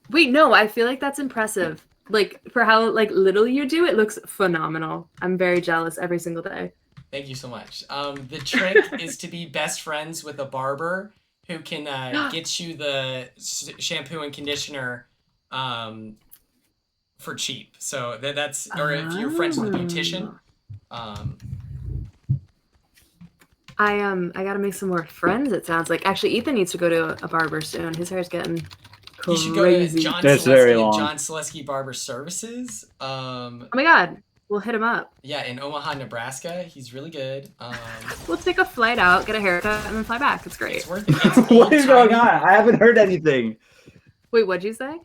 Wait, no, I feel like that's impressive. Like, for how, like, little you do, it looks phenomenal. I'm very jealous every single day. Thank you so much. The trick is to be best friends with a barber who can get you the shampoo and conditioner for cheap. So that's, or if you're friends with a beautician. I gotta make some more friends, it sounds like. Actually, Ethan needs to go to a barber soon. His hair's getting You should go crazy. to John That's very Selesky long. of John Selesky Barber Services. Oh my god, we'll hit him up. Yeah, in Omaha, Nebraska. He's really good. We'll take a flight out, get a haircut, and then fly back. It's great. It's worth it. It's What is going old-timey. on? I haven't heard anything. Wait, what'd you say?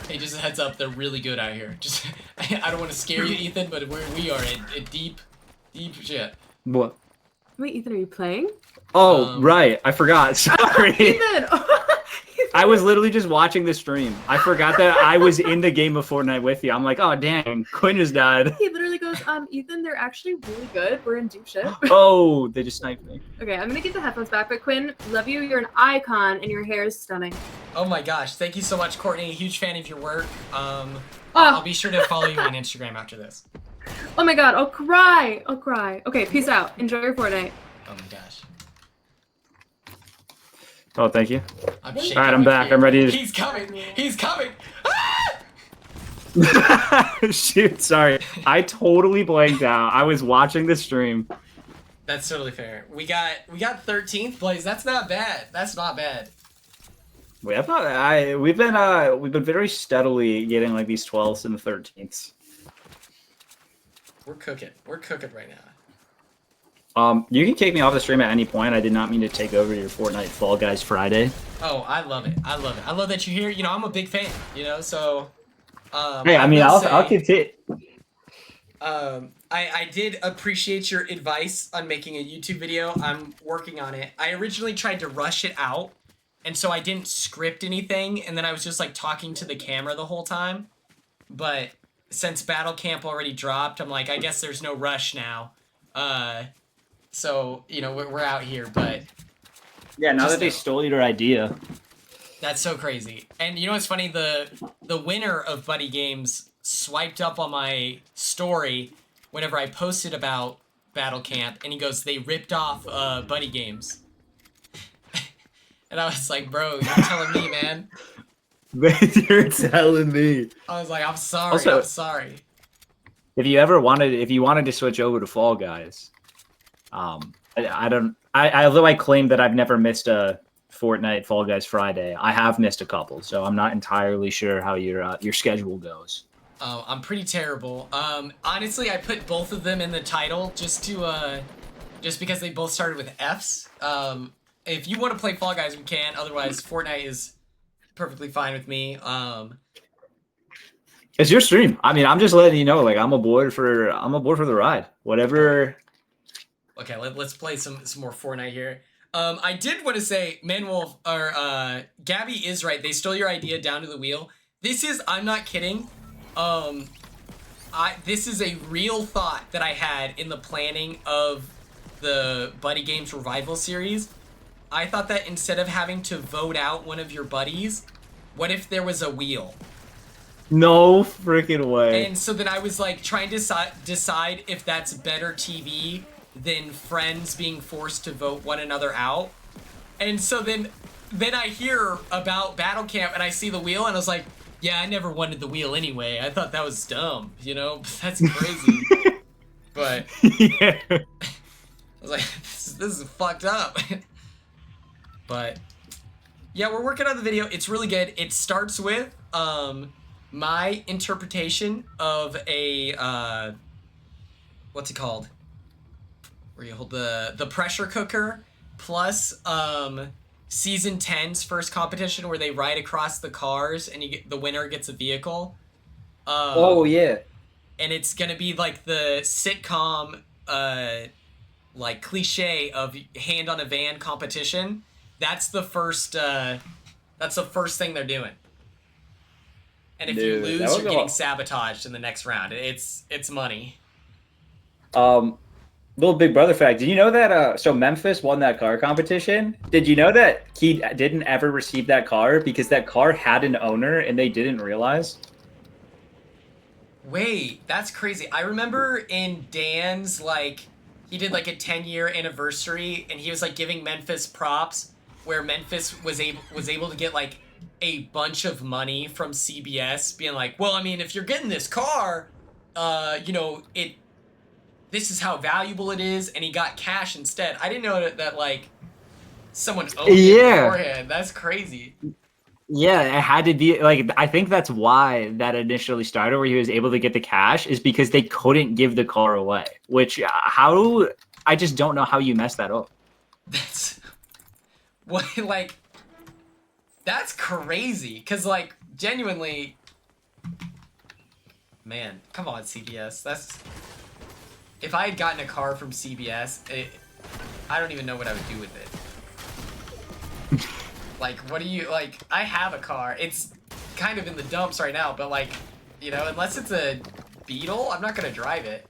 Hey, just a heads up, they're really good out here. Just, I don't want to scare you, Ethan, but we are in deep shit. What? Wait, Ethan, are you playing? Oh, right. I forgot. Sorry. Ethan! I was literally just watching the stream. I forgot that I was in the game of Fortnite with you. I'm like, oh, dang. Quinn just died. He literally goes, Ethan, they're actually really good. We're in deep shit. Oh, they just sniped me. Okay, I'm gonna get the headphones back, but Quinn, love you. You're an icon, and your hair is stunning. Oh my gosh, thank you so much, Courtney. Huge fan of your work. I'll be sure to follow you on Instagram after this. Oh my god, I'll cry. I'll cry. Okay, peace out. Enjoy your Fortnite. Oh my gosh. Oh, thank you. I'm All right, I'm back. I'm ready to... He's coming. He's coming. Shoot, sorry. I totally blanked out. I was watching the stream. That's totally fair. We got 13th place. That's not bad. That's not bad. We've been very steadily getting like these 12ths and 13ths. We're cooking. We're cooking right now. You can kick me off the stream at any point. I did not mean to take over your Fortnite Fall Guys Friday. Oh, I love it. I love it. I love that you're here. You know, I'm a big fan. You know, so. Hey, I mean, I'll continue. I did appreciate your advice on making a YouTube video. I'm working on it. I originally tried to rush it out, and so I didn't script anything, and then I was just like talking to the camera the whole time. But since Battle Camp already dropped, I'm like, I guess there's no rush now. So, you know, we're out here, but... Yeah, now that they stole your idea. That's so crazy. And you know what's funny? The winner of Buddy Games swiped up on my story whenever I posted about Battle Camp, and he goes, they ripped off Buddy Games. And I was like, bro, you're telling me, man. You're telling me. I was like, I'm sorry, Also, I'm sorry. If you wanted to switch over to Fall Guys, although I claim that I've never missed a Fortnite Fall Guys Friday, I have missed a couple, so I'm not entirely sure how your schedule goes. Oh, I'm pretty terrible. Honestly, I put both of them in the title just because they both started with F's. If you want to play Fall Guys, we can. Otherwise, Fortnite is perfectly fine with me. It's your stream. I mean, I'm just letting you know, like I'm aboard for the ride. Whatever. Okay, let's play some more Fortnite here. I did want to say, Manwolf or Gabby is right. They stole your idea down to the wheel. I'm not kidding. This is a real thought that I had in the planning of the Buddy Games Revival series. I thought that instead of having to vote out one of your buddies, what if there was a wheel? No freaking way. And so then I was like trying to decide if that's better TV than friends being forced to vote one another out. And so then I hear about Battle Camp and I see the wheel and I was like, yeah, I never wanted the wheel anyway. I thought that was dumb, you know? That's crazy. But Yeah. I was like, this is fucked up. But yeah, we're working on the video. It's really good. It starts with my interpretation of a what's it called? Where you hold the pressure cooker plus season 10's first competition where they ride across the cars and the winner gets a vehicle. Oh yeah. And it's gonna be like the sitcom like cliche of hand on a van competition. That's the first thing they're doing. And if you lose, you're getting sabotaged in the next round. It's money. Little Big Brother fact. Did you know that so Memphis won that car competition? Did you know that he didn't ever receive that car because that car had an owner and they didn't realize? Wait, that's crazy. I remember in Dan's, like, he did like a 10-year anniversary and he was like giving Memphis props where Memphis was able to get like a bunch of money from CBS being like, well, I mean, if you're getting this car, you know, this is how valuable it is, and he got cash instead. I didn't know that like someone owned it beforehand. That's crazy. Yeah, it had to be like I think that's why that initially started where he was able to get the cash is because they couldn't give the car away. Which I just don't know how you mess that up. That's what like that's crazy cuz like genuinely man, come on CBS. If I had gotten a car from CBS, I don't even know what I would do with it. Like, what do you, like, I have a car. It's kind of in the dumps right now, but, like, you know, unless it's a Beetle, I'm not going to drive it.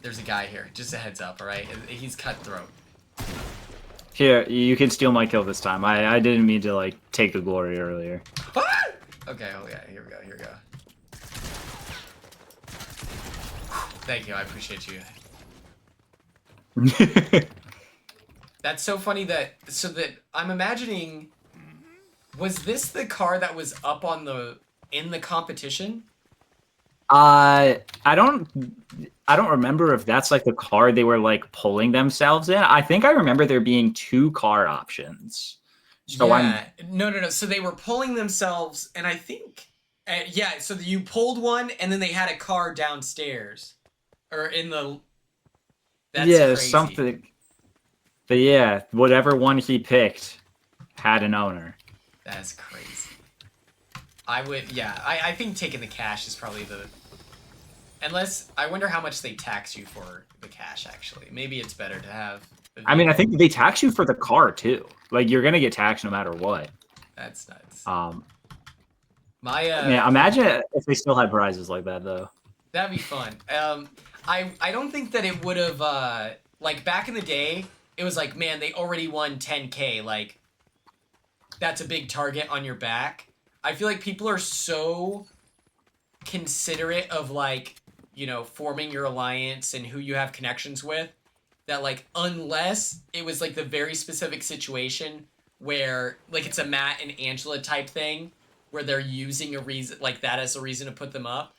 There's a guy here. Just a heads up, all right? He's cutthroat. Here, you can steal my kill this time. I didn't mean to, like, take the glory earlier. Ah! Okay, oh yeah, here we go. Thank you, I appreciate you. That's so funny that I'm imagining, was this the car that was up on in the competition? I don't remember if that's like the car they were like pulling themselves in. I think I remember there being two car options. So yeah, no. So they were pulling themselves, and I think, yeah. So you pulled one, and then they had a car downstairs, or in the. That's crazy. Something. But yeah, whatever one he picked had an owner. That's crazy. I think taking the cash is probably unless, I wonder how much they tax you for the cash, actually. Maybe it's better to have. I mean, I think they tax you for the car, too. Like, you're going to get taxed no matter what. That's nuts. Yeah, imagine if they still had prizes like that, though. That'd be fun. I don't think that it would have, like, back in the day, it was like, man, they already won 10K. Like, that's a big target on your back. I feel like people are so considerate of, like, you know, forming your alliance and who you have connections with, that, like, unless it was, like, the very specific situation where, like, it's a Matt and Angela type thing, where they're using a reason, like, that as a reason to put them up,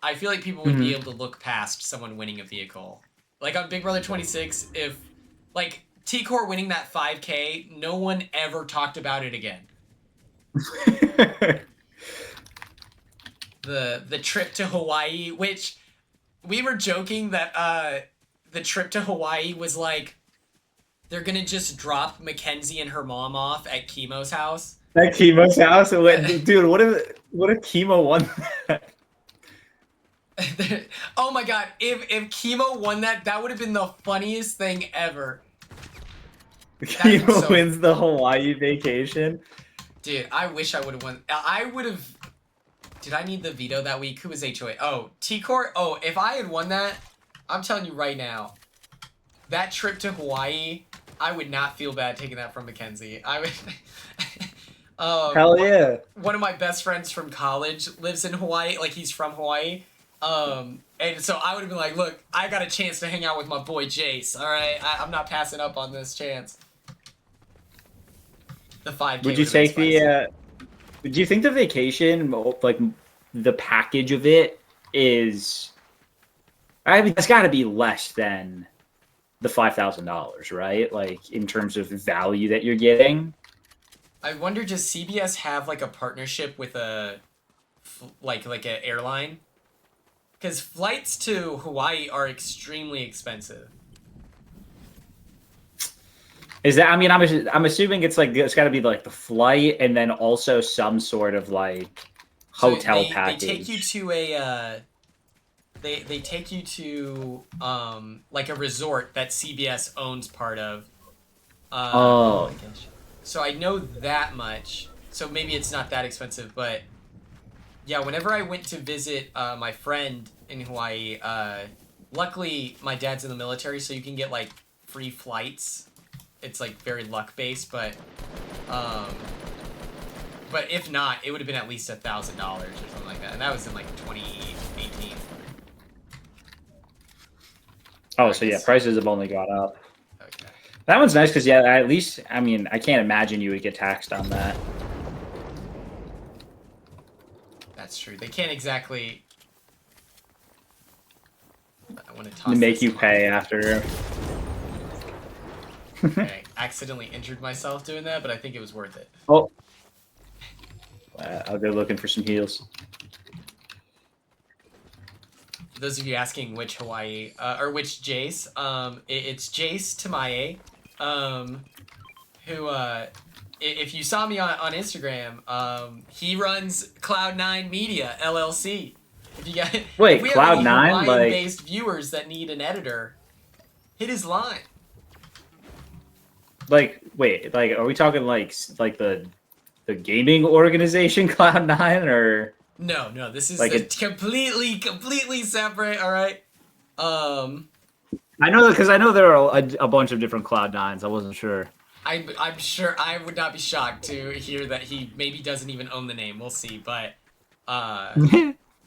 I feel like people would be able to look past someone winning a vehicle. Like, on Big Brother 26, if, like, T-Core winning that 5K, no one ever talked about it again. The trip to Hawaii, which we were joking that the trip to Hawaii was like they're gonna just drop Mackenzie and her mom off at Chemo's house. At Chemo's house? Dude, what if Chemo won that? Oh my god, if Chemo won that, that would have been the funniest thing ever. Chemo wins the Hawaii vacation. Dude, I wish I would have won. I would have. Did I need the veto that week? Who was HOA? Oh, T-Court? Oh, if I had won that, I'm telling you right now, that trip to Hawaii, I would not feel bad taking that from Mackenzie. I would. Hell yeah. One of my best friends from college lives in Hawaii. Like, he's from Hawaii. And so I would have been like, look, I got a chance to hang out with my boy Jace. All right, I'm not passing up on this chance. The 5K. Would you take the? Do you think the vacation, like the package of it, is? I mean, it's got to be less than the $5,000, right? Like in terms of value that you're getting. I wonder, does CBS have like a partnership with a, like an airline? Because flights to Hawaii are extremely expensive. Is that? I mean, I'm assuming it's like it's got to be like the flight and then also some sort of like hotel package. They take you to a. They take you to like a resort that CBS owns part of. Oh. My gosh. So I know that much. So maybe it's not that expensive, but yeah. Whenever I went to visit my friend in Hawaii, luckily my dad's in the military, so you can get like free flights. It's like very luck based, but if not, it would have been at least $1,000 or something like that, and that was in like 2018. Oh, so yeah, prices have only gone up. Okay. That one's nice because yeah, at least I mean I can't imagine you would get taxed on that. That's true. They can't exactly. I want to toss. Make you pay after. I accidentally injured myself doing that, but I think it was worth it. Oh. I'll go looking for some heals. For those of you asking which Hawaii, or which Jace, it's Jace Tamaye, who, if you saw me on Instagram, he runs Cloud9 Media, LLC. If you got, wait, if we Cloud9? have any like Hawaiian-based viewers that need an editor, hit his line. Like, wait, like, are we talking like the gaming organization Cloud9 or? No, this is like completely separate. All right. I know because I know there are a bunch of different Cloud9s. I wasn't sure. I'm sure I would not be shocked to hear that he maybe doesn't even own the name. We'll see, but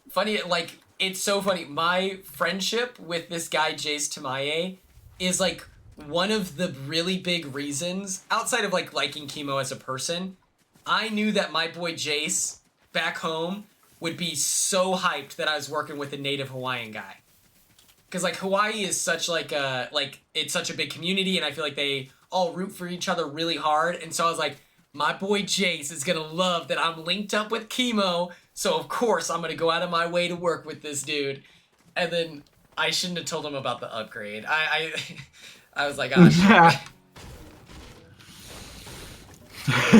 funny, like it's so funny. My friendship with this guy Jace Tamaye is like one of the really big reasons, outside of like liking Chemo as a person, I knew that my boy Jace back home would be so hyped that I was working with a native Hawaiian guy. Cause like Hawaii is such like a, like it's such a big community and I feel like they all root for each other really hard. And so I was like, my boy Jace is gonna love that I'm linked up with Chemo. So of course I'm gonna go out of my way to work with this dude. And then I shouldn't have told him about the upgrade. I was like, oh, yeah.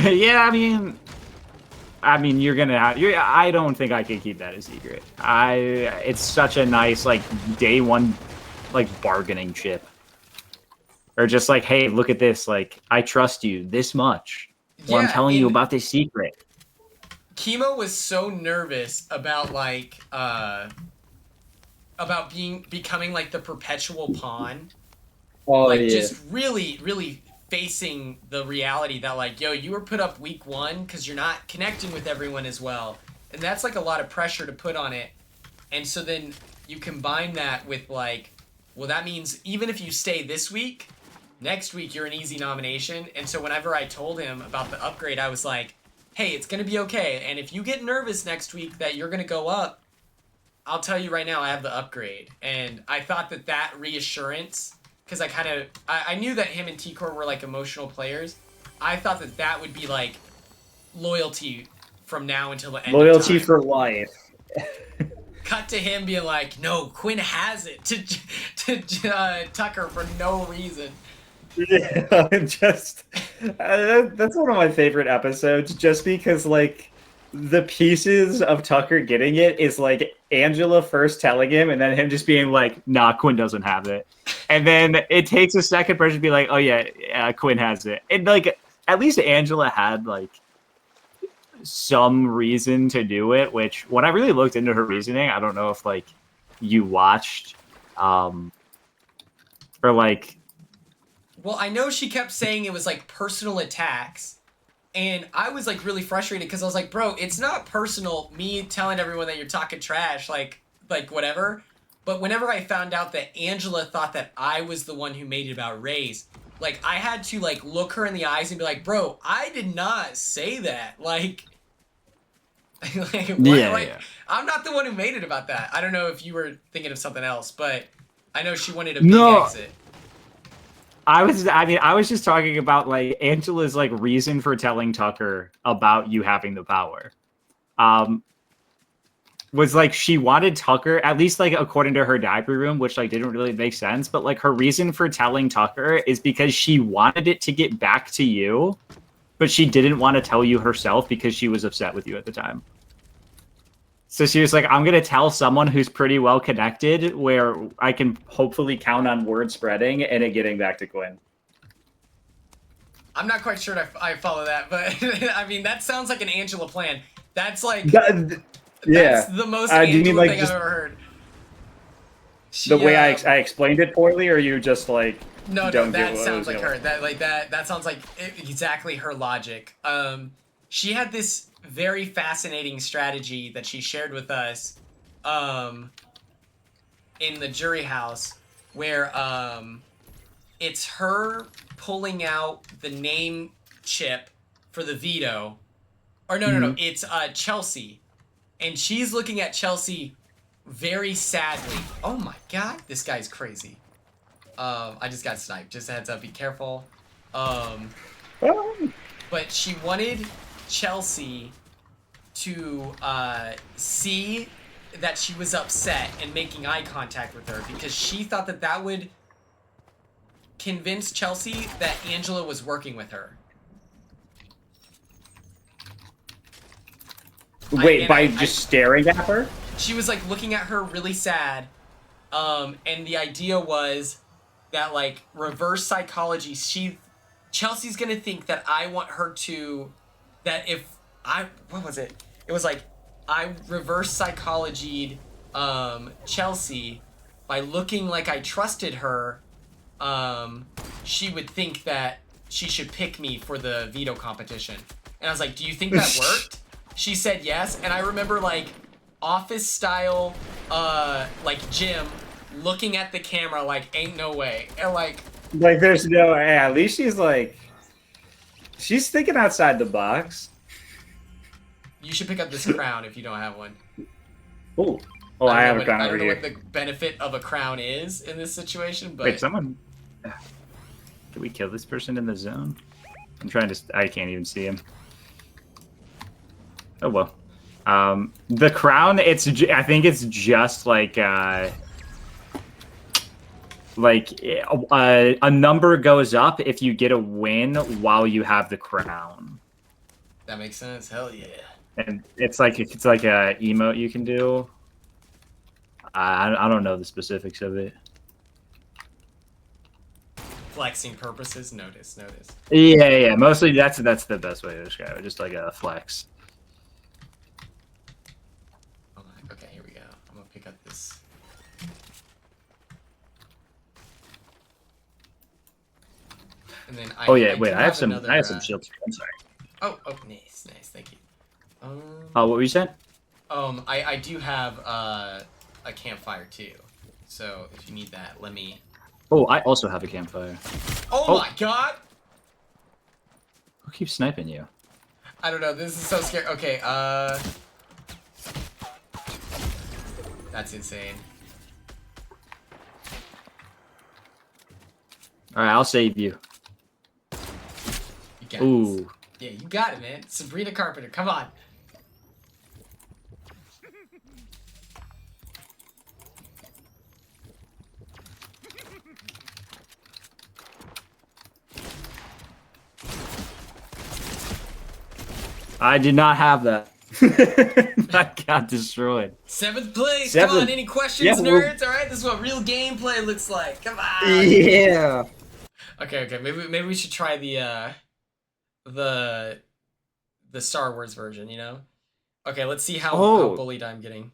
Yeah, I mean, you're gonna have. I don't think I can keep that a secret. It's such a nice like day one, like bargaining chip, or just like, hey, look at this. Like, I trust you this much. Well, I'm telling you about this secret. Chemo was so nervous about like about becoming like the perpetual pawn. Oh, like yeah. just really facing the reality that like, yo, you were put up week 1 because you're not connecting with everyone as well, and that's like a lot of pressure to put on it. And so then you combine that with like, well, that means even if you stay this week, next week you're an easy nomination. And so whenever I told him about the upgrade, I was like, hey, it's gonna be okay, and if you get nervous next week that you're gonna go up, I'll tell you right now, I have the upgrade. And I thought that reassurance, because I knew that him and T-Core were like emotional players. I thought that would be like loyalty from now until the end Loyalty of time. for life. Cut to him being like, no, Quinn has it to Tucker for no reason. Yeah, just that's one of my favorite episodes, just because like the pieces of Tucker getting it is like Angela first telling him, and then him just being like, "Nah, Quinn doesn't have it," and then it takes a second person to be like, "Oh yeah, Quinn has it," and like at least Angela had like some reason to do it. Which when I really looked into her reasoning, I don't know if like you watched, or like. Well, I know she kept saying it was like personal attacks, and I was like really frustrated because I was like, bro, it's not personal, me telling everyone that you're talking trash, like whatever. But whenever I found out that Angela thought that I was the one who made it about Raze, like I had to like look her in the eyes and be like, bro, I did not say that. Like, what? Yeah, Like, yeah. I'm not the one who made it about that. I don't know if you were thinking of something else, but I know she wanted a big exit. I was just talking about like Angela's like reason for telling Tucker about you having the power. Was like she wanted Tucker, at least like according to her diary room, which like didn't really make sense, but like her reason for telling Tucker is because she wanted it to get back to you, but she didn't want to tell you herself because she was upset with you at the time. So she was like, I'm going to tell someone who's pretty well connected where I can hopefully count on word spreading and it getting back to Quinn. I'm not quite sure I follow that, but I mean, that sounds like an Angela plan. That's like, Yeah. that's the most Do you Angela mean, like, thing I've just ever heard. The way I explained it poorly, or you just like No, don't get that what I sounds was like going? her. That sounds like exactly her logic. She had this very fascinating strategy that she shared with us, in the jury house, where it's her pulling out the name chip for the veto, or no, it's Chelsea, and she's looking at Chelsea very sadly. Oh my god, this guy's crazy. I just got sniped. Just a heads up, be careful. But she wanted Chelsea to see that she was upset and making eye contact with her because she thought that that would convince Chelsea that Angela was working with her. Wait, by just staring at her? She was like looking at her really sad. And the idea was that like reverse psychology, Chelsea's gonna think that I want her to, that if what was it? It was like I reverse psychologied Chelsea by looking like I trusted her. She would think that she should pick me for the veto competition. And I was like, do you think that worked? She said yes, and I remember like office style like Jim looking at the camera like ain't no way. And like there's no way. At least she's thinking outside the box. You should pick up this crown if you don't have one. Oh, I have a crown I don't over know here. what the benefit of a crown is in this situation, but Wait, someone. Did we kill this person in the zone? I'm trying to. I can't even see him. Oh well. The crown. I think it's just like a number goes up if you get a win while you have the crown. that makes sense. Hell yeah. And it's like a emote you can do. I don't know the specifics of it. Flexing purposes. Notice. Yeah. Mostly that's the best way to describe it. Just like a flex. Okay, here we go. I'm gonna pick up this. And then I have some shields. I'm sorry. Oh, nice, thank you. What were you saying? I do have a campfire too. So if you need that, let me. Oh, I also have a campfire. Oh my god! Who keeps sniping you? I don't know. This is so scary. Okay, that's insane. All right, I'll save you. You got Ooh, Yeah, you got it, man. Sabrina Carpenter, come on. I did not have that. I got destroyed. 7th place. Seventh. Come on, any questions, Yeah, nerds? All right, this is what real gameplay looks like. Come on. Yeah. Okay. Maybe we should try the Star Wars version. You know. Okay, let's see how bullied I'm getting.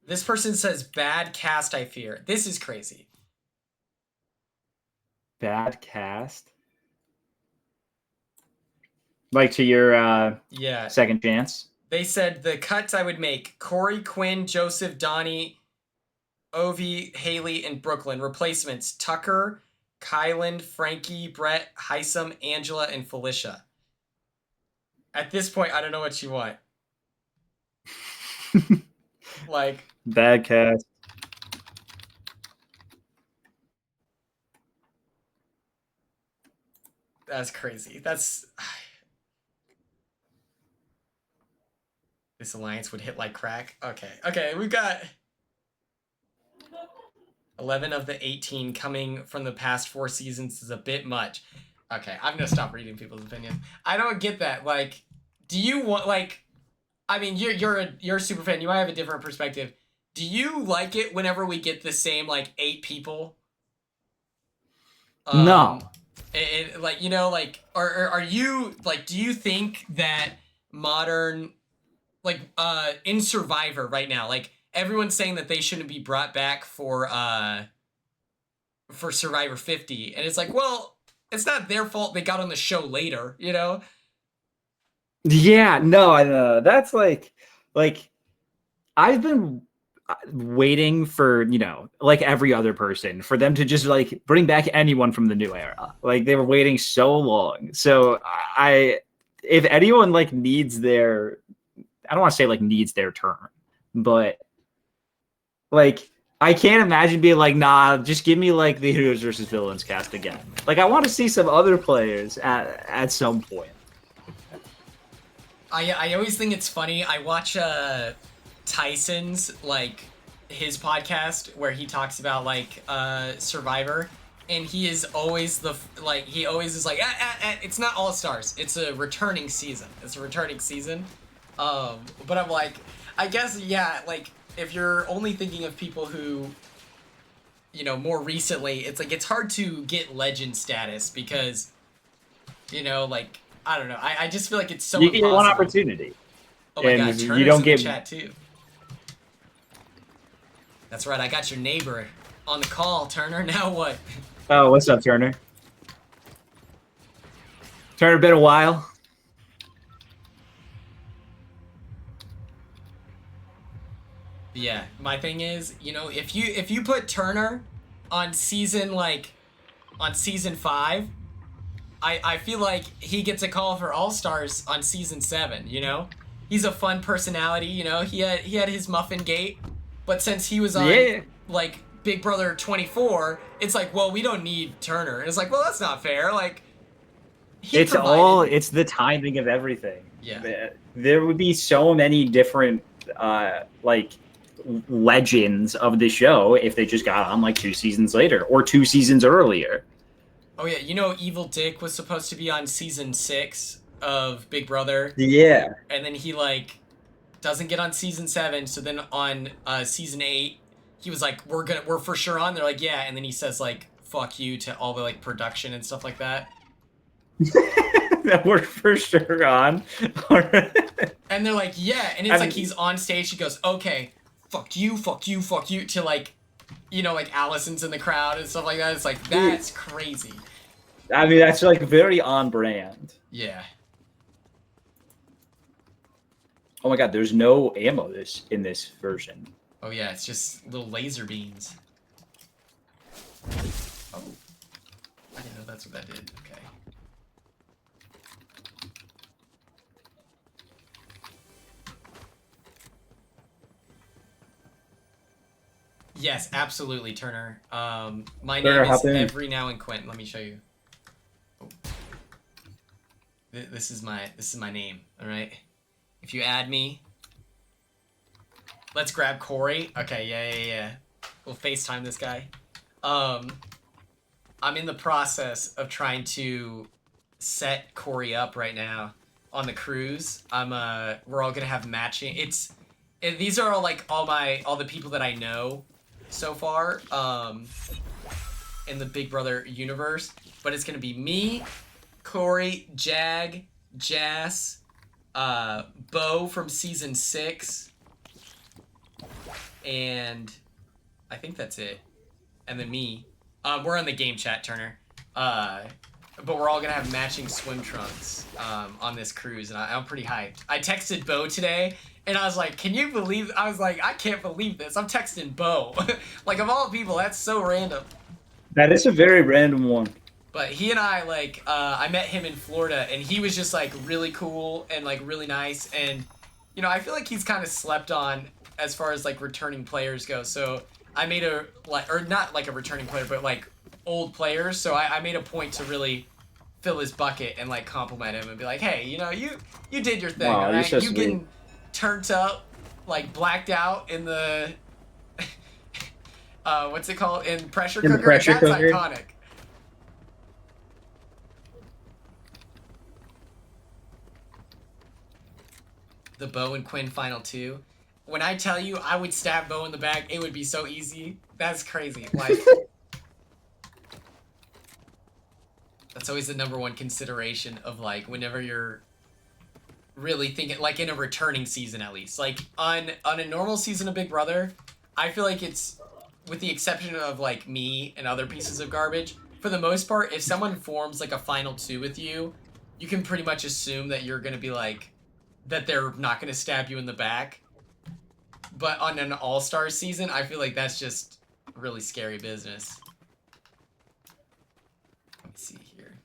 This person says bad cast. I fear. This is crazy. Bad cast. Like to your Yeah. second chance. They said the cuts I would make: Corey, Quinn, Joseph, Donnie, Ovi, Haley, and Brooklyn. Replacements: Tucker, Kylan, Frankie, Brett, Heisam, Angela, and Felicia. At this point, I don't know what you want. Like, bad cast. That's crazy. That's... This alliance would hit like crack. Okay, we've got 11 of the 18 coming from the past 4 seasons is a bit much. Okay, I'm gonna stop reading people's opinions. I don't get that. Like, do you want, like, I mean, you're a super fan. You might have a different perspective. Do you like it whenever we get the same like 8 people? No. Like, you know, like, are you like? Do you think that modern, like, in Survivor right now, like everyone's saying that they shouldn't be brought back for Survivor 50, and it's like, well, it's not their fault they got on the show later, you know? Yeah, no, I know. That's like I've been waiting for, you know, like every other person, for them to just like bring back anyone from the new era. Like they were waiting so long. So if anyone like needs their, I don't want to say like needs their turn, but like I can't imagine being like, nah, just give me like the Heroes versus Villains cast again. Like I want to see some other players at some point. I always think it's funny. I watch Tyson's, like, his podcast where he talks about like Survivor, and he is always he always is like, it's not All Stars, it's a returning season. But I'm like, I guess, yeah, like if you're only thinking of people who, you know, more recently, it's like it's hard to get legend status because, you know, like, I don't know. I just feel like it's so you get impossible. one opportunity. Oh my and god, Turner's you don't in get the chat too. That's right, I got your neighbor on the call, Turner. Now what? Oh, what's up, Turner? Turner, been a while. Yeah, my thing is, you know, if you put Turner on season 5, I feel like he gets a call for All-Stars on season 7, you know? He's a fun personality, you know? He had his muffin gate, but since he was on like Big Brother 24, it's like, well, we don't need Turner. And it's like, well, that's not fair. Like, It's the timing of everything. Yeah. There would be so many different like legends of the show if they just got on like 2 seasons later or 2 seasons earlier. Oh yeah, you know, Evil Dick was supposed to be on season 6 of Big Brother. Yeah. And then he like doesn't get on season 7, so then on season 8, he was like, we're for sure on. They're like, yeah, and then he says like, fuck you to all the like production and stuff like that. That we're for sure on. And they're like, yeah, and it's like he's on stage, he goes, okay, fuck you, to like, you know, like Allison's in the crowd and stuff like that. It's like, that's crazy. I mean, that's like very on brand. Yeah. Oh my god, there's no ammo in this version. Oh yeah, it's just little laser beams. Oh. I didn't know that's what that did. Okay. Yes, absolutely, Turner. My Turner, name is hop in. Every Now and Quinn. Let me show you. Oh. This is my name. All right. If you add me, let's grab Corey. Okay, yeah. We'll FaceTime this guy. I'm in the process of trying to set Corey up right now on the cruise. We're all gonna have matching. These are all like all the people that I know so far in the Big Brother universe. But it's gonna be me, Corey, Jag, Jas, Bo from season 6, and I think that's it. And then me. We're on the game chat, Turner. But we're all gonna have matching swim trunks on this cruise, and I'm pretty hyped. I texted Bo today, and I was like, "Can you believe?" I was like, "I can't believe this." I'm texting Bo. Like, of all people, that's so random. That is a very random one. But he and I, like, I met him in Florida, and he was just, like, really cool and, like, really nice. And, you know, I feel like he's kind of slept on as far as, like, returning players go. So I made or not, like, a returning player, but, like, old players. So I made a point to really fill his bucket and, like, compliment him and be like, hey, you know, you did your thing, wow, all right? so You getting turned up, like, blacked out in the, what's it called? In pressure cooker? That's iconic. The Bo and Quinn final 2. When I tell you I would stab Bo in the back, it would be so easy. That's crazy. Like, that's always the #1 consideration of, like, whenever you're really thinking, like, in a returning season at least. Like, on a normal season of Big Brother, I feel like it's, with the exception of, like, me and other pieces of garbage, for the most part, if someone forms, like, a final 2 with you, you can pretty much assume that you're gonna be, like, that they're not gonna stab you in the back. But on an all-star season, I feel like that's just really scary business. Let me see here.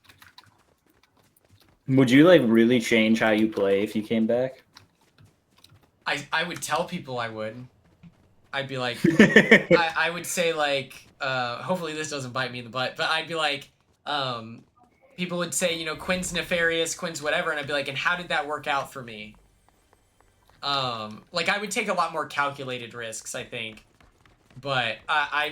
Would you, like, really change how you play if you came back? I would tell people I would. I'd be like, I would say, like, hopefully this doesn't bite me in the butt, but I'd be like, people would say, you know, Quinn's nefarious, Quinn's whatever, and I'd be like, and how did that work out for me? Like, I would take a lot more calculated risks, I think, but I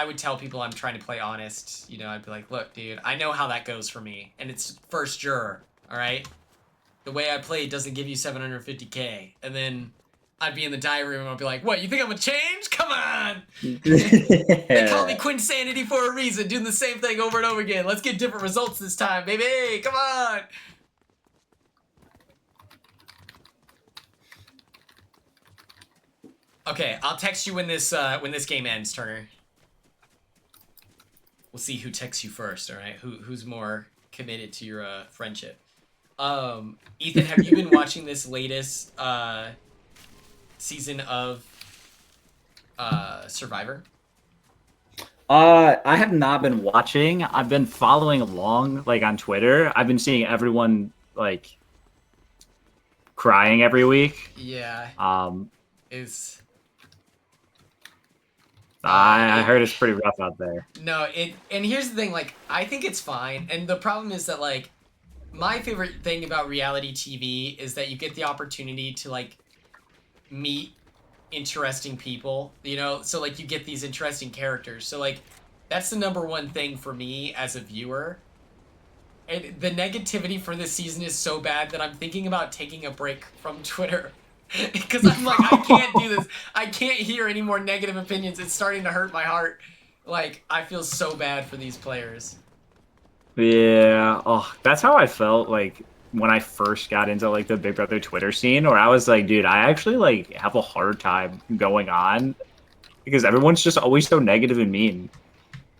would tell people I'm trying to play honest. You know, I'd be like, look, dude, I know how that goes for me, and it's first juror, all right? The way I play doesn't give you 750K, and then I'd be in the diary room and I'd be like, what, you think I'm gonna change? Come on! They call me Quinsanity for a reason, doing the same thing over and over again. Let's get different results this time, baby! Come on! Okay, I'll text you when this game ends, Turner. We'll see who texts you first, alright? Who's more committed to your friendship. Ethan, have you been watching this latest season of Survivor? I have not been watching. I've been following along, like, on Twitter. I've been seeing everyone, like, crying every week. Yeah. I heard it's pretty rough out there. No, and here's the thing, like, I think it's fine, and the problem is that, like, my favorite thing about reality TV is that you get the opportunity to, like, meet interesting people, you know? So, like, you get these interesting characters. So, like, that's the #1 thing for me as a viewer. And the negativity for this season is so bad that I'm thinking about taking a break from Twitter. Because I'm like, I can't do this. I can't hear any more negative opinions. It's starting to hurt my heart. Like, I feel so bad for these players. Yeah. Oh, that's how I felt, like, when I first got into, like, the Big Brother Twitter scene, where I was like, dude, I actually, like, have a hard time going on because everyone's just always so negative and mean.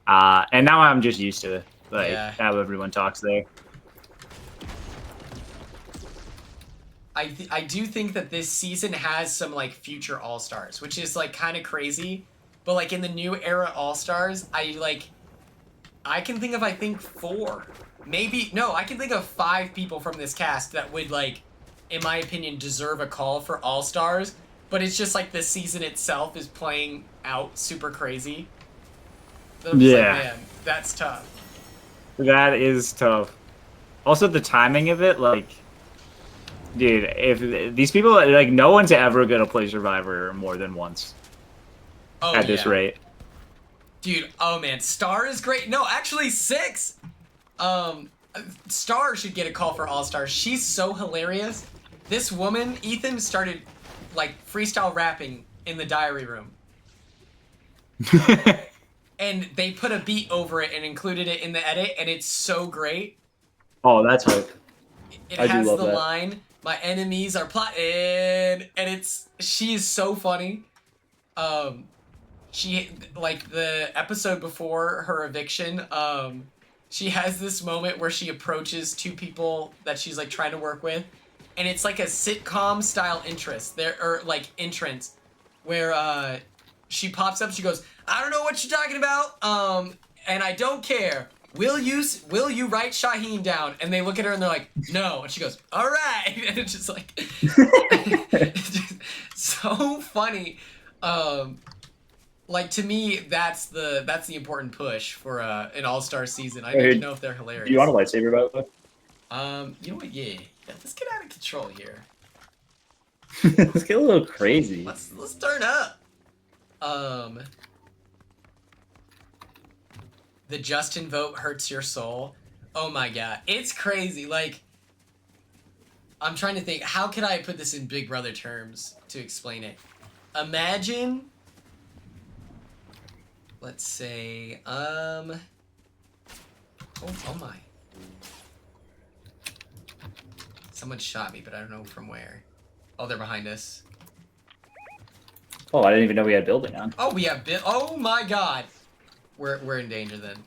And now I'm just used to, like, how everyone talks there. I do think that this season has some, like, future All-Stars, which is, like, kind of crazy. But, like, in the new era All-Stars, I can think of, I think, 4. Maybe, no, I can think of 5 people from this cast that would, like, in my opinion, deserve a call for All-Stars. But it's just, like, the season itself is playing out super crazy. So I'm just like, man, that's tough. That is tough. Also, the timing of it, like, dude, if these people, like, no one's ever gonna play Survivor more than once at this rate. Dude, oh man, Star is great. No, actually, 6. Star should get a call for All-Stars. She's so hilarious. This woman, Ethan, started like freestyle rapping in the diary room. And they put a beat over it and included it in the edit, and it's so great. Oh, that's hype. It has the line, "My enemies are plotting," and she is so funny. She, like, the episode before her eviction, she has this moment where she approaches 2 people that she's like trying to work with, and it's like a sitcom style entrance where she pops up, she goes, "I don't know what you're talking about, and I don't care. Will you write Shaheen down?" And they look at her and they're like, "No." And she goes, "All right." And it's just like, it's just so funny. Like, to me, that's the important push for an all-star season. I need to know if they're hilarious. Do you want a lightsaber, by the way? You know what? Yeah. Let's get out of control here. Let's get a little crazy. Let's turn up. The Justin vote hurts your soul. Oh my god, it's crazy. Like, I'm trying to think, how can I put this in Big Brother terms to explain it? Imagine, let's say, oh my. Someone shot me, but I don't know from where. Oh, they're behind us. Oh, I didn't even know we had building on. Oh, we have oh my god. We're in danger then.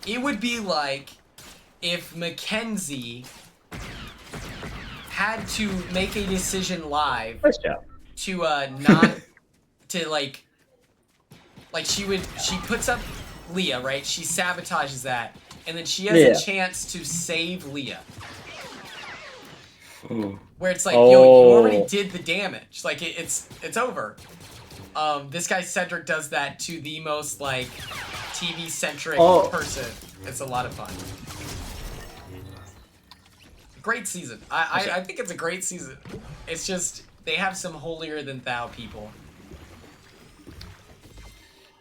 It would be like if Mackenzie had to make a decision live to not to like she puts up Leah, right? She sabotages that, and then she has a chance to save Leah. Ooh. Where it's like, yo, you already did the damage. Like, it's over. This guy Cedric does that to the most like TV-centric person. It's a lot of fun. Great season. I think it's a great season. It's just they have some holier than thou people.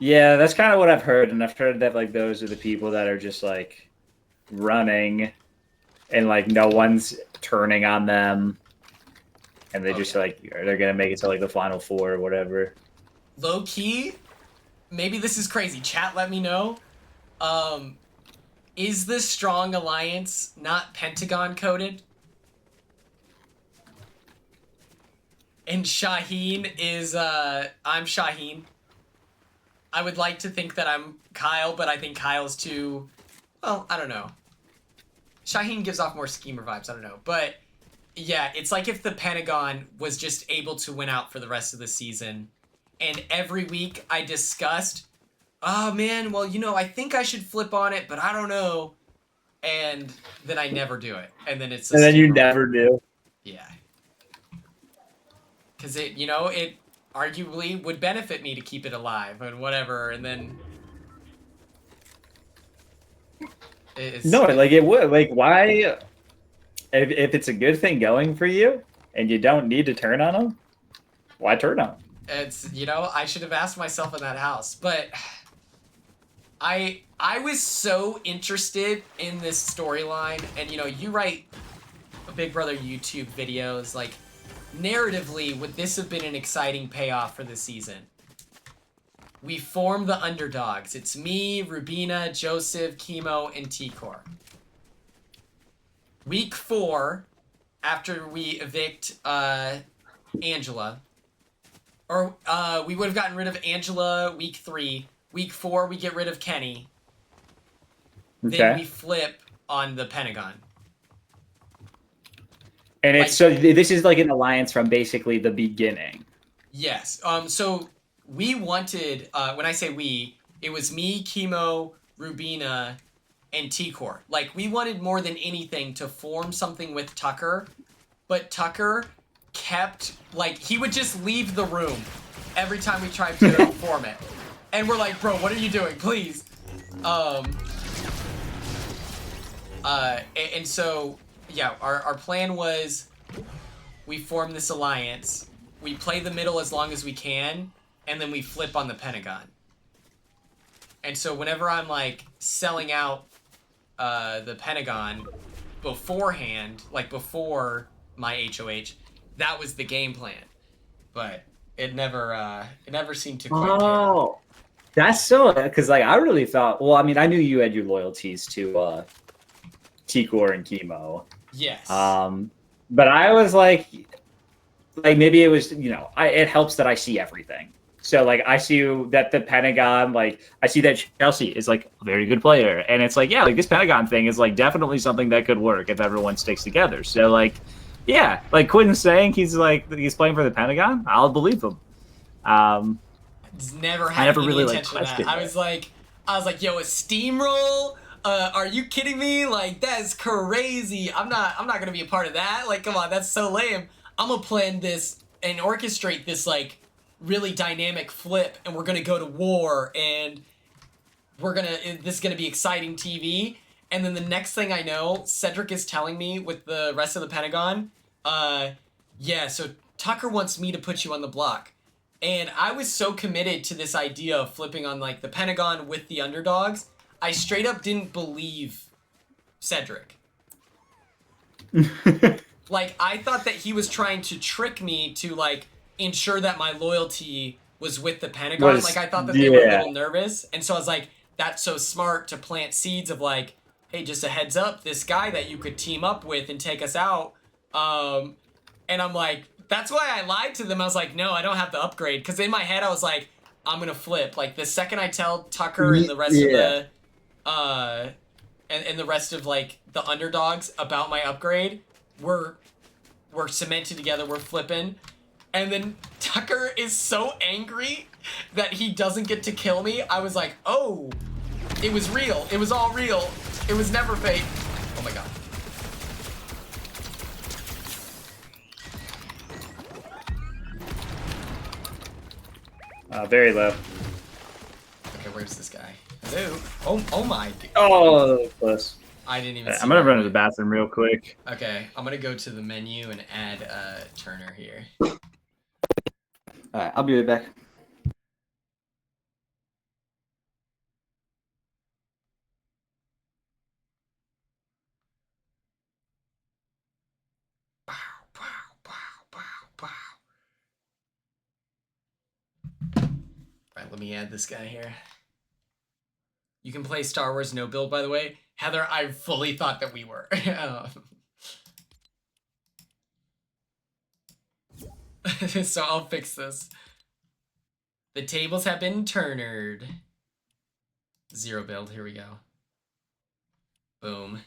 Yeah, that's kind of what I've heard, and I've heard that like those are the people that are just like running, and like no one's turning on them, and they just like they're gonna make it to like the final 4 or whatever. Low key, maybe this is crazy. Chat, let me know. Is the Strong Alliance not Pentagon coded? And Shaheen is I'm Shaheen. I would like to think that I'm Kyle, but I think Kyle's too, well, I don't know. Shaheen gives off more schemer vibes, I don't know. But yeah, it's like if the Pentagon was just able to win out for the rest of the season, and every week I discussed, oh man, well, you know, I think I should flip on it, but I don't know. And then I never do it. And then it's a and then you never do. Yeah. Because it, you know, it arguably would benefit me to keep it alive and whatever, and then no, like it would. Like, why? If it's a good thing going for you and you don't need to turn on them, why turn on them? It's, you know, I should have asked myself in that house, but I was so interested in this storyline, and you know, you write Big Brother YouTube videos, like narratively, would this have been an exciting payoff for the season? We form the underdogs. It's me, Rubina, Joseph, Chemo, and T-Core. Week 4, after we evict Angela, or we would have gotten rid of Angela week 3. Week 4, we get rid of Kenny. Okay. Then we flip on the Pentagon. And it's like, so this is like an alliance from basically the beginning. Yes. So we wanted, when I say we, it was me, Chemo, Rubina, and T-Core. Like, we wanted more than anything to form something with Tucker, but Tucker kept, like, he would just leave the room every time we tried to form it. And we're like, bro, what are you doing? Please. And so, yeah, our plan was we form this alliance, we play the middle as long as we can, and then we flip on the Pentagon. And so whenever I'm like selling out the Pentagon beforehand, like before my HOH, that was the game plan. But it never seemed to quite Oh, that's so, because like I really thought, well, I mean, I knew you had your loyalties to T-Core and Chemo. Yes. But I was like maybe it was, it helps that I see everything. So like I see that the Pentagon, like I see that Chelsea is like a very good player, and it's like, yeah, like this Pentagon thing is like definitely something that could work if everyone sticks together. So like, yeah, like Quinn's saying he's playing for the Pentagon, I'll believe him. Never had I never any really intention of that. I was like, yo, a steamroll? Are you kidding me? Like, that's crazy. I'm not gonna be a part of that. Like, come on, that's so lame. I'm gonna plan this and orchestrate this like really dynamic flip, and we're gonna go to war, and this is gonna be exciting TV. And then the next thing I know, Cedric is telling me with the rest of the Pentagon, yeah, so Tucker wants me to put you on the block. And I was so committed to this idea of flipping on like the Pentagon with the underdogs, I straight up didn't believe Cedric. Like, I thought that he was trying to trick me to like ensure that my loyalty was with the Pentagon. Like, I thought that they were a little nervous. And so I was like, that's so smart to plant seeds of like, hey, just a heads up, this guy that you could team up with and take us out. And I'm like, that's why I lied to them. I was like, no, I don't have the upgrade. Because in my head, I was like, I'm going to flip. Like, the second I tell Tucker and the rest of the, and the rest of, like, the underdogs about my upgrade, we're cemented together, we're flipping. And then Tucker is so angry that he doesn't get to kill me. I was like, oh, it was real. It was all real. It was never fake. Oh my god. Very low. Okay, where's this guy? Hello? Oh my god. Oh, close. I didn't even see I'm gonna that. run to the bathroom real quick. Okay, I'm gonna go to the menu and add Turner here. Alright, I'll be right back. Alright, let me add this guy here. You can play Star Wars no build, by the way. Heather, I fully thought that we were. So I'll fix this. The tables have been turnered. 0 build, here we go. Boom.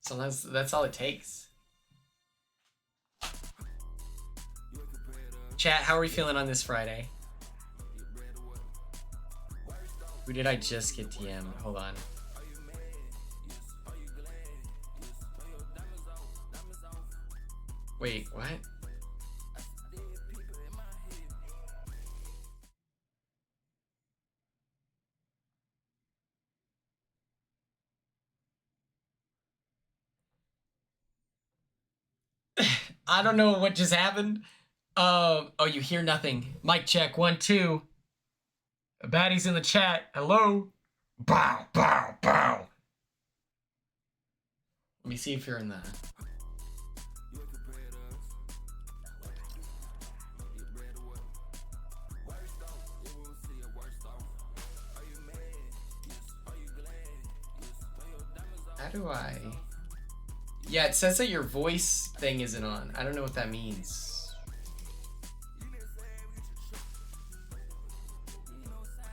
So that's all it takes. Chat, how are we feeling on this Friday? Who did I just get TM? Hold on. Wait, what? I don't know what just happened. Oh, you hear nothing. Mic check, 1, 2. A baddie's in the chat. Hello? Bow, bow, bow. Let me see if you're in the... How do I... Yeah, it says that your voice thing isn't on. I don't know what that means.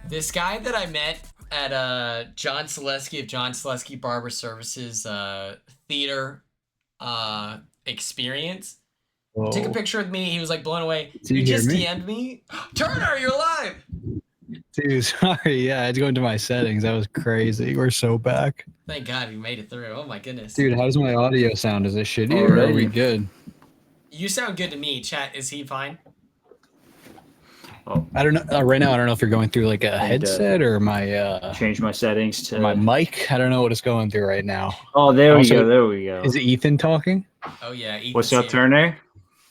This guy that I met at John Selesky of John Selesky Barber Services theater experience. Whoa. Took a picture with me. He was like blown away. Did You you hear just me? DM'd me. Turner, you're live. Dude, sorry. Yeah, I had to go into my settings. That was crazy. We're so back. Thank God we made it through. Oh my goodness. Dude, how does my audio sound? Is it shitty or are we good? You sound good to me. Chat, is he fine? I don't know. Right now, I don't know if you're going through like a I need to headset or my change my settings to my mic. I don't know what it's going through right now. Oh, there we Also, go. There we go. Is Ethan talking? Oh yeah. Ethan's What's up, here. Turner?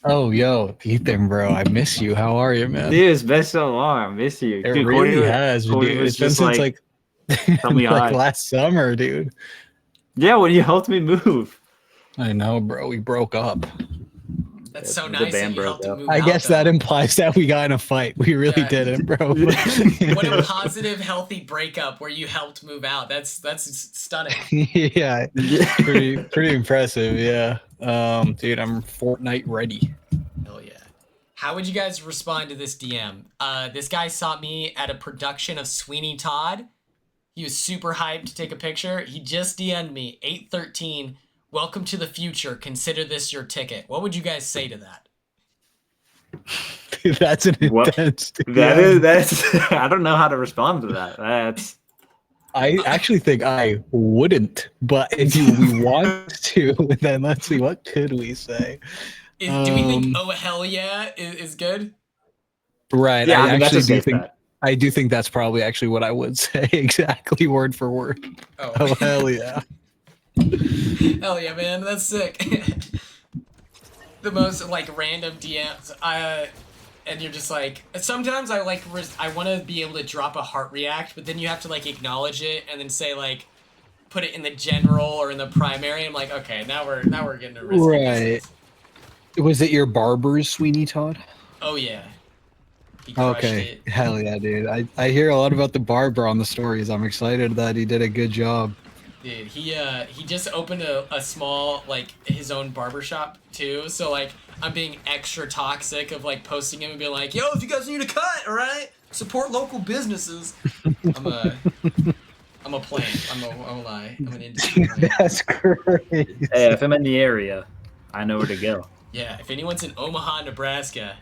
Oh, yo, Ethan, bro, I miss you. How are you, man? Dude, it's been so long. I miss you. It Dude, really Corey, has, Corey dude. was It's been just since like, like, tell me like hi. last summer, dude. Yeah, when you helped me move. I know, bro. We broke up. That's so The nice that band you broke helped him up. move I out, guess though. that implies that we got in a fight. We really Yeah. didn't, bro. What a positive, healthy breakup where you helped move out. That's stunning. Yeah, pretty impressive. Yeah, dude, I'm Fortnite ready. Hell yeah. How would you guys respond to this DM? This guy saw me at a production of Sweeney Todd. He was super hyped to take a picture. He just DM'd me, 813. Welcome to the future. Consider this your ticket. What would you guys say to that? Dude, that's an What? intense. That's I don't know how to respond to that. That's I actually think I wouldn't, but if we want to, then let's see, what could we say? Do we think "Oh hell yeah" is good? Right. yeah, I I mean, that's actually a do safe think bet. I do think that's probably actually what I would say, exactly word for word. Oh hell yeah. Hell yeah, man, that's sick. The most like random DMs. And you're just like, sometimes I like I want to be able to drop a heart react, but then you have to like acknowledge it and then say like, put it in the general or in the primary. I'm like, okay, now we're getting to risky Right. business. Was it your barber's Sweeney Todd? Oh yeah. He crushed Okay. it. Hell yeah, dude. I hear a lot about the barber on the stories. I'm excited that he did a good job. Dude, he just opened a small, like, his own barbershop, too, so, like, I'm being extra toxic of, like, posting him and being like, yo, if you guys need a cut, alright? Support local businesses. I'm a plant. I'm a lie. I'm an industry plant. That's great. Hey, if I'm in the area, I know where to go. Yeah, if anyone's in Omaha, Nebraska,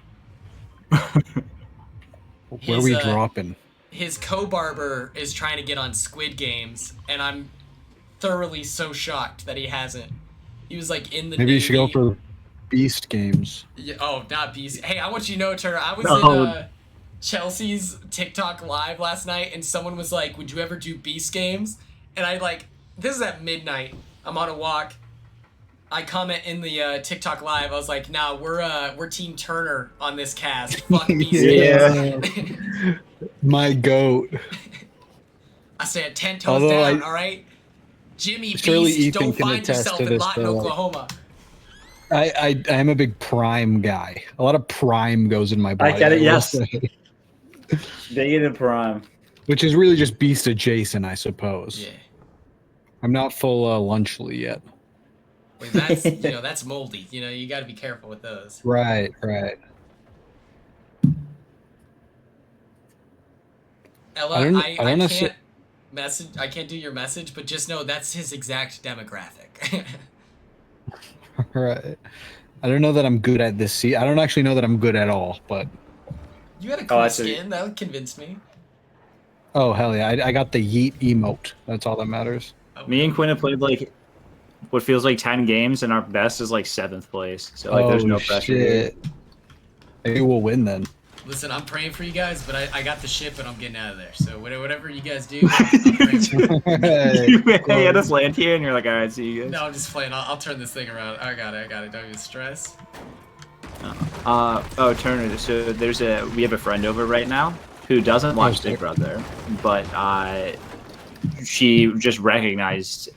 Where we dropping? his co-barber is trying to get on Squid Games, and I'm thoroughly so shocked that he hasn't. He was like in the Maybe Navy. you should go for Beast Games. Yeah, oh, not Beast. Hey, I want you to know, Turner, I was No. in Chelsea's TikTok live last night, and someone was like, would you ever do Beast Games? And I like, this is at midnight. I'm on a walk. I comment in the TikTok live. I was like, nah, we're Team Turner on this cast. Fuck Beast Games. My goat. I said 10 toes Although down, I- all right? Jimmy Surely Beast, Ethan don't can find attest yourself to in this, Lawton, though, like- Oklahoma. I am a big Prime guy. A lot of Prime goes in my body. I get it, will yes. say. They in prime. Which is really just Beast adjacent, I suppose. Yeah. I'm not full Lunchly yet. Well, that's, you know, that's moldy. You know, you got to be careful with those. Right, right. Ella, I don't- I I don't know can't message. I can't do your message, but just know that's his exact demographic. Right. I don't know that I'm good at this. I don't actually know that I'm good at all, but You had a cool I see. skin. That convinced me. oh hell yeah, I got the yeet emote. That's all that matters. Me and Quinn have played like what feels like 10 games, and our best is like 7th place. So like, there's no pressure. Here. shit. Maybe we'll win then. Listen, I'm praying for you guys, but I got the ship and I'm getting out of there. So whatever you guys do, I'm praying for you. You had us land here, and you're like, all right, see you guys. No, I'm just playing. I'll turn this thing around. I got it. Don't even stress. Oh, Turner. So we have a friend over right now who doesn't watch sick. Big Brother, but she just recognized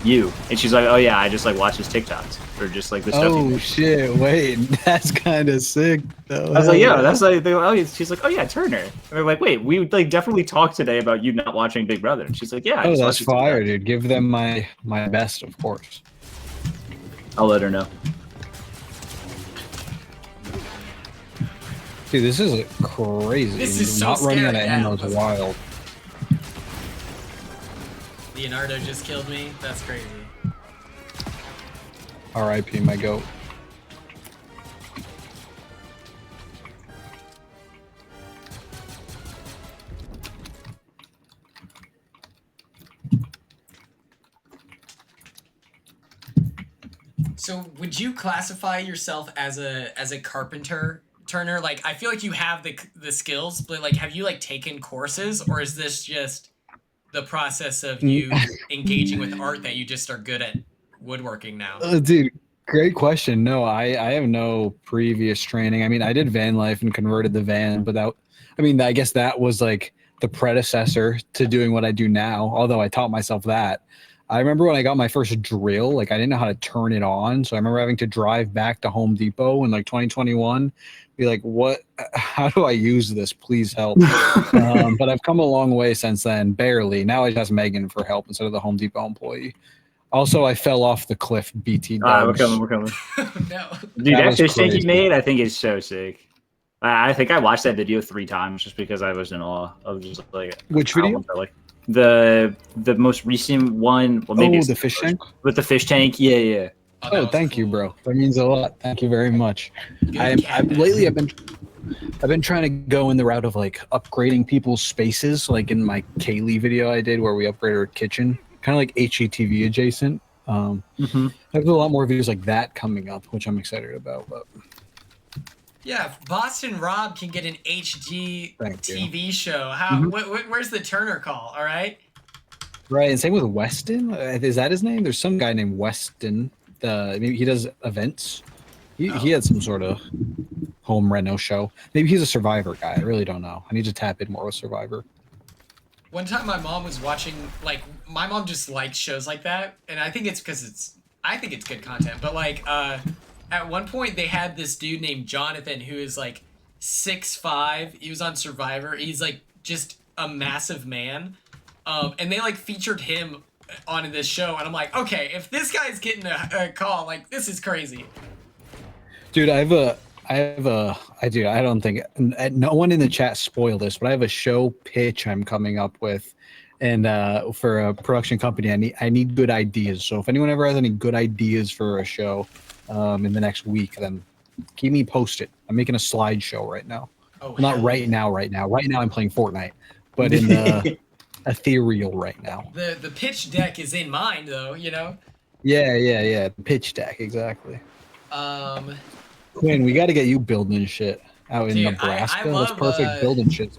you, and she's like, oh yeah, I just like watch his TikToks or just like the stuff. Oh you shit! Wait, that's kind of sick though. I was like, yeah, that's like, she's like, oh yeah, Turner. And they're like, wait, we like definitely talked today about you not watching Big Brother. And she's like, yeah. I Oh, just that's watch his fire, TikToks. dude. Give them my best, of course. I'll let her know. Dude, this is crazy. This is so Not running out of scary. ammo Yeah. is wild. Leonardo just killed me. That's crazy. R.I.P. my goat. So, would you classify yourself as a carpenter Turner, like I feel like you have the skills, but like have you like taken courses, or is this just the process of you engaging with art that you just are good at woodworking now? Dude, great question. No, I have no previous training. I mean, I did van life and converted the van, but I guess that was like the predecessor to doing what I do now, although I taught myself that. I remember when I got my first drill, like I didn't know how to turn it on. So I remember having to drive back to Home Depot in like 2021, be like, how do I use this? Please help. But I've come a long way since then, barely. Now I just ask Megan for help instead of the Home Depot employee. Also, I fell off the cliff, BT dubs. We're coming. No. Dude, that fish tank crazy. you made, I think is so sick. I think I watched that video 3 times just because I was in awe of just like Which video? The most recent one. Well, maybe it's the fish tank with the fish tank. Yeah. Oh, thank you, bro. That means a lot. Thank you very much. Lately I've been trying to go in the route of like upgrading people's spaces, like in my Kaylee video I did where we upgraded our kitchen, kind of like HGTV adjacent. I have a lot more videos like that coming up, which I'm excited about. But yeah, if Boston Rob can get an HD Thank you. TV show, where's the Turner call? All right. Right, and same with Weston. Is that his name? There's some guy named Weston. Maybe he does events. He had some sort of home reno show. Maybe he's a Survivor guy. I really don't know. I need to tap in more with Survivor. One time my mom was watching, like, my mom just likes shows like that, and I think it's because I think it's good content, but like, at one point they had this dude named Jonathan who is like 6'5". He was on Survivor. He's like just a massive man. And they like featured him on this show, and I'm like, okay, if this guy's getting a call, like this is crazy. Dude, I don't think no one in the chat spoiled this, but I have a show pitch I'm coming up with, and for a production company, I need good ideas. So if anyone ever has any good ideas for a show in the next week, then keep me posted. I'm making a slideshow right now. Oh, not right now. Right now I'm playing Fortnite, but in the ethereal right now. The pitch deck is in mind, though. You know. Yeah. The pitch deck, exactly. Quinn, we got to get you building shit out in Nebraska. I love, that's perfect building shit.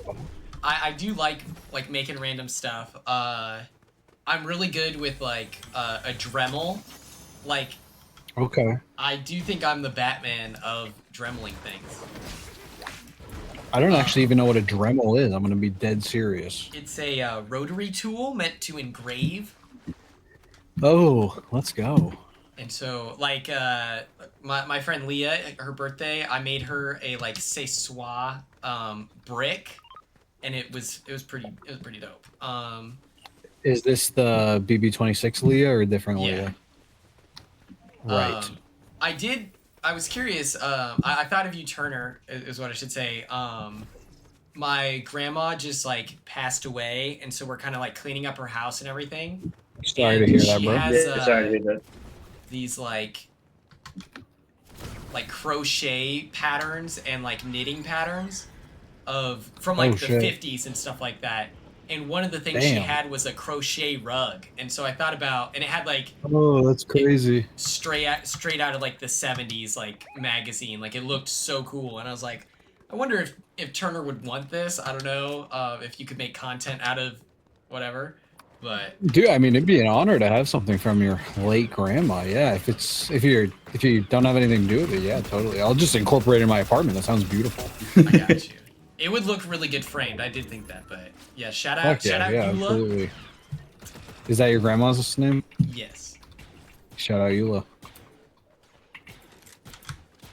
I do like making random stuff. I'm really good with like a Dremel. Like, okay. I do think I'm the Batman of Dremeling things. I don't actually even know what a Dremel is. I'm gonna be dead serious. It's a rotary tool meant to engrave. Oh, let's go. And so, like, my friend Leah, her birthday, I made her a like Cessois brick, and it was pretty dope. Is this the BB26 Leah or a different Leah? Right. I was curious. I thought of you, Turner, is what I should say. My grandma just like passed away, and so we're kind of like cleaning up her house and everything. Sorry to hear that, bro. Sorry to hear that. These like crochet patterns and like knitting patterns from like the 50s and stuff like that. And one of the things she had was a crochet rug, and so I thought about, and it had like, oh, that's crazy, straight out of like the 70s like magazine. Like it looked so cool, and I was like, I wonder if Turner would want this. I don't know if you could make content out of whatever. But dude, I mean, it'd be an honor to have something from your late grandma. Yeah, if you don't have anything to do with it, yeah, totally. I'll just incorporate it in my apartment. That sounds beautiful. I got you. It would look really good framed. I did think that, but yeah, shout out Eula. Absolutely. Is that your grandma's name? Yes. Shout out Eula.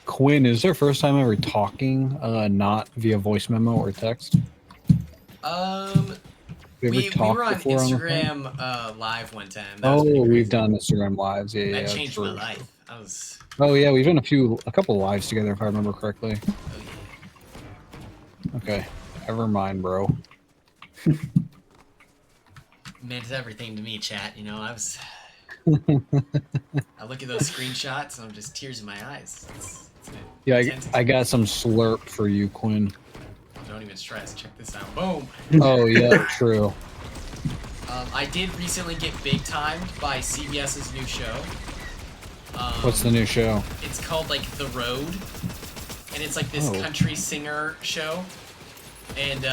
Quinn, is there first time ever talking, not via voice memo or text? We were on Instagram live one time. We've done Instagram lives. Yeah, that changed my life. Oh yeah, we've done a couple lives together if I remember correctly. Oh, yeah. Okay, never mind, bro. Meant everything to me, chat. You know, I look at those screenshots and I'm just tears in my eyes. I got some slurp for you, Quinn. Don't even stress. Check this out. Boom. Oh yeah, true. I did recently get big timed by CBS's new show. What's the new show? It's called like The Road. and it's like this country singer show. And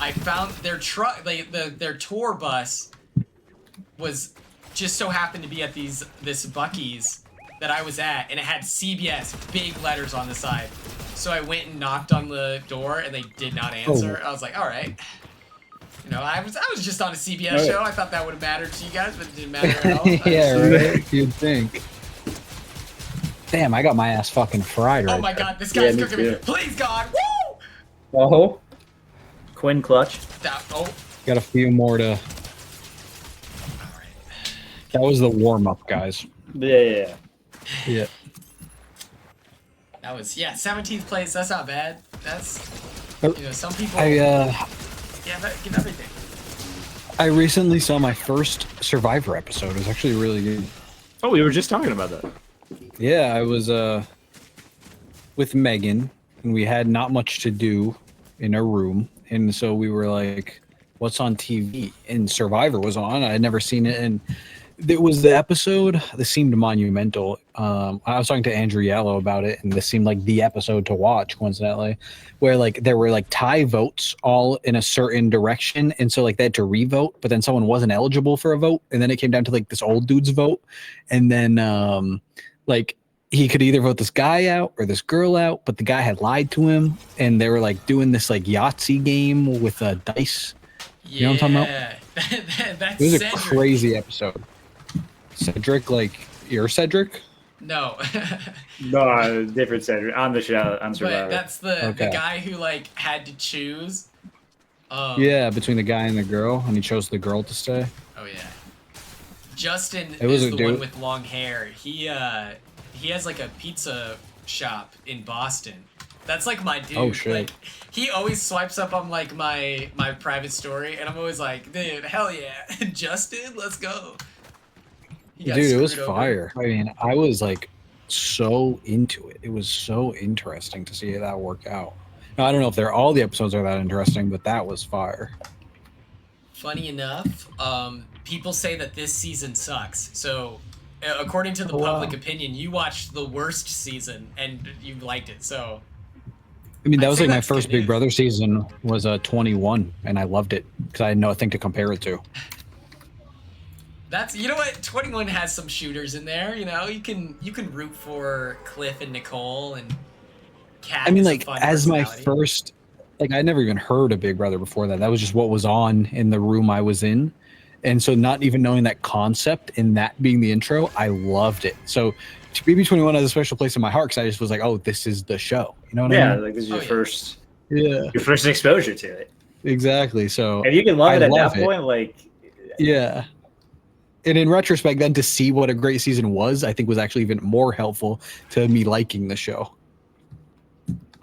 I found their truck, their tour bus was just so happened to be at this Buc-ee's that I was at, and it had CBS big letters on the side. So I went and knocked on the door, and they did not answer. I was like, all right. You know, I was just on a CBS show. I thought that would have mattered to you guys, but it didn't matter at all. Yeah, right. You'd think. Damn, I got my ass fucking fried right Oh my there. god, this guy's cooking me. Please, God. Woo! Oh. Quinn clutch. Got a few more to... That was the warm-up, guys. Yeah. That was, 17th place. That's not bad. That's, some people... give everything. I recently saw my first Survivor episode. It was actually really good. Oh, we were just talking about that. Yeah, I was with Megan, and we had not much to do in a room, and so we were like, what's on TV? And Survivor was on. I had never seen it, and it was the episode that seemed monumental. I was talking to Andrew Yellow about it, and this seemed like the episode to watch, coincidentally, where like there were like tie votes all in a certain direction, and so like they had to revote, but then someone wasn't eligible for a vote, and then it came down to like this old dude's vote, and then like he could either vote this guy out or this girl out, but the guy had lied to him, and they were like doing this like Yahtzee game with dice. You know what I'm talking about? That's it was Cedric. a crazy episode. Cedric, like you're Cedric? No. No, different Cedric on the show on Survivor. But that's the guy who like had to choose. Yeah, between the guy and the girl, and he chose the girl to stay. Oh yeah. Justin It was is a the one dude. with long hair. He has like a pizza shop in Boston. That's like my dude. Oh, shit. Like he always swipes up on like my private story, and I'm always like, dude, hell yeah, Justin, let's go. He got Dude, it was screwed over. fire. I mean, I was like so into it. It was so interesting to see that work out. Now, I don't know if all the episodes are that interesting, but that was fire. Funny enough, people say that this season sucks. So, according to the public opinion, you watched the worst season and you liked it. So, I mean, that I'd was say like my that's first good Big news. Brother season was 21, and I loved it because I had nothing to compare it to. That's, you know what, 21 has some shooters in there. You know, you can root for Cliff and Nicole and Kat. I mean, is a like, fun as my personality. first, like, I never even heard of Big Brother before that. That was just what was on in the room I was in. And so not even knowing that concept and that being the intro, I loved it. So BB21 has a special place in my heart because I just was like, oh, this is the show. You know what I mean? Like this is your first your first exposure to it. Exactly. So If you can love I it at love that point, like yeah. And in retrospect, then to see what a great season was, I think was actually even more helpful to me liking the show.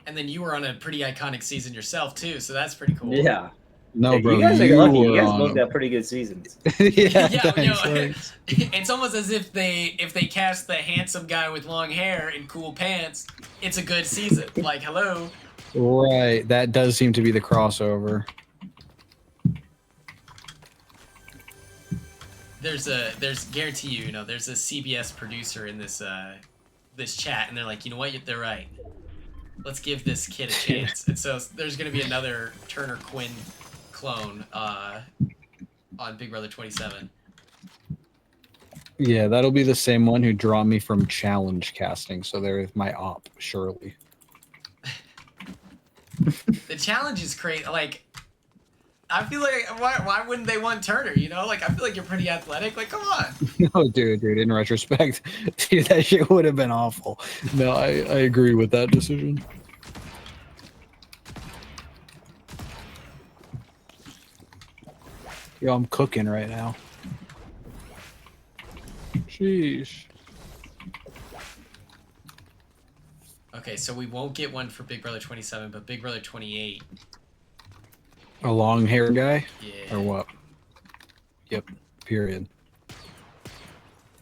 And then you were on a pretty iconic season yourself too, so that's pretty cool. yeah. No, Hey, bro, you guys are lucky. You were guys on both a- got pretty good seasons. yeah, Yeah, thanks, no, thanks. it's almost as if they cast the handsome guy with long hair and cool pants, it's a good season. Like, hello. Right, that does seem to be the crossover. There's guarantee you know, there's a CBS producer in this this chat, and they're like, you know what, they're right. Let's give this kid a chance. And so there's gonna be another Turner Quinn clone on Big Brother 27. Yeah, that'll be the same one who draw me from challenge casting. So there's my op, surely. The challenge is great. Like, I feel like why wouldn't they want Turner? You know, like I feel like you're pretty athletic. Like, come on. No, dude. In retrospect, dude, that shit would have been awful. No, I agree with that decision. Yo, I'm cooking right now. Sheesh. Okay, so we won't get one for Big Brother 27, but Big Brother 28. A long hair guy? Yeah. Or what? Yep. Period.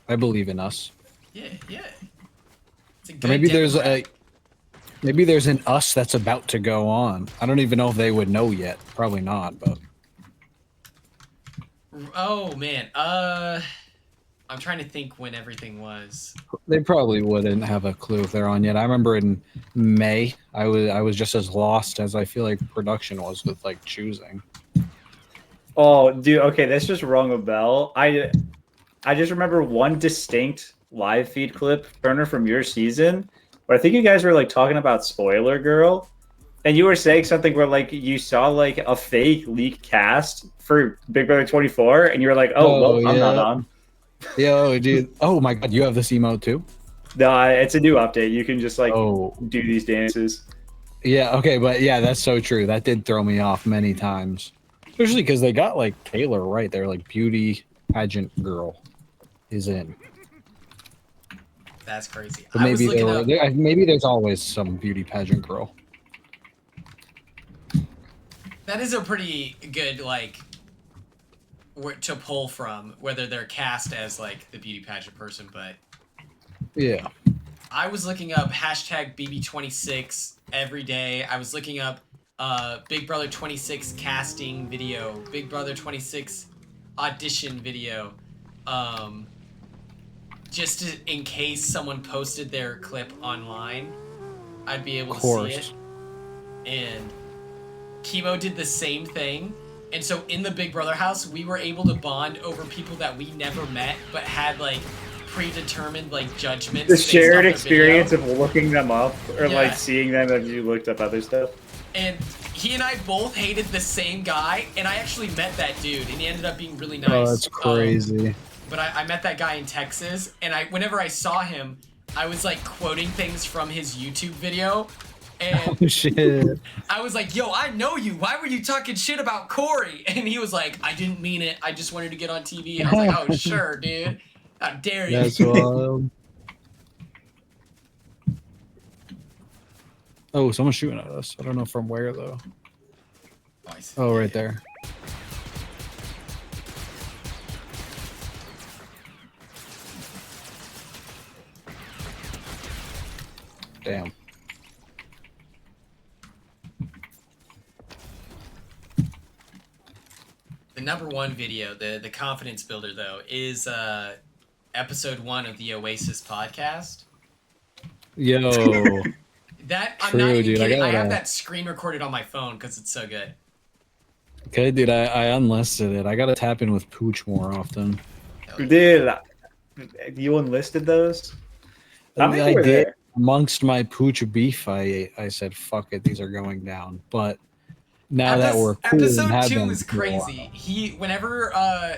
I believe in us. Yeah. It's a Or good maybe there's demographic. maybe there's an us that's about to go on. I don't even know if they would know yet. Probably not, but Oh man. I'm trying to think when everything was. They probably wouldn't have a clue if they're on yet. I remember in May, I was just as lost as I feel like production was with like choosing. Oh, dude. Okay, this just rung a bell. I just remember one distinct live feed clip, Turner, from your season, where I think you guys were like talking about Spoiler Girl, and you were saying something where like you saw like a fake leak cast for Big Brother 24, and you were like, "Oh, well, I'm not on." Yo, dude. Oh my god, you have this emote too? No, it's a new update. You can just like Oh. do these dances. Yeah, okay, but yeah, that's so true. That did throw me off many times. Especially because they got like Taylor right. They're like beauty pageant girl is in. That's crazy. But maybe maybe there's always some beauty pageant girl. That is a pretty good like to pull from, whether they're cast as like the beauty pageant person, but yeah. I was looking up hashtag BB26 every day. I was looking up Big Brother 26 casting video, Big Brother 26 audition video, just in case someone posted their clip online, I'd be able to see it. And Chemo did the same thing. And so in the Big Brother house, we were able to bond over people that we never met, but had like predetermined like judgments. The shared experience of looking them up or Yeah. like seeing them as you looked up other stuff. And he and I both hated the same guy, and I actually met that dude, and he ended up being really nice. Oh, that's crazy. But I met that guy in Texas, and whenever I saw him, I was like quoting things from his YouTube video. And Oh shit. I was like, yo, I know you. Why were you talking shit about Corey? And he was like, I didn't mean it. I just wanted to get on TV. And I was like, oh, sure, dude. How dare you? That's wild. Oh, someone's shooting at us. I don't know from where though. Oh, right there. Damn. The number one video, the confidence builder though, is episode 1 of the Oasis podcast. Yo. That I'm True, not even dude. kidding. I have gotta- that screen recorded on my phone because it's so good. Okay, dude, I unlisted it. I gotta tap in with Pooch more often. Dude, you enlisted those? How many I were did. there? Amongst my Pooch beef, I said, fuck it, these are going down. But now that we're cool and Episode have 2 them was for a while. crazy. Whenever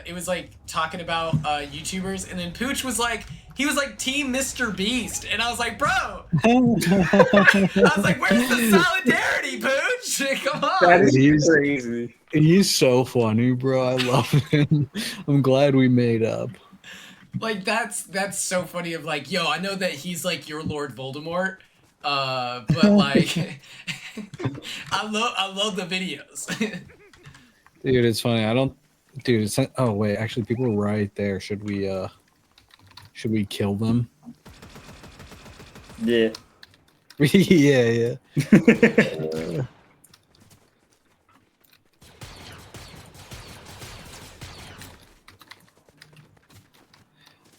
it was like talking about YouTubers, and then Pooch was like, he was like Team Mr. Beast, and I was like, bro, I was like, where's the solidarity, Pooch? Come on. That is He's- crazy. He's so funny, bro. I love him. I'm glad we made up. Like that's so funny. Of like, yo, I know that he's like your Lord Voldemort, but like, I love the videos. Dude, it's funny. I don't. Dude, it's. Oh wait, actually, people are right there. Should we kill them? Yeah. yeah.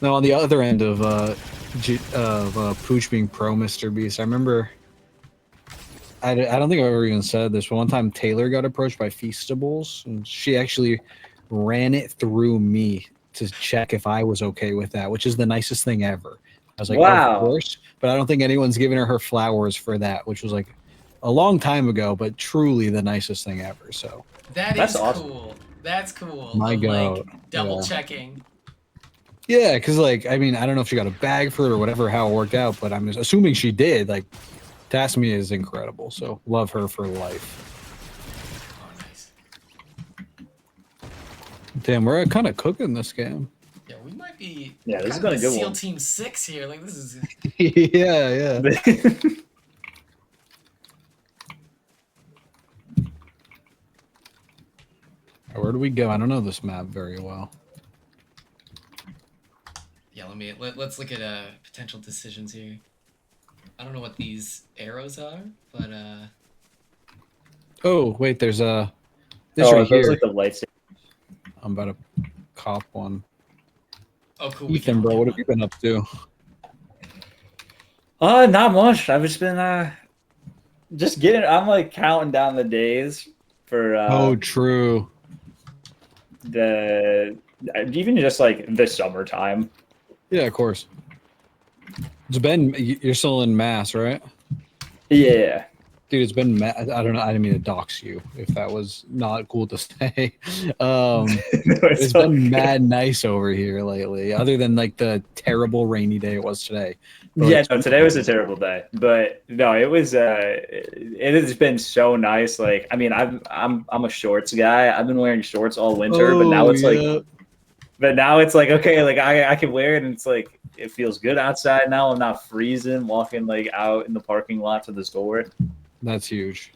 No, on the other end of Pooch being pro Mr. Beast, I remember. I don't think I've ever even said this, but one time Taylor got approached by Feastables, and she actually ran it through me to check if I was okay with that, which is the nicest thing ever. I was like, Wow. of course, but I don't think anyone's given her flowers for that, which was like a long time ago, but truly the nicest thing ever. So That's awesome. cool. That's cool. My Of, God. like double Yeah. checking. yeah, because like I mean I don't know if she got a bag for it or whatever how it worked out, but I'm assuming she did. Like Tasmia is incredible, so love her for life. Oh, nice. Damn, we're kind of cooking this game. Yeah, we might be. Yeah, this has kind been a of good SEAL one. Team 6 here. Like this is. yeah. Where do we go? I don't know this map very well. Yeah, let's look at potential decisions here. I don't know what these arrows are, but Oh wait, there's a. This Oh, right those here. like the lights. I'm about to cop one. Oh, cool. we Ethan, can bro, do what have one. you been up to? Oh, not much. I've just been just getting. I'm like counting down the days for Oh, true. the even just like the summertime. Yeah, of course. It's been. You're still in Mass, right? Yeah. Dude, it's been. I don't know. I didn't mean to dox you. If that was not cool to say. It's been mad nice over here lately. Other than like the terrible rainy day it was today. But Yeah, no, today was a terrible day, but no, it was. It has been so nice. Like, I mean, I'm a shorts guy. I've been wearing shorts all winter, but now it's like, okay, like I can wear it, and it's like it feels good outside now. I'm not freezing walking like out in the parking lot to the store. That's huge.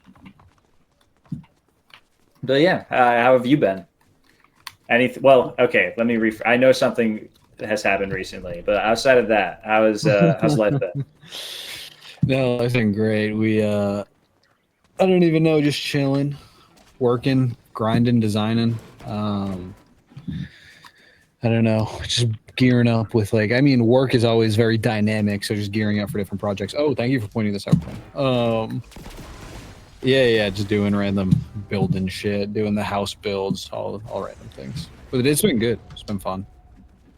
But yeah, how have you been? Well, okay, let me I know something has happened recently, but outside of that, how's life been? No, it's been great. We I don't even know, just chilling, working, grinding, designing. I don't know, just gearing up with like, I mean, work is always very dynamic, so just gearing up for different projects. Oh, thank you for pointing this out. Yeah, just doing random building shit, doing the house builds, all random things. But it's been good. It's been fun.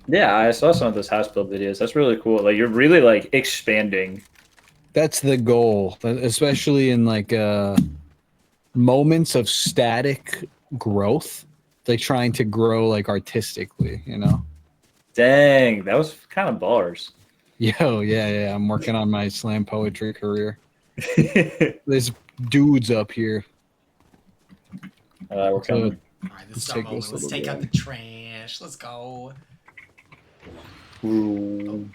Yeah, I saw some of those house build videos. That's really cool. Like you're really like expanding. That's the goal, especially in like moments of static growth, like trying to grow like artistically, you know? Dang, that was kind of bars. Yo, yeah. I'm working on my slam poetry career. There's dudes up here. We're coming. All right, this is our moment. Let's take out the trash. Let's go. Ooh.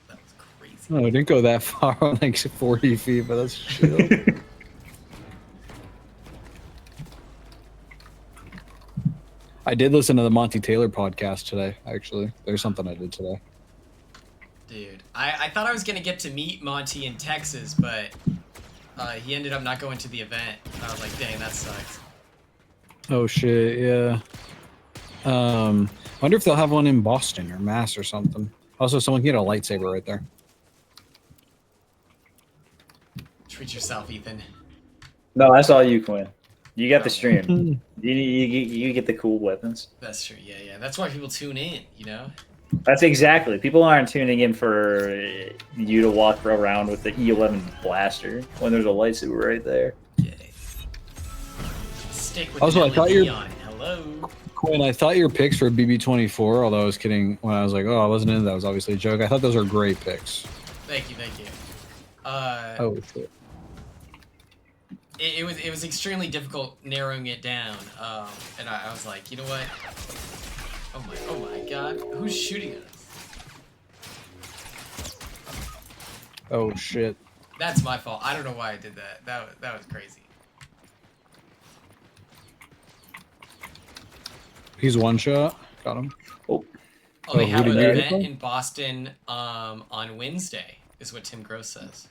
That was crazy. Oh, I didn't go that far, like 40 feet, but that's chill. I did listen to the Monty Taylor podcast today, actually. There's something I did today. Dude, I thought I was going to get to meet Monty in Texas, but he ended up not going to the event. I was like, dang, that sucks. Oh, shit, yeah. Wonder if they'll have one in Boston or Mass or something. Also, someone can get a lightsaber right there. Treat yourself, Ethan. No, that's all you, Quinn. You got the stream. You get the cool weapons. That's true. Yeah. That's why people tune in, you know? That's exactly. People aren't tuning in for you to walk around with the E11 blaster when there's a lightsaber right there. Yeah. Stick with Also, the I thought LED your on it. Hello. Quinn, I thought your picks were BB24, although I was kidding when I was like, oh, I wasn't into that. It was obviously a joke. I thought those were great picks. Thank you. Oh, shit. It was extremely difficult narrowing it down, and I was like, you know what? Oh my God! Who's shooting at us? Oh shit! That's my fault. I don't know why I did that. That was crazy. He's one shot. Got him. Oh, they have who an did you hit event from? in Boston on Wednesday, is what Tim Gross says.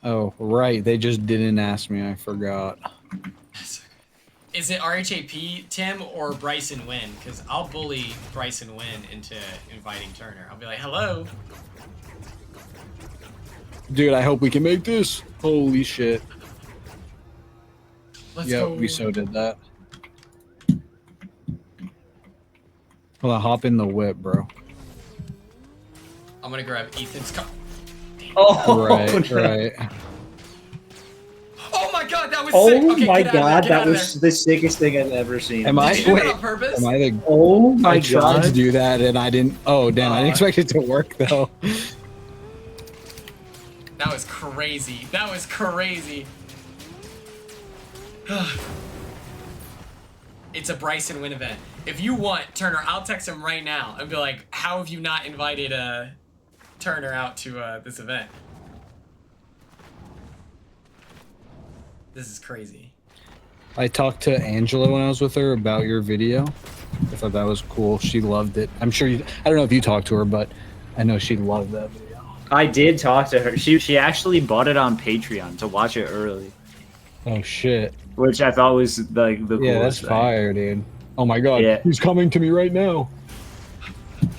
Oh, right. They just didn't ask me. I forgot. Is it RHAP, Tim, or Bryson Wynn? Because I'll bully Bryson Wynn into inviting Turner. I'll be like, hello. Dude, I hope we can make this. Holy shit. Let's Yep, go. we so did that. Well, I hop in the whip, bro. I'm gonna grab Ethan's car. Oh, right, no. right. Oh my God, that was Oh sick. Okay, my get out of God, there, get that out of was the sickest thing I've ever seen. Am I? Did you do Wait. that on purpose? Am I the? Oh my I tried God. to do that and I didn't. Oh damn! I didn't expect it to work though. That was crazy. That was crazy. It's a Bryson Wynn event. If you want, Turner, I'll text him right now and be like, how have you not invited Turner out to this event? This is crazy. I talked to Angela when I was with her about your video. I thought that was cool. She loved it. I'm sure you. I don't know if you talked to her, but I know she loved that video. I did talk to her. She actually bought it on Patreon to watch it early, Oh shit! which I thought was like the Yeah, coolest that's thing. fire, dude. Oh my god, Yeah. he's coming to me right now.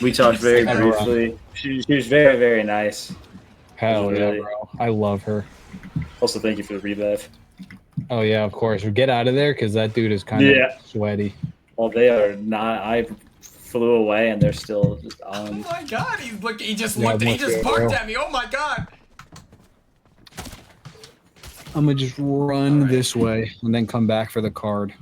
We talked very Second round. briefly. She was very, very nice. Hell yeah, Really. bro. I love her. Also, thank you for the revive. Oh yeah, of course. We get out of there because that dude is kind Yeah. of sweaty. Well, they are not. I flew away and they're still just Oh on. my god, he just Yeah, looked, he much just better, barked bro. at me. Oh my god. I'm gonna just run Alright. this way and then come back for the card.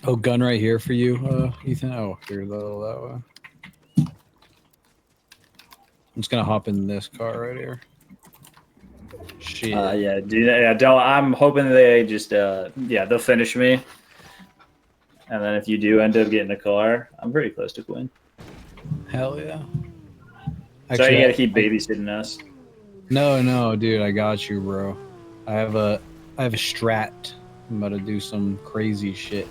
Oh, gun right here for you, Ethan. Oh, you're a little that way. I'm just gonna hop in this car right here. Shit. Yeah, dude. Yeah, don't. I'm hoping they just. Yeah, they'll finish me. And then if you do end up getting a car, I'm pretty close to Quinn. Hell yeah. So you gotta keep babysitting us. No, dude, I got you, bro. I have a strat. I'm about to do some crazy shit.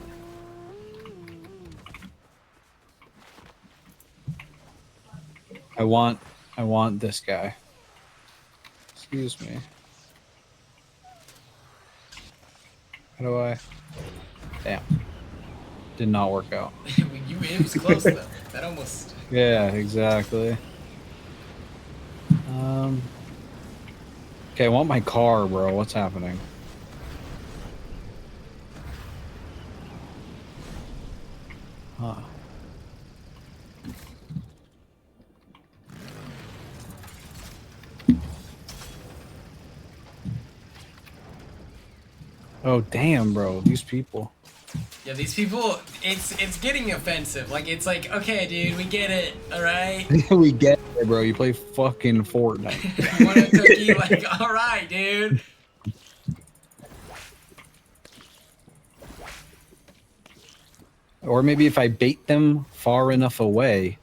I want this guy. Excuse me. How do I? Damn. Did not work out. It was close though. That almost. Yeah, exactly. Okay, I want my car, bro. What's happening? Huh. Oh damn, bro! These people. Yeah, these people, it's getting offensive. Like, it's like, okay, dude, we get it, all right? We get it, bro. You play fucking Fortnite. You want a cookie? Like, all right, dude. Or maybe if I bait them far enough away,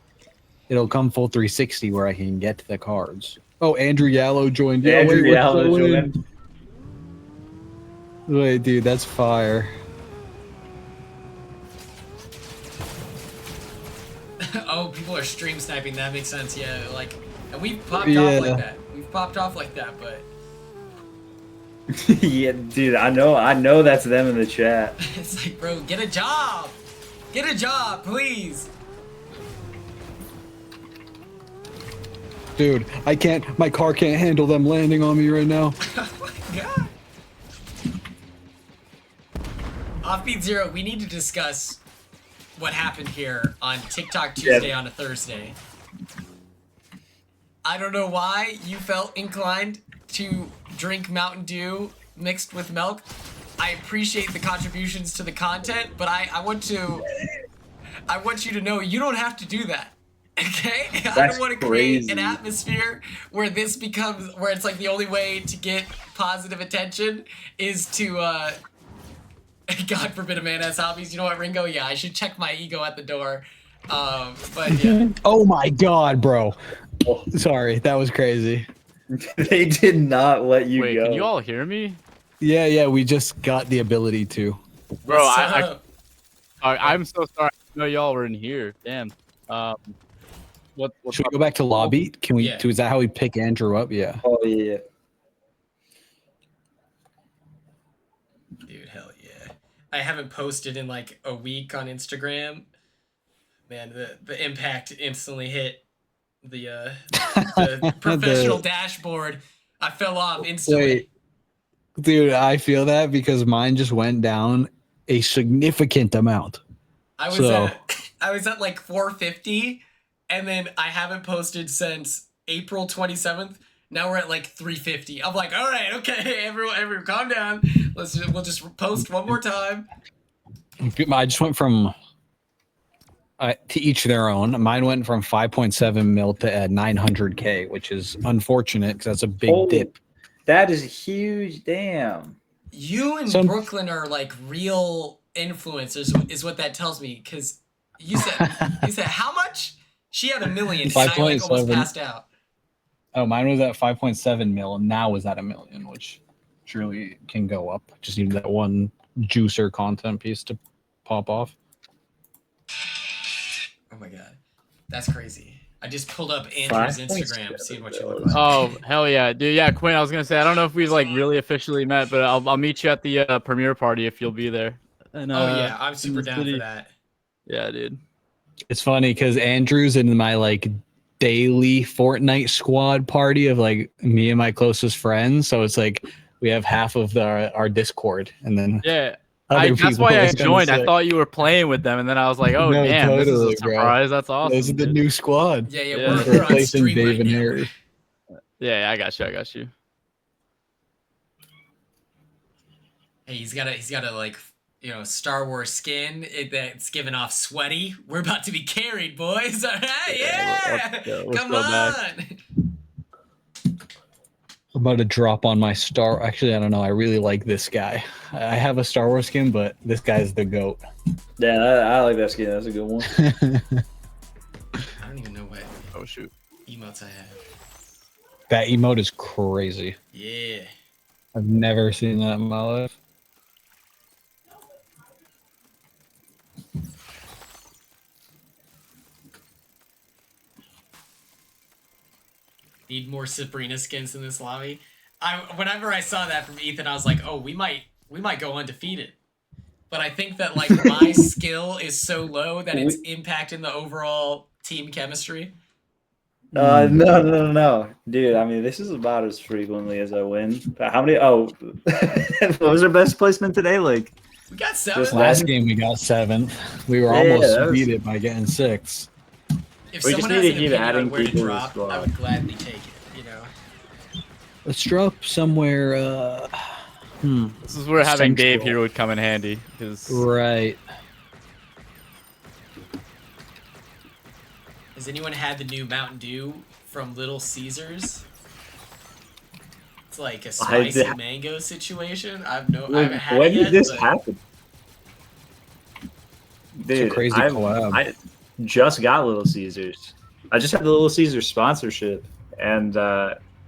it'll come full 360 where I can get to the cards. Oh, Andrew Yallow joined. Yeah, Andrew wait, Yallow what's going joined. on? Wait, dude, that's fire. Oh, people are stream sniping. That makes sense. Yeah, like, and we've popped Yeah. off like that. We've popped off like that, but Yeah, dude. I know that's them in the chat. it's like, bro, get a job. Get a job, please. Dude, I can't. My car can't handle them landing on me right now. Oh my god. Offbeat Zero, we need to discuss what happened here on TikTok Tuesday on a Thursday. I don't know why you felt inclined to drink Mountain Dew mixed with milk. I appreciate the contributions to the content, but I want you to know you don't have to do that. Okay? I don't want to create an atmosphere where this becomes, where it's like the only way to get positive attention is to, God forbid a man has hobbies. You know what, Ringo? Yeah, I should check my ego at the door. But yeah. Oh my god, bro. Sorry, that was crazy. They did not let you Wait, go. can you all hear me? Yeah, we just got the ability to. Bro, What's I'm so sorry. I know y'all were in here. Damn. What's Should we up? go back to lobby? Can we? Yeah. Is that how we pick Andrew up? Yeah. Oh yeah. Dude, hell yeah. I haven't posted in like a week on Instagram. Man, the impact instantly hit the professional dashboard. I fell off instantly. Wait, dude, I feel that because mine just went down a significant amount. I was at like 450, and then I haven't posted since April 27th. Now we're at like 350. I'm like, all right, okay, everyone, calm down. We'll just post one more time. I just went from to each their own. Mine went from 5.7 mil to 900K, which is unfortunate because that's a big dip. That is huge. Damn. You and Brooklyn are like real influencers, is what that tells me. Because you said how much? She had 1 million, and I like almost 5.7. passed out. Oh, mine was at 5.7 mil, and now is at 1 million, which surely can go up. Just need that one juicer content piece to pop off. Oh my god, that's crazy. I just pulled up Andrew's Instagram, seeing what you look like. Oh hell yeah, dude. Yeah, Quinn. I was gonna say I don't know if we've like really officially met, but I'll meet you at the premiere party if you'll be there. And, oh yeah, I'm super down for that. Yeah, dude. It's funny because Andrew's in my like daily Fortnite squad party of like me and my closest friends. So it's like we have half of our Discord, and then yeah. other That's people. why I It's kinda joined. I sick. thought you were playing with them, and then I was like, "Oh No, damn, this is a totally, bro. surprise! That's awesome." Those are the dude. new squad. Yeah, Yeah. we're on Replacing stream Dave right and now. Harry. Yeah, I got you. Hey, he's got a like, Star Wars skin that's giving off sweaty. We're about to be carried, boys. All right, yeah. let's Come go on. back. I'm about to drop on my Star. Actually, I don't know. I really like this guy. I have a Star Wars skin, but this guy's the GOAT. Yeah, I like that skin. That's a good one. I don't even know what Oh shoot. emotes I have. That emote is crazy. Yeah. I've never seen that in my life. Need more Sabrina skins in this lobby. Whenever I saw that from Ethan, I was like, oh, we might go undefeated. But I think that like my skill is so low that it's impacting the overall team chemistry. No, dude. I mean, this is about as frequently as I win. How many? Oh, what was our best placement today? Like, we got 7. Last game we got 7th. We were almost beat it by getting 6. If we someone just need has to an keep opinion adding on where to people to the drop, squad. I would gladly take it. Let's drop somewhere. This is where having Dave Central. here would come in handy, because Right. Has anyone had the new Mountain Dew from Little Caesars? It's like a spicy mango situation. I haven't had when it yet. did this but happen? Dude, It's a crazy collab. I just got Little Caesars. I just had the Little Caesars sponsorship, and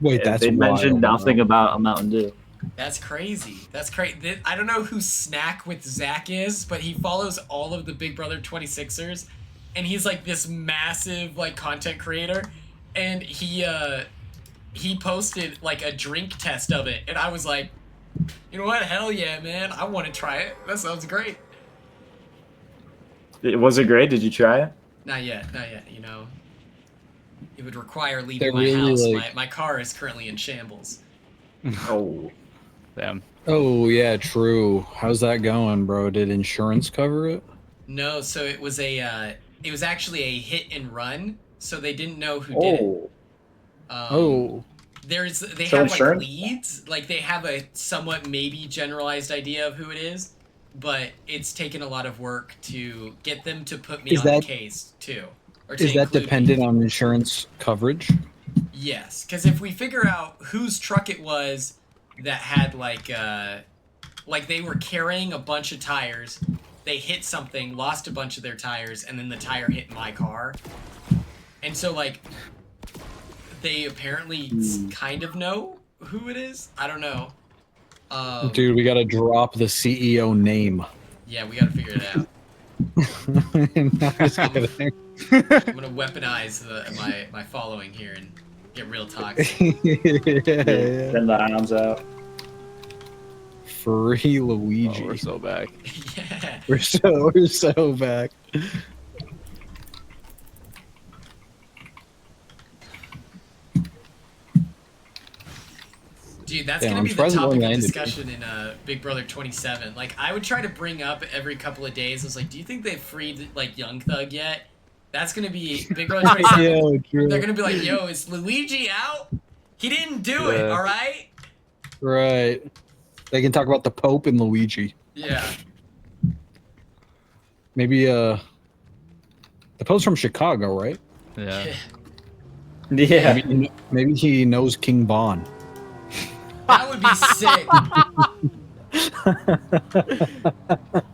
Wait, that's they mentioned wild, nothing about a Mountain Dew. That's crazy. That's crazy. I don't know who Snack with Zach is, but he follows all of the Big Brother 26ers, and he's like this massive like content creator, and he posted like a drink test of it, and I was like, you know what? Hell yeah, man! I want to try it. That sounds great. Was it great? Did you try it? Not yet. You know, it would require leaving They're my really, house. like- My car is currently in shambles. Oh, damn. Oh yeah, true. How's that going, bro? Did insurance cover it? No, so it was actually a hit and run. So they didn't know who did it. They So have like insurance? leads, like they have a somewhat maybe generalized idea of who it is, but it's taken a lot of work to get them to put me Is on that- the case too. Or to Is that include me. dependent on insurance coverage? Yes, because if we figure out whose truck it was that had like they were carrying a bunch of tires, they hit something, lost a bunch of their tires, and then the tire hit my car, and so like they apparently kind of know who it is. I don't know. Dude, we gotta drop the CEO name. Yeah, we gotta figure it out. No, just kidding. I'm gonna weaponize my following here and get real toxic. Yeah. Send the arms out. Free Luigi. Oh, we're so back. Yeah. We're so back. Dude, that's Damn, gonna I'm be the surprised it topic only of landed. discussion in Big Brother 27. Like, I would try to bring up every couple of days. I was like, do you think they've freed like Young Thug yet? That's gonna be Big Brother 27. Yeah, true. They're gonna be like, yo, is Luigi out? He didn't do it, Yeah. all right? Right. They can talk about the Pope and Luigi. Yeah. Maybe the Pope's from Chicago, right? Yeah. Yeah. Maybe he knows King Von. That would be sick.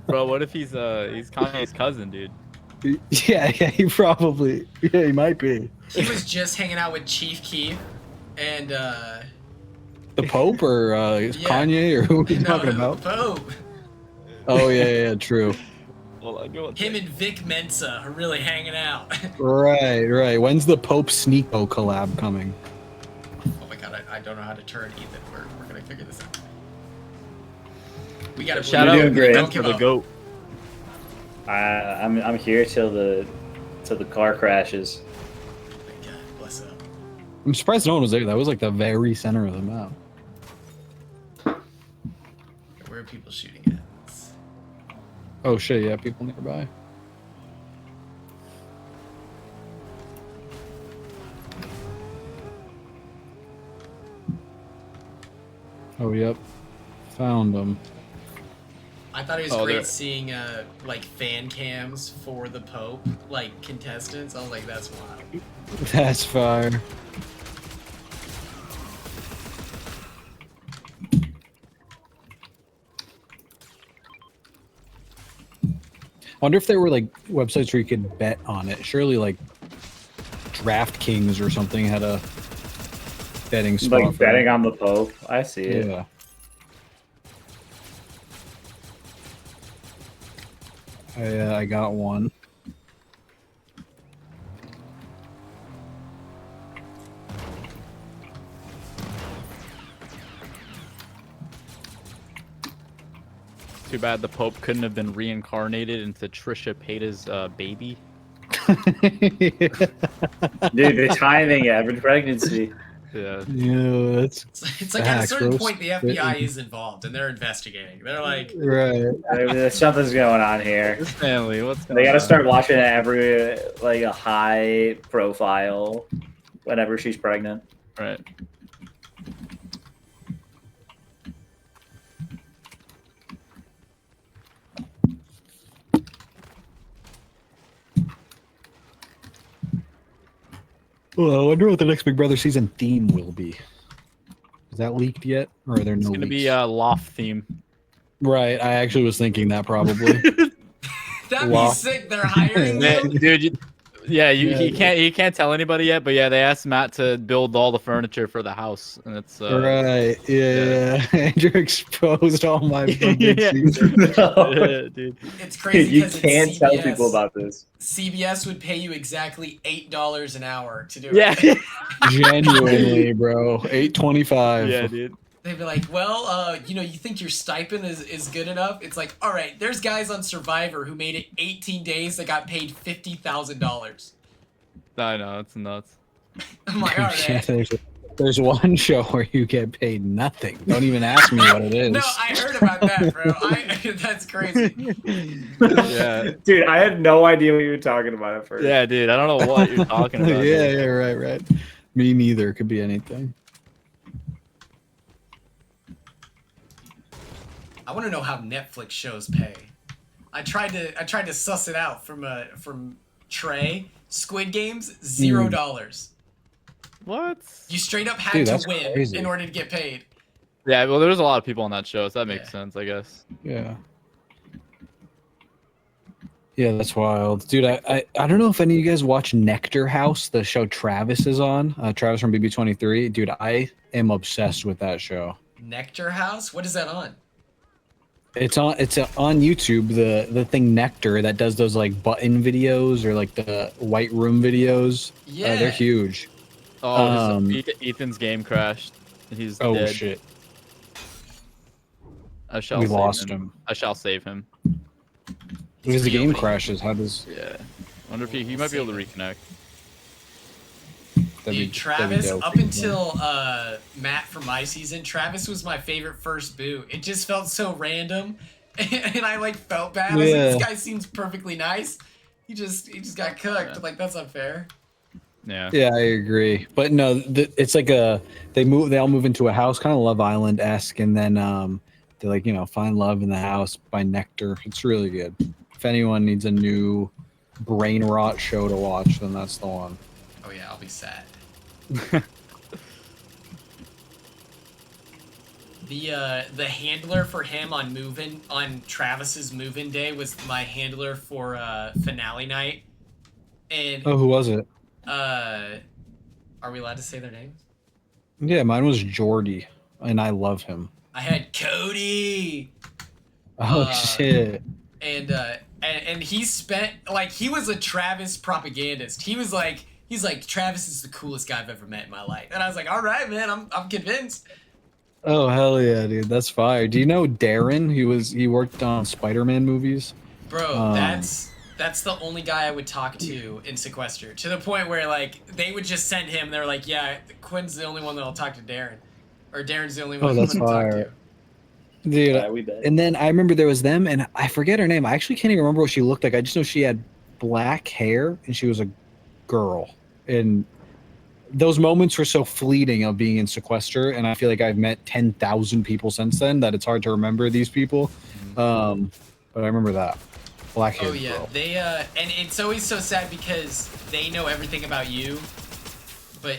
Bro, what if he's Kanye's cousin, dude? Yeah, he probably. Yeah, he might be. He was just hanging out with Chief Keef and The Pope or Kanye or who are we talking no, about? Pope. Oh yeah, true. Him and Vic Mensa are really hanging out. Right. When's the Pope Sneeko collab coming? Oh my god, I don't know how to turn Ethan. We're gonna figure this out. We gotta Shout out don't give for the up. goat. I'm here till the car crashes. Thank God, bless up. I'm surprised no one was there. That was like the very center of the map. Where are people shooting at? Oh shit, yeah, people nearby. Oh, yep. Found them. I thought it was Oh, great they're- seeing like fan cams for the Pope, like contestants. I was like, that's wild. That's fire. Wonder if there were like websites where you could bet on it. Surely like DraftKings or something had a betting spot. Like for betting it. on the Pope. I see it. Yeah. I got one. Too bad the Pope couldn't have been reincarnated into Trisha Payta's baby. Dude, the timing, every pregnancy. Yeah. Yeah, that's It's like at a certain point, the FBI is involved and they're investigating. They're like, right. Something's going on here. Stanley, what's going They gotta on? start watching every like a high profile whenever she's pregnant. Right. Well, I wonder what the next Big Brother season theme will be. Is that leaked yet, or are there It's no? gonna leaks? be a loft theme. Right. I actually was thinking that probably. that'd Wow. be sick. They're hiring Yeah, you. dude. He Yeah. can't tell anybody yet, but yeah, they asked Matt to build all the furniture for the house, and it's Right. Yeah. Andrew exposed all my fucking Yeah. secrets. yeah, dude. It's crazy You because can't tell people about this. CBS would pay you exactly $8 an hour to do Yeah. it. Genuinely, bro. 825. Yeah, dude. They'd be like, well, you think your stipend is good enough? It's like, all right, there's guys on Survivor who made it 18 days that got paid $50,000. I know, it's nuts. I'm like, all Yeah, right. there's one show where you get paid nothing. Don't even ask me what it is. No, I heard about that, bro. That's crazy. Yeah. Dude, I had no idea what you were talking about at first. Yeah, dude. I don't know what you're talking about. yeah, dude. yeah, right. Me neither. Could be anything. I want to know how Netflix shows pay. I tried to suss it out from Trey. Squid Games, $0. What? You straight up had Dude, to that's win crazy. in order to get paid. Yeah, well, there's a lot of people on that show, so that makes Yeah. sense, I guess. Yeah. Yeah, that's wild. Dude, I don't know if any of you guys watch Nectar House, the show Travis is on. Travis from BB23. Dude, I am obsessed with that show. Nectar House? What is that on? It's on YouTube, the thing Nectar that does those like button videos or like the white room videos. Yeah. They're huge. Oh, Ethan's game crashed. He's Oh dead. shit. I shall We save lost him. him. I shall save him. Because the game crashes, how does Yeah. I wonder if he might be able to reconnect. Dude, Travis, up until Matt from my season, Travis was my favorite first boot. It just felt so random, and I like felt bad. I was like, Yeah. this guy seems perfectly nice. He just got cooked. Yeah. Like, that's unfair. Yeah. Yeah, I agree. But no, it's like they all move into a house, kind of Love Island esque, and then they like find love in the house by Nectar. It's really good. If anyone needs a new brain rot show to watch, then that's the one. Oh yeah, I'll be sad. The handler for him on Travis's move-in day was my handler for finale night. And Oh, who was it? are we allowed to say their names? Yeah, mine was Jordy, and I love him. I had Cody. Oh shit. And and he spent like he was a Travis propagandist. He's like Travis is the coolest guy I've ever met in my life, and I was like, all right, man, I'm convinced. Oh hell yeah, dude, that's fire. Do you know Darren? He worked on Spider-Man movies. Bro, that's the only guy I would talk to in Sequester. To the point where like they would just send him. They're like, yeah, Quinn's the only one that'll talk to Darren, or Darren's the only one that's that'll talk to. fire. Dude, we bet. and then I remember there was them, and I forget her name. I actually can't even remember what she looked like. I just know she had black hair, and she was a girl. And those moments were so fleeting of being in Sequester, and I feel like I've met 10,000 people since then that it's hard to remember these people. But I remember that black hair. Oh yeah, girl. they and it's always so sad because they know everything about you, but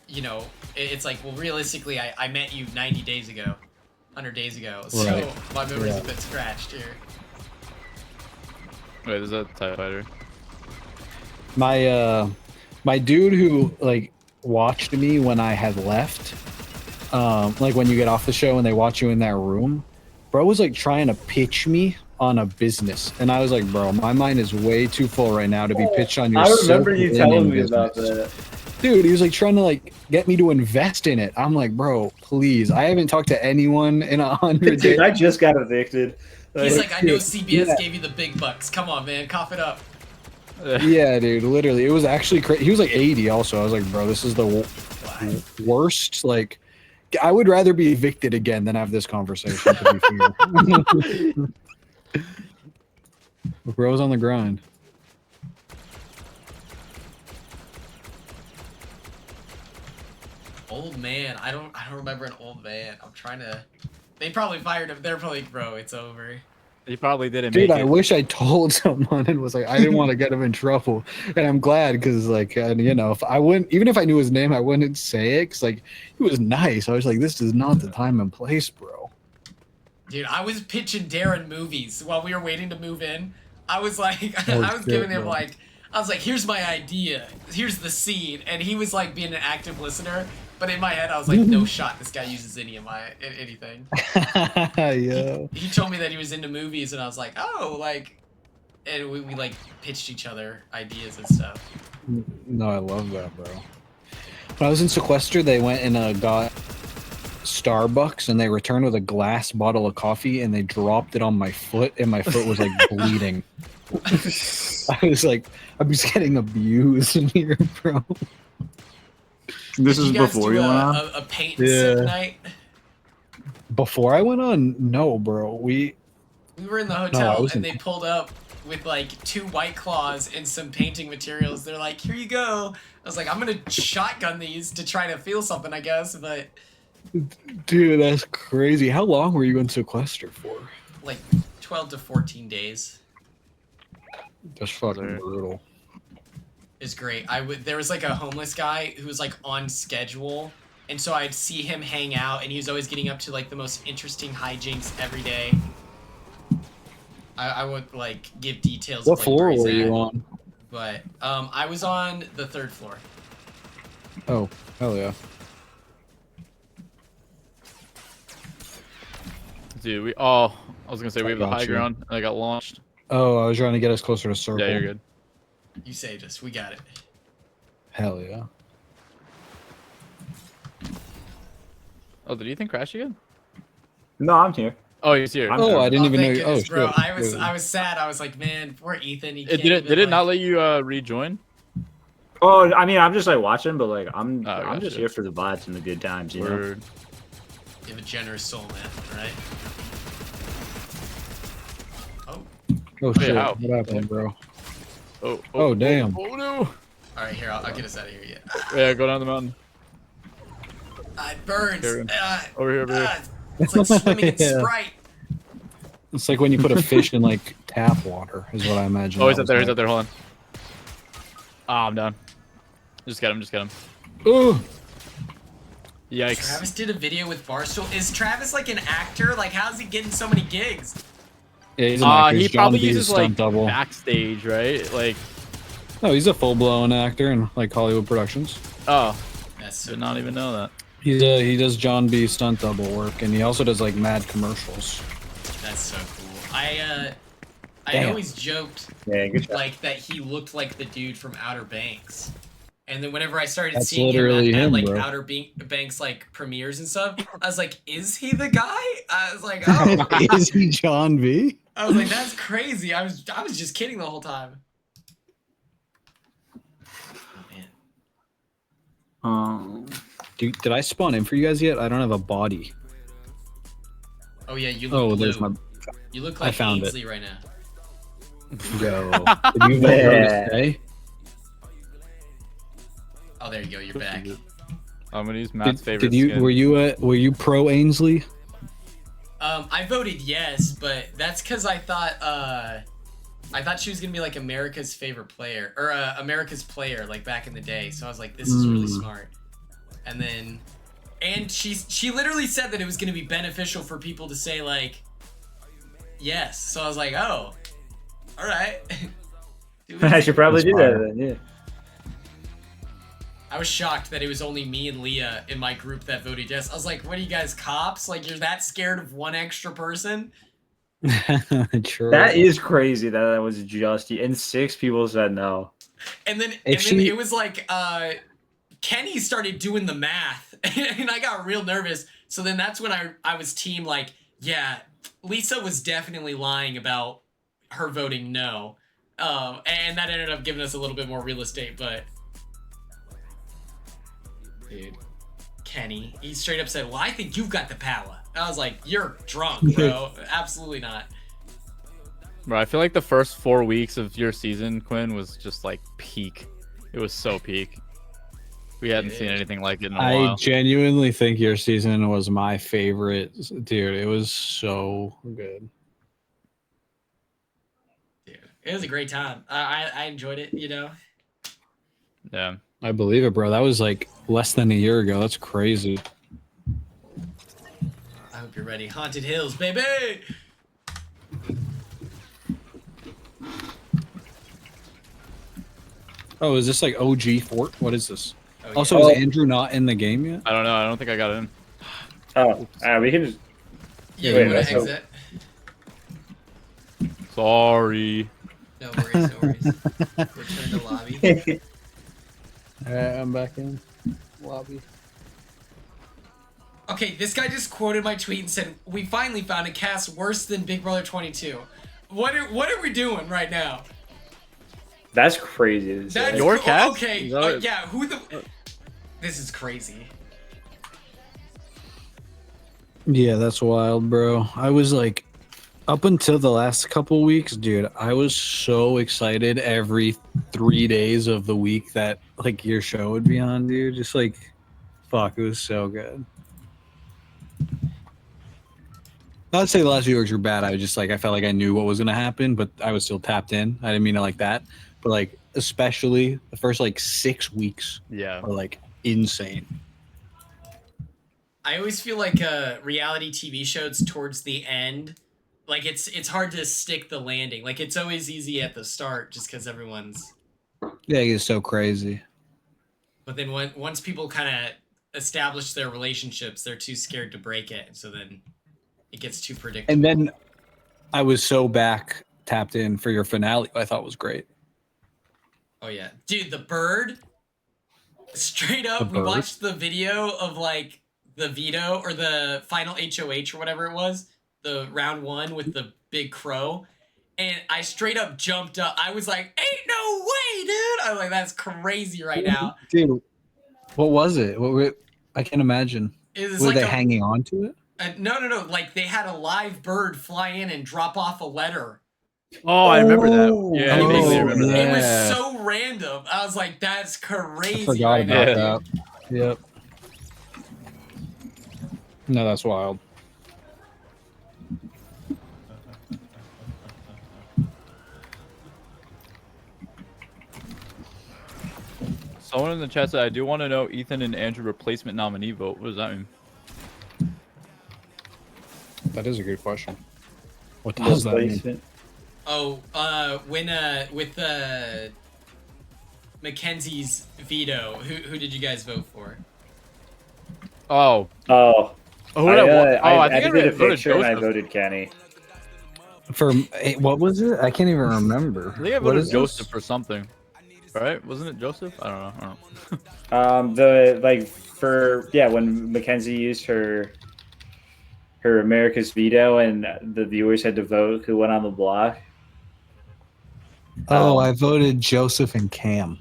you know it's like, well, realistically, I met you 90 days ago. 100 days ago, so Right. my memory's a bit scratched here. Wait, is that TIE Fighter? My dude who like watched me when I had left, like when you get off the show and they watch you in that room, bro was like trying to pitch me on a business, and I was like, bro, my mind is way too full right now to be pitched on your. I remember you telling me business. about that. Dude, he was like trying to like get me to invest in it. I'm like, bro, please. I haven't talked to anyone in 100 days. Dude, I just got evicted. He's like, I know CBS gave you the big bucks. Come on, man, cough it up. Yeah, dude, literally. It was actually crazy. He was like 80 also. I was like, bro, this is the worst. Like, I would rather be evicted again than have this conversation, to be fair. Bro's on the grind. Old man, I don't remember an old man. I'm trying to. They probably fired him. They're probably like, bro, it's over. He probably didn't Dude, make I it. wish I told someone and was like, I didn't want to get him in trouble. And I'm glad because, like, you know, if I wouldn't, even if I knew his name, I wouldn't say it because, like, he was nice. I was like, this is not the time and place, bro. Dude, I was pitching Darren movies while we were waiting to move in. I was like, Oh, I was shit, giving him bro. like, I was like, here's my idea. Here's the scene. And he was like being an active listener. But in my head, I was like, no shot this guy uses anything. Yeah. He told me that he was into movies, and I was like, oh, like, and we like pitched each other ideas and stuff. No, I love that, bro. When I was in Sequester, they went and got Starbucks, and they returned with a glass bottle of coffee, and they dropped it on my foot, and my foot was like bleeding. I was like, I'm just getting abused in here, bro. This Did is you guys before do you went on? a paint and sip Yeah. night? Before I went on, no, bro. We were in the I hotel, wasn't. and they pulled up with like 2 White Claws and some painting materials. They're like, here you go. I was like, I'm gonna shotgun these to try to feel something, I guess, but Dude, that's crazy. How long were you in Sequester for? like 12 to 14 days. That's fucking brutal. Is great. There was like a homeless guy who was like on schedule, and so I'd see him hang out, and he was always getting up to like the most interesting hijinks every day. I would like give details. What of, like, floor where he's were at, you on? But I was on the 3rd floor. Oh, hell yeah. Dude, I was gonna say we have the high Gotcha. ground, and I got launched. Oh, I was trying to get us closer to circle. Yeah, you're good. You saved us. We got it. Hell yeah. Oh, did Ethan crash again? No, I'm here. Oh, he's here. Oh, I didn't even know. Thank Oh, goodness, bro. shit. I was sad. I was like, man, poor Ethan. He It, can't did it? even, Did it like- not let you rejoin? Oh, I mean, I'm just like watching, but like I'm gotcha. just here for the vibes and the good times, you know. Word. You have a generous soul, man. Right? Oh. Oh Wait, shit! how? What happened, bro? Oh, damn. Oh, no. All right, here. I'll get us out of here. Yeah. Yeah, go down the mountain. It burns. Here. Over here, over here. It's like swimming in Yeah. Sprite. It's like when you put a fish in like tap water, is what I imagine. Oh, he's that up there. was He's like. up there. Hold on. Ah, I'm down. Just get him. Just get him. Ooh. Yikes. Travis did a video with Barstool. Is Travis like an actor? Like, how's he getting so many gigs? Yeah, he's an actor. He He's John probably B's uses stunt like double. backstage, right? Like, No, he's a full-blown actor in like Hollywood productions. oh, That's so did not even know that. He does John B stunt double work, and he also does like mad commercials. That's so cool. I always joked Yeah, good job. like that he looked like the dude from Outer Banks. And then whenever I started That's seeing him literally at him, like bro. Outer Banks like premieres and stuff, I was like, is he the guy? I was like, oh. Is he John B? I was like, that's crazy. I was just kidding the whole time. Oh man. Dude, did I spawn in for you guys yet? I don't have a body. Oh yeah, you look blue. There's my. You look I like found Ainsley right now. Go. Did you vote to stay? Oh, there you go. You're back. I'm gonna use Matt's favorite. Did you? Skin. Were you pro Ainsley? I voted yes, but that's because I thought she was gonna be like America's favorite player or America's player like back in the day. So I was like, this is really smart. And then, she literally said that it was gonna be beneficial for people to say like, yes. So I was like, oh, all right. I should probably do that then. Yeah. I was shocked that it was only me and Leah in my group that voted yes. I was like, what are you guys, cops? Like, you're that scared of one extra person? True. That is crazy that was just you. And 6 people said no. And then it was like, Kenny started doing the math. And I got real nervous. So then that's when I was team like, yeah, Lisa was definitely lying about her voting no. And that ended up giving us a little bit more real estate, but... Dude, Kenny, he straight up said, well, I think you've got the power. I was like, you're drunk, bro. Absolutely not. Bro, I feel like the first 4 weeks of your season, Quinn, was just like peak. It was so peak. We hadn't seen anything like it in a while. I genuinely think your season was my favorite, dude. It was so good. Dude, it was a great time. I enjoyed it, you know? Yeah. I believe it, bro. That was like less than a year ago. That's crazy. I hope you're ready. Haunted Hills, baby! Oh, is this like OG Fort? What is this? Oh, yeah. Also, is Andrew not in the game yet? I don't know. I don't think I got in. Oh, we can just. Yeah, Wait, you want that's to exit? Sorry. No worries, no worries. Return to lobby. Alright, I'm back in lobby. Okay, this guy just quoted my tweet and said, we finally found a cast worse than Big Brother 22. What are we doing right now? That's crazy. To say. That's Your cast? Okay, yeah, who the... This is crazy. Yeah, that's wild, bro. I was like, up until the last couple weeks, dude, I was so excited every 3 days of the week that like your show would be on, dude. Just like, fuck, it was so good. Not to say the last few weeks were bad. I was just like, I felt like I knew what was gonna happen, but I was still tapped in. I didn't mean it like that, but like especially the first like 6 weeks, Yeah. were like insane. I always feel like reality TV shows towards the end, like it's hard to stick the landing. Like it's always easy at the start just because everyone's... Yeah, it gets so crazy. But then once people kind of establish their relationships, they're too scared to break it. So then it gets too predictable. And then I was so back tapped in for your finale. I thought was great. Oh yeah, dude, the bird. Straight up, we watched the video of like the veto or the final HOH or whatever it was, the round 1 with the big crow, and I straight up jumped up. I was like, "Ain't no way, dude!" I was like, "That's crazy right now." Dude, what was it? I can't imagine. Were like they hanging on to it? No. Like they had a live bird fly in and drop off a letter. Oh, I remember that. Yeah, I vaguely remember that. It was so random. I was like, "That's crazy." I forgot right about now, that. Yep. No, that's wild. Someone in the chat said, I do want to know Ethan and Andrew replacement nominee vote. What does that mean? That is a good question. What does that mean? Oh, when with Mackenzie's veto, who did you guys vote for? Oh. Oh. I think I edited a voted picture and I Joseph. voted Kenny. For what was it? I can't even remember. I think I What voted is Joseph this? for something. Right? Wasn't it Joseph? I don't know. When Mackenzie used her America's veto and the viewers had to vote who went on the block. Oh, I voted Joseph and Cam.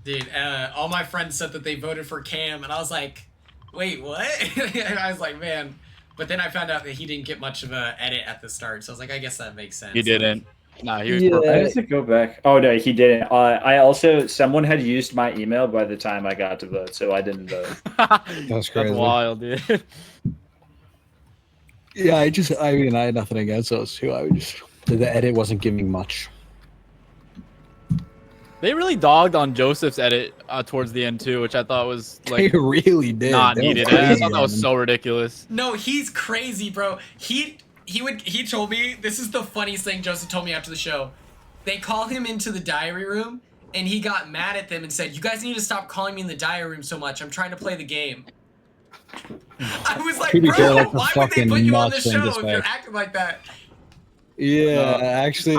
Dude, all my friends said that they voted for Cam, and I was like, wait, what? And I was like, man. But then I found out that he didn't get much of a edit at the start, so I was like, I guess that makes sense. He didn't. Nah, he was I perfect. have to go back. Oh no, he didn't. Someone had used my email by the time I got to vote, so I didn't vote. That's crazy. That's wild, dude. Yeah, I had nothing against those two. The edit wasn't giving much. They really dogged on Joseph's edit towards the end too, which I thought was like They really did. not They were needed. I crazy thought that was on so ridiculous. No, he's crazy, bro. He told me, this is the funniest thing Joseph told me after the show. They call him into the diary room, and he got mad at them and said, "You guys need to stop calling me in the diary room so much. I'm trying to play the game." I was like, bro, why would they put you on the show if you're acting like that? Yeah, actually,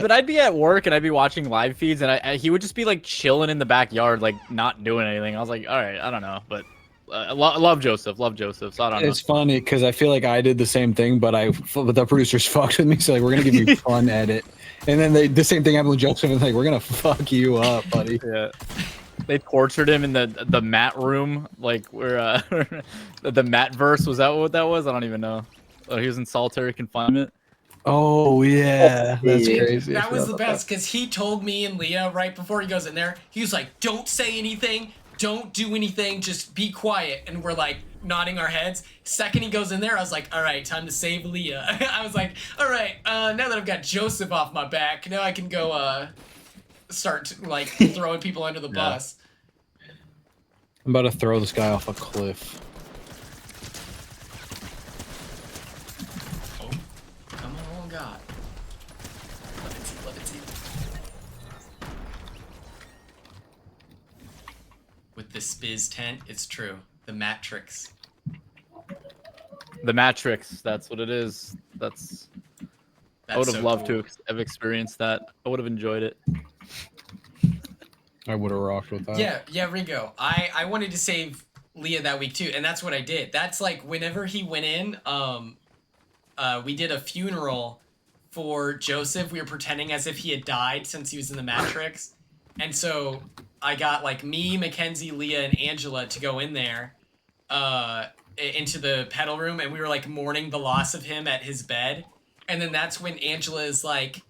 but I'd be at work and I'd be watching live feeds, and he would just be like chilling in the backyard, like not doing anything. I was like, all right, I don't know, but love Joseph, so I don't know. It's funny because I feel like I did the same thing, but the producers fucked with me. So like, we're gonna give you a fun edit, and then the same thing happened with Joseph, and like, we're gonna fuck you up, buddy. Yeah. They tortured him in the mat room, like where the mat verse, was that what that was? I don't even know. Oh, he was in solitary confinement. Oh yeah, that's crazy. That was the best because he told me and Leah right before he goes in there, he was like, "Don't say anything, don't do anything, just be quiet." And we're like nodding our heads. Second he goes in there, I was like, "All right, time to save Leah." I was like, "All right, now that I've got Joseph off my back, now I can go start like throwing people under the bus." I'm about to throw this guy off a cliff. Come on, God. Love it, see. With the Spiz tent, it's true. The Matrix. The Matrix, that's what it is. I would have so loved cool. to have experienced that. I would have enjoyed it. I would have rocked with that. Yeah, Ringo. I wanted to save Leah that week too, and that's what I did. That's like whenever he went in, we did a funeral for Joseph. We were pretending as if he had died since he was in the Matrix. And so I got like me, Mackenzie, Leah, and Angela to go in there into the pedal room, and we were like mourning the loss of him at his bed. And then that's when Angela is like,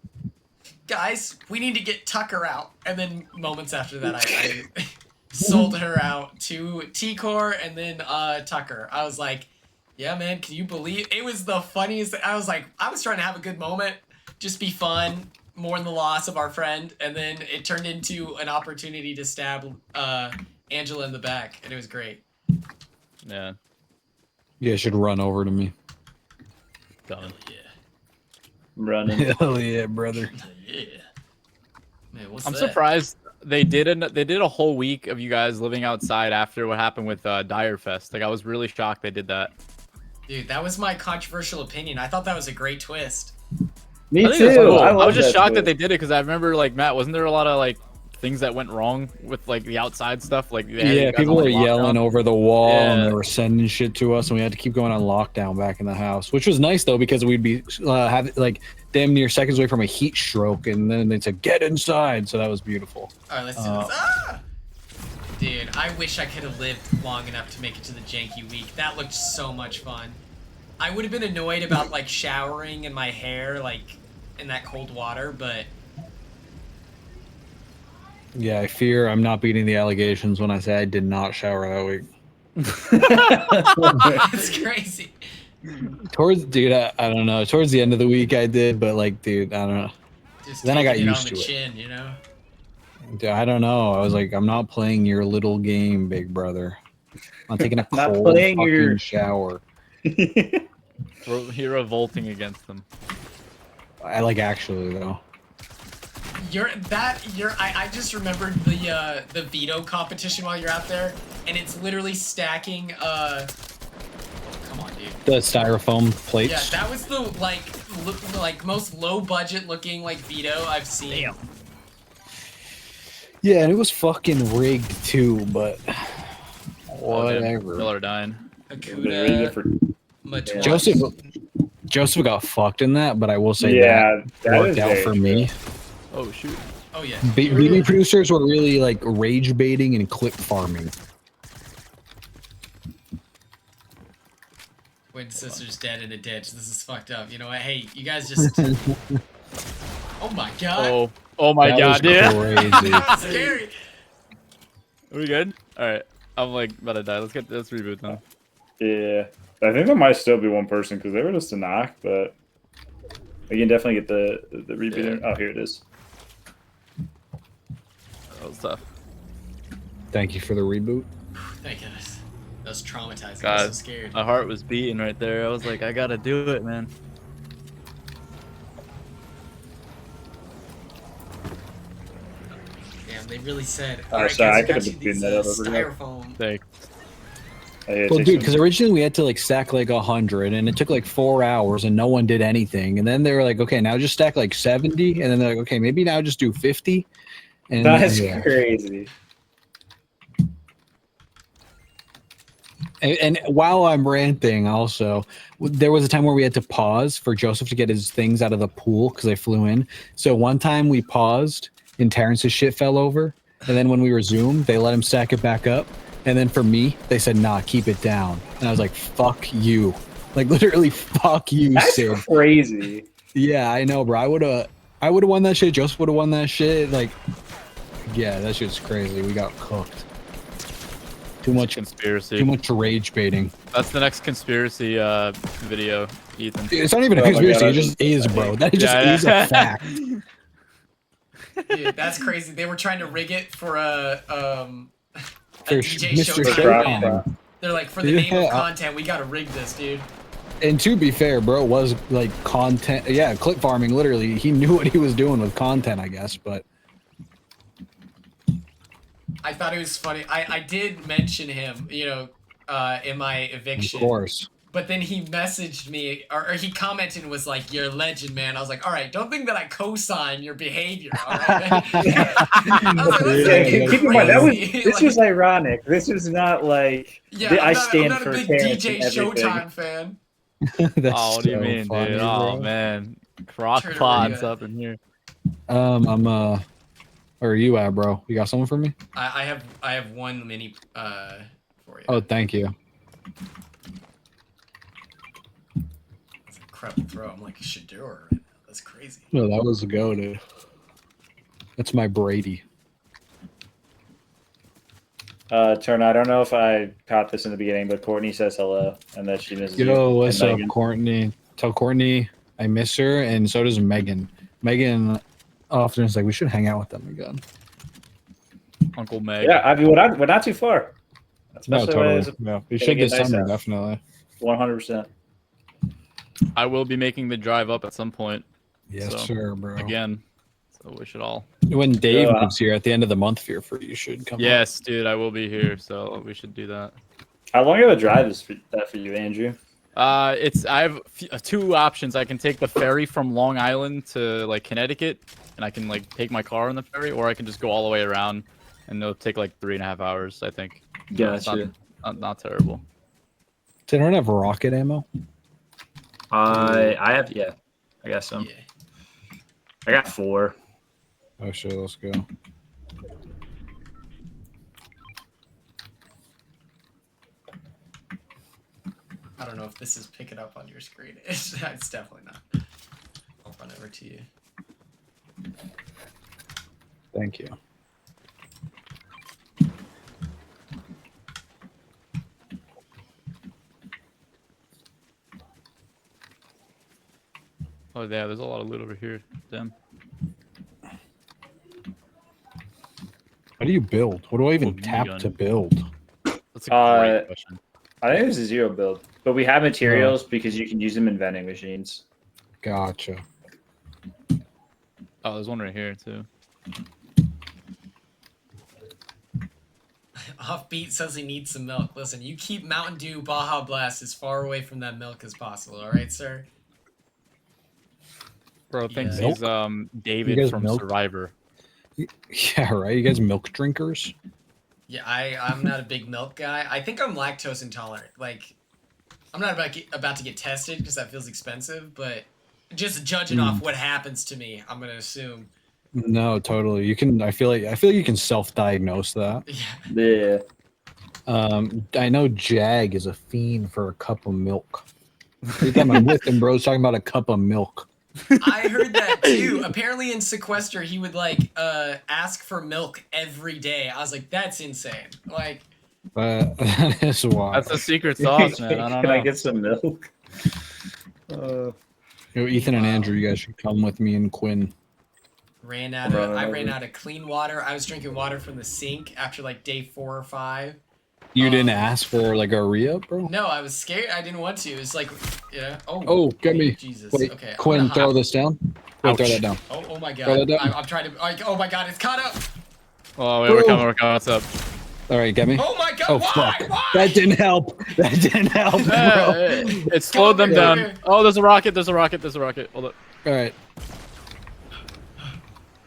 "Guys, we need to get Tucker out." And then moments after that, I sold her out to T-Core and then Tucker. I was like, yeah, man, can you believe it was the funniest? I was like, I was trying to have a good moment, just be fun, mourn the loss of our friend, and then it turned into an opportunity to stab Angela in the back, and it was great. Yeah. You guys should run over to me. Done. Yeah. Running. Hell yeah, brother. Yeah. Man, what's I'm that? surprised they did a whole week of you guys living outside after what happened with Dire Fest. Like, I was really shocked they did that. Dude, that was my controversial opinion. I thought that was a great twist. Me I think too. it's cool. I I was just love shocked that that they did it because I remember, like, Matt, wasn't there a lot of like things that went wrong with like the outside stuff? Like, Yeah, people were yelling over the wall and Yeah. they were sending shit to us, and we had to keep going on lockdown back in the house, which was nice though because we'd be have like damn near seconds away from a heat stroke, and then they said get inside, so that was beautiful. All right, let's do this. Ah! Dude, I wish I could have lived long enough to make it to the janky week. That looked so much fun. I would have been annoyed about like showering in my hair, like in that cold water, but Yeah, I fear I'm not beating the allegations when I say I did not shower that week. it's crazy. Dude, I don't know. Towards the end of the week I did, but like, dude, I don't know. Just Then I got taking it used on to the it. chin, you know? Dude, I don't know. I was like, I'm not playing your little game, big brother. I'm taking a Not cold playing fucking your- shower. You're revolting against them. I like actually though. I just remembered the veto competition while you're out there, and it's literally stacking come on, dude. dude. The styrofoam Yeah, plates. that was the like most low budget looking like veto I've seen. Damn. Yeah, and it was fucking rigged too, but Oh, damn. whatever. Y'all are dying. Hakuda, Joseph got fucked in that, but I will say Yeah, that that worked is out very for true. me. Oh shoot. Oh yeah. BB producers were really like rage baiting and clip farming. Twin sister's dead in a ditch. This is fucked up. You know what? Hey, you guys just. Oh my god. Oh my That god, was dude. crazy. That's scary. Are we good? All right. I'm like about to die. Let's reboot them. Yeah, I think there might still be one person because they were just a knock, but we can definitely get the reboot. Yeah. Oh, here it is. That was tough. Thank you for the reboot. Thank goodness. That was traumatizing. I was God, so scared. my heart was beating right there. I was like, I gotta do it, man. Damn, they really said. Oh, Alright, sorry, guys, I I could got have you been these that up over here. styrofoam. Thanks. Well, dude, because originally we had to like stack like 100, and it took like 4 hours, and no one did anything. And then they were like, okay, now just stack like 70, and then they're like, okay, maybe now just do 50. And That's yeah. crazy. And while I'm ranting, also, there was a time where we had to pause for Joseph to get his things out of the pool because they flew in. So one time we paused, and Terrence's shit fell over. And then when we resumed, they let him stack it back up. And then for me, they said, nah, keep it down. And I was like, fuck you. Like, literally, fuck you, That's Sid. crazy. Yeah, I know, bro. I would have won that shit. Joseph would have won that shit. Like, yeah, that shit's crazy. We got cooked. Too much conspiracy. Too much rage baiting. That's the next conspiracy video, Ethan. It's not even a conspiracy. It just is, bro. That just is a fact. Dude, that's crazy. They were trying to rig it for a For DJ Mr. Showtime. Showtime. They're like, for the name of Yeah. content, we gotta rig this, dude. And to be fair, bro, it was like content. Yeah, clip farming. Literally, he knew what he was doing with content, I guess. But I thought it was funny. I did mention him, you know, in my eviction. of course, But then he messaged me, or he commented and was like, "You're a legend, man." I was like, "All right, don't think that I co-sign your behavior." All right. I was like, "Let's Yeah, not get keep in mind that was crazy." this Like, was ironic. This was not like yeah, I I'm stand not for a big Terrence DJ and everything. Showtime fan. that's Oh, what do you so mean, funny, dude? bro. Oh man, crock Turn it pots around. up in here. Where are you at, bro? You got something for me? I have one mini for you. Oh, thank you. It's a crap throw. I'm like Shador right now. That's crazy. No, that was a go, dude. That's my Brady. Turn. I don't know if I caught this in the beginning, but Courtney says hello and that she misses you. Yo, what's And up, Megan. Courtney? Tell Courtney I miss her, and so does Megan. Megan often is like, we should hang out with them again. Uncle Meg. Yeah, I mean, we're not too far. No, Especially totally. Yeah, we should this summer, nice definitely. 100%. I will be making the drive up at some point. Yes, so, sir, bro. Again, so we should all. When Dave Yeah. moves here at the end of the month, feel free. You should come. Yes, dude, I will be here, so we should do that. How long of a drive is that for you, Andrew? I have two options. I can take the ferry from Long Island to like Connecticut, and I can like take my car on the ferry, or I can just go all the way around, and it'll take like 3.5 hours. I think. So it's Gotcha. not terrible. Did anyone have rocket ammo? I have, yeah. I got some. Yeah. I got 4. Oh shit, let's go. I don't know if this is picking up on your screen. It's definitely not. I'll run over to you. Thank you. Oh yeah, there's a lot of loot over here. Damn. How do you build? What do I even Oh, tap minigun. to build? That's a great question. I think it's a 0 build, but we have materials because you can use them in vending machines. Gotcha. Oh, there's one right here too. Offbeat says he needs some milk. Listen, you keep Mountain Dew Baja Blast as far away from that milk as possible, alright, sir? Bro thinks Yeah. he's David guys from milk? Survivor. Yeah, right. You guys milk drinkers? Yeah, I'm not a big milk guy. I think I'm lactose intolerant. Like, I'm not about to get tested because that feels expensive, but just judging off what happens to me, I'm gonna assume. No, totally. You can. I feel like you can self-diagnose that. Yeah. Yeah. I know Jag is a fiend for a cup of milk. Every time I'm with him, bro's talking about a cup of milk. I heard that too. Apparently in Sequester, he would like ask for milk every day. I was like, that's insane. Like, That is wild. That's a secret sauce, man. I don't Can know. I get some milk? Yo, Ethan and Andrew, you guys should come with me and Quinn. I ran out of clean water. I was drinking water from the sink after like day 4 or 5. You didn't ask for like a re-up, bro? No, I was scared. I didn't want to. It's like, yeah. Oh, get me. Jesus. Wait, Okay. I'm Quinn, gonna throw hop- this down. Wait, throw Ouch. that down. Oh my Throw god. that down. I'm trying to. Oh my god, it's caught up. Oh, wait, we're coming. What's up? All right, get me. Oh my god. Oh, why? fuck. Why? That didn't help. That didn't help, bro. It slowed them Come down. here. Oh, there's a rocket. There's a rocket. There's a rocket. Hold up. All right.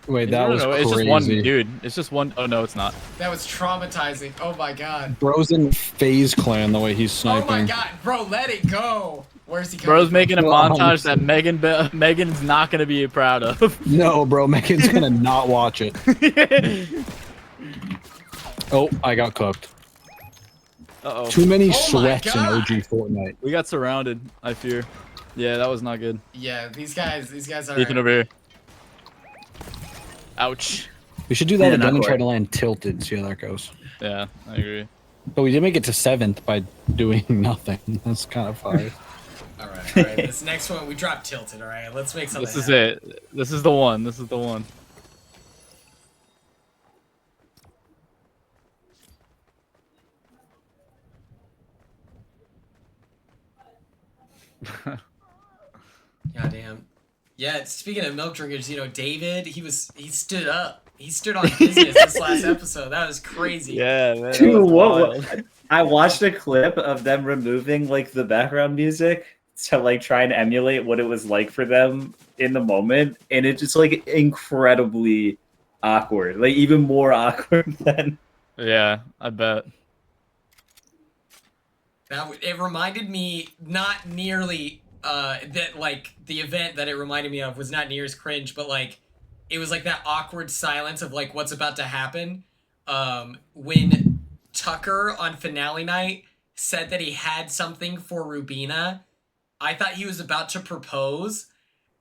Wait, that No, no, was no, crazy. it's just one dude. It's just one. Oh no, it's not. That was traumatizing. Oh my god. Bro's in FaZe Clan the way he's Oh sniping. my god, bro, let it go. Where's he coming Bro's from? making a Well, montage that Megan's not gonna be proud of. No, bro, Megan's gonna not watch it. Oh, I got cooked. Uh-oh. Too many Oh my sweats in God. OG Fortnite. We got surrounded, I fear. Yeah, that was not good. Yeah, these guys are. Ethan over here. Ouch. We should do that Yeah, again not and try quite. to land tilted, see how that goes. Yeah, I agree. But we did make it to 7th by doing nothing. That's kind of fire. Alright. This next one, we dropped tilted, alright? Let's make something This is happen. it. This is the one. This is the one. Goddamn. Yeah, speaking of milk drinkers, you know, David, he stood up. He stood on business this last episode. That was crazy. Yeah, man. Dude, what? I watched a clip of them removing like the background music to like try and emulate what it was like for them in the moment, and it's just like incredibly awkward, like even more awkward than. Yeah, I bet. It reminded me not nearly that like the event that it reminded me of was not near as cringe, but like it was like that awkward silence of like what's about to happen when Tucker on finale night said that he had something for Rubina. I thought he was about to propose,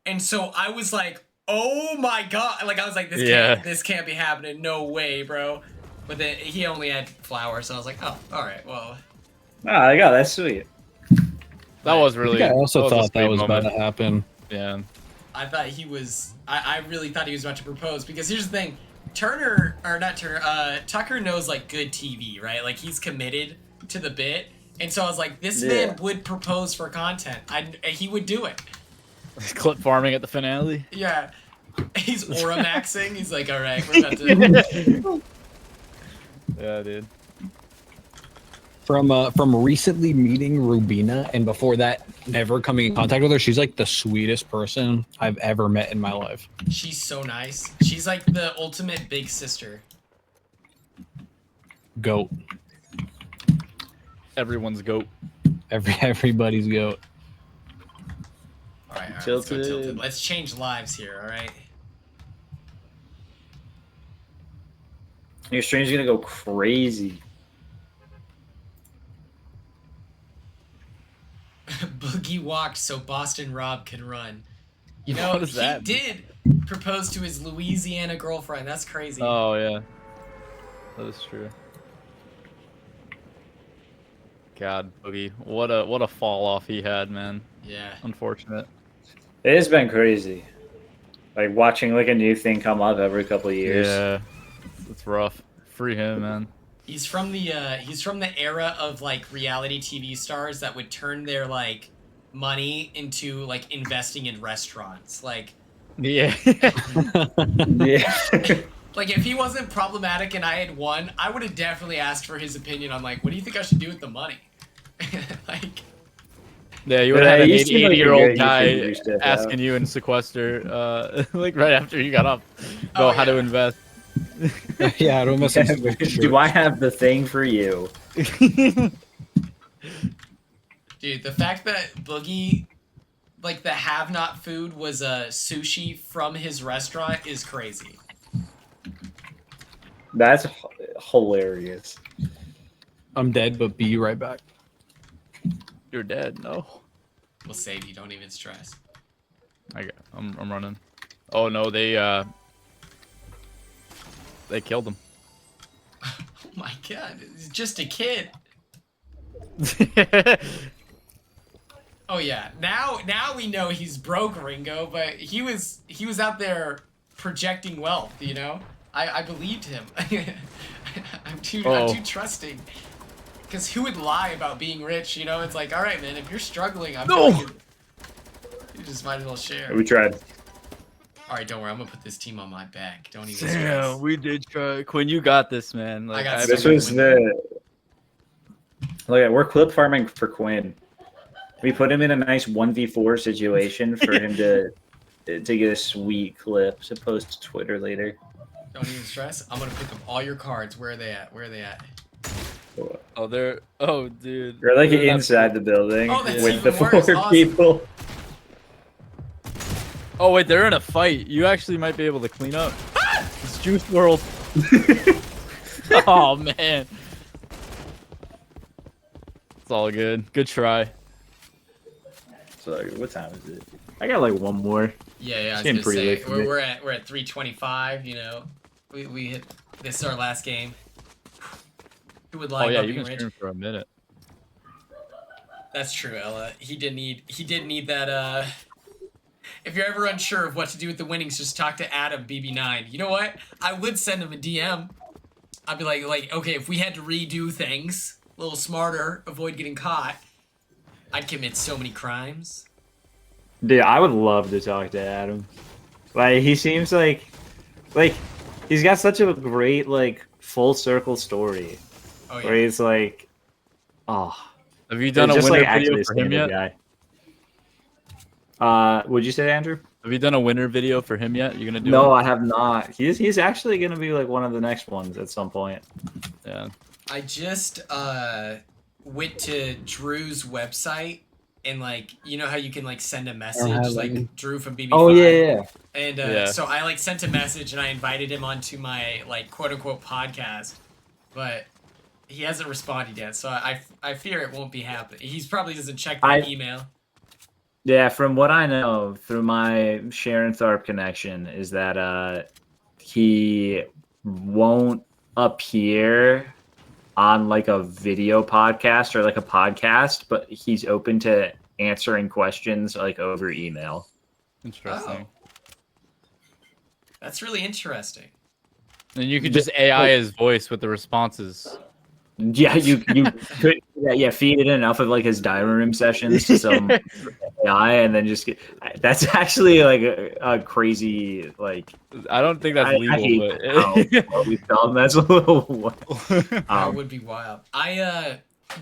and so I was like, oh my god, like I was like, this can't be happening, no way, bro. But then he only had flowers, so I was like, oh, all right, well. Ah, I got that's sweet. That was really. I also a thought that sweet was about moment. to happen. Yeah. I thought he was. I really thought he was about to propose because here's the thing, Tucker knows like good TV, right? Like he's committed to the bit, and so I was like, this man would propose for content. He would do it. Clip farming at the finale. Yeah, he's aura maxing. He's like, all right, we're about to. Yeah, dude. From recently meeting Rubina and before that never coming in contact with her, she's like the sweetest person I've ever met in my life. She's so nice. She's like the ultimate big sister. Goat. Everyone's goat. Everybody's goat. All right, let's Tilted. go tilted. Let's change lives here. All right. Your stream's gonna go crazy. Boogie walked so Boston Rob can run. You know, What does he that mean? did propose to his Louisiana girlfriend. That's crazy. Oh yeah. That is true. God, Boogie, what a fall off he had, man. Yeah. Unfortunate. It has been crazy. Like watching like a new thing come up every couple of years. Yeah, it's rough. Free him, man. He's from the era of like reality TV stars that would turn their like money into like investing in restaurants. Like Yeah. Yeah. Like, if he wasn't problematic and I had won, I would have definitely asked for his opinion on, like, what do you think I should do with the money? Like... Yeah, you would have had an 80-year-old guy YouTube asking you in sequester, like right after you got up, how to invest. Yeah, I don't mess up. Do I have the thing for you? Dude, the fact that Boogie, like, the have-not food was sushi from his restaurant is crazy. That's hilarious. I'm dead, but be right back. You're dead. No. We'll save you. Don't even stress. I'm running. Oh no, they killed him. Oh my god, he's just a kid. Oh yeah, now we know he's broke, Ringo, but he was out there projecting wealth, you know? I believed him. I'm too trusting. Because who would lie about being rich, you know? It's like, all right, man, if you're struggling, I'm you just might as well share. We tried. All right, don't worry. I'm going to put this team on my back. Don't even stress. Yeah, we did try. Quinn, you got this, man. Like, This was the... Look, we're clip farming for Quinn. We put him in a nice 1v4 situation for him to get a sweet clip to post to Twitter later. Don't even stress. I'm going to pick up all your cards. Where are they at? Where are they at? Oh, they're... Oh, dude. They're like inside the building with the 4 people. Oh, wait, they're in a fight. You actually might be able to clean up. It's Juice World. Oh, man. It's all good. Good try. So, what time is it? I got like one more. Yeah, I was getting gonna pretty say late for me. we're at 325. You know, we hit. This is our last game. Who would like? Oh yeah, being you've been rich? streaming for a minute. That's true, Ella. He did need that. If you're ever unsure of what to do with the winnings, just talk to Adam BB9. You know what? I would send him a DM. I'd be like, okay, if we had to redo things a little smarter, avoid getting caught, I'd commit so many crimes. Dude, I would love to talk to Adam. Like, he seems like he's got such a great, like, full circle story. Oh, yeah. Where he's like, oh. Have you done a just, winner like, video actually for him stand-up yet? guy. Would you say, Andrew? Have you done a winner video for him yet? You're gonna do No, it? I have not. He's actually gonna be like one of the next ones at some point. Yeah. I just went to Drew's website and, like, you know how you can, like, send a message, like Drew from BB5. Oh yeah. And so I, like, sent a message and I invited him onto my, like, quote unquote podcast, but he hasn't responded yet, so I fear it won't be happening. He's probably doesn't check my email. Yeah, from what I know through my Sharon Tharp connection is that he won't appear on like a video podcast or like a podcast, but he's open to answering questions like over email. Interesting. Oh. That's really interesting. And you could just AI his voice with the responses. Yeah, you could feed it enough of like his diary room sessions to some AI, and then just get. That's actually like a crazy like. I don't think that's legal, I hate but how we film. That's a little. That would be wild.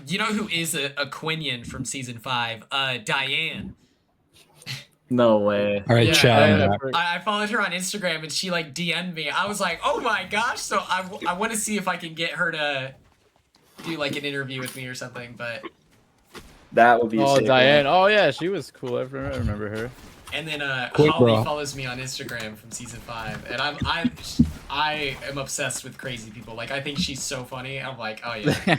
You know who is a Quinian from season 5? Diane. No way. All right, Chad. I followed her on Instagram and she like DM'd me. I was like, oh my gosh! So I want to see if I can get her to do like an interview with me or something. But that would be. Oh, sick, Diane. man. Oh yeah, she was cool. I remember her. And then Quick, Holly bro. follows me on Instagram from season 5, and I am obsessed with crazy people. Like I think she's so funny. I'm like, oh yeah.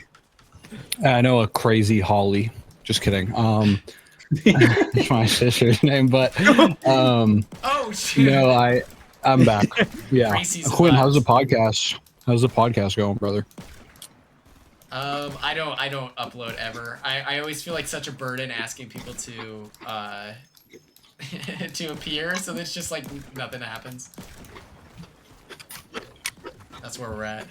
I know a crazy Holly. Just kidding. That's my sister's name, but Oh shit. no, I'm back. Yeah, Pre-season Quinn, vibes. how's the podcast? How's the podcast going, brother? I don't upload ever. I always feel like such a burden asking people to to appear, so there's just like nothing happens. That's where we're at.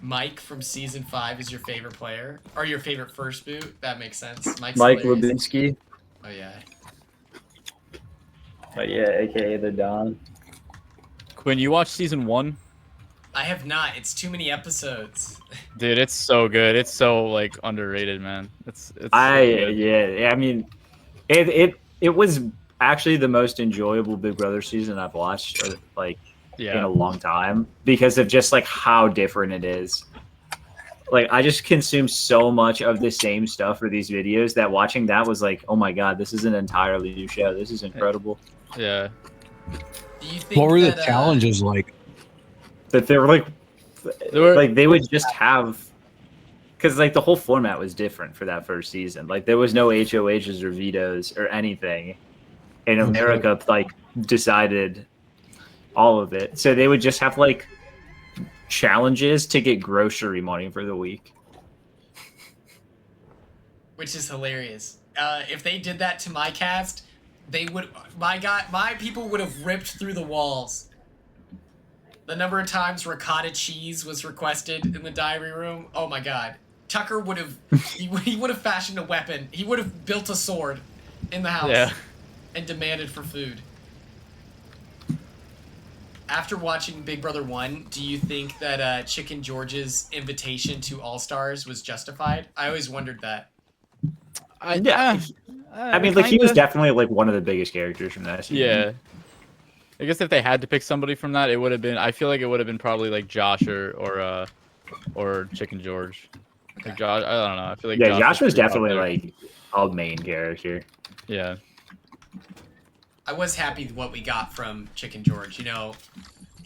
Mike from season 5 is your favorite player, or your favorite first boot? That makes sense. Mike Lubinsky. Oh yeah. But yeah, aka the Don. Quinn, you watched season 1? I have not. It's too many episodes. Dude, it's so good. It's so like underrated, man. It's so good. Yeah. I mean, it was actually the most enjoyable Big Brother season I've watched, like in a long time, because of just like how different it is. Like I just consumed so much of the same stuff for these videos that watching that was like, oh my god, this is an entirely new show. This is incredible. Yeah. Do you think What were the challenges like? That they were like they would just have, because like the whole format was different for that first season. Like there was no HOHs or vetoes or anything, and America like decided all of it. So they would just have like challenges to get grocery money for the week, which is hilarious. If they did that to my cast, they would. My people would have ripped through the walls. The number of times ricotta cheese was requested in the diary room. Oh my god. Tucker would have. he would have fashioned a weapon. He would have built a sword in the house and demanded for food. After watching Big Brother 1, do you think that Chicken George's invitation to All Stars was justified? I always wondered that. I mean, like he was definitely like one of the biggest characters from that season. Yeah. I guess if they had to pick somebody from that, it would have been. I feel like it would have been probably like Josh or Chicken George. Like Josh, I don't know. I feel like Josh was definitely like a main character. Yeah. I was happy what we got from Chicken George. You know,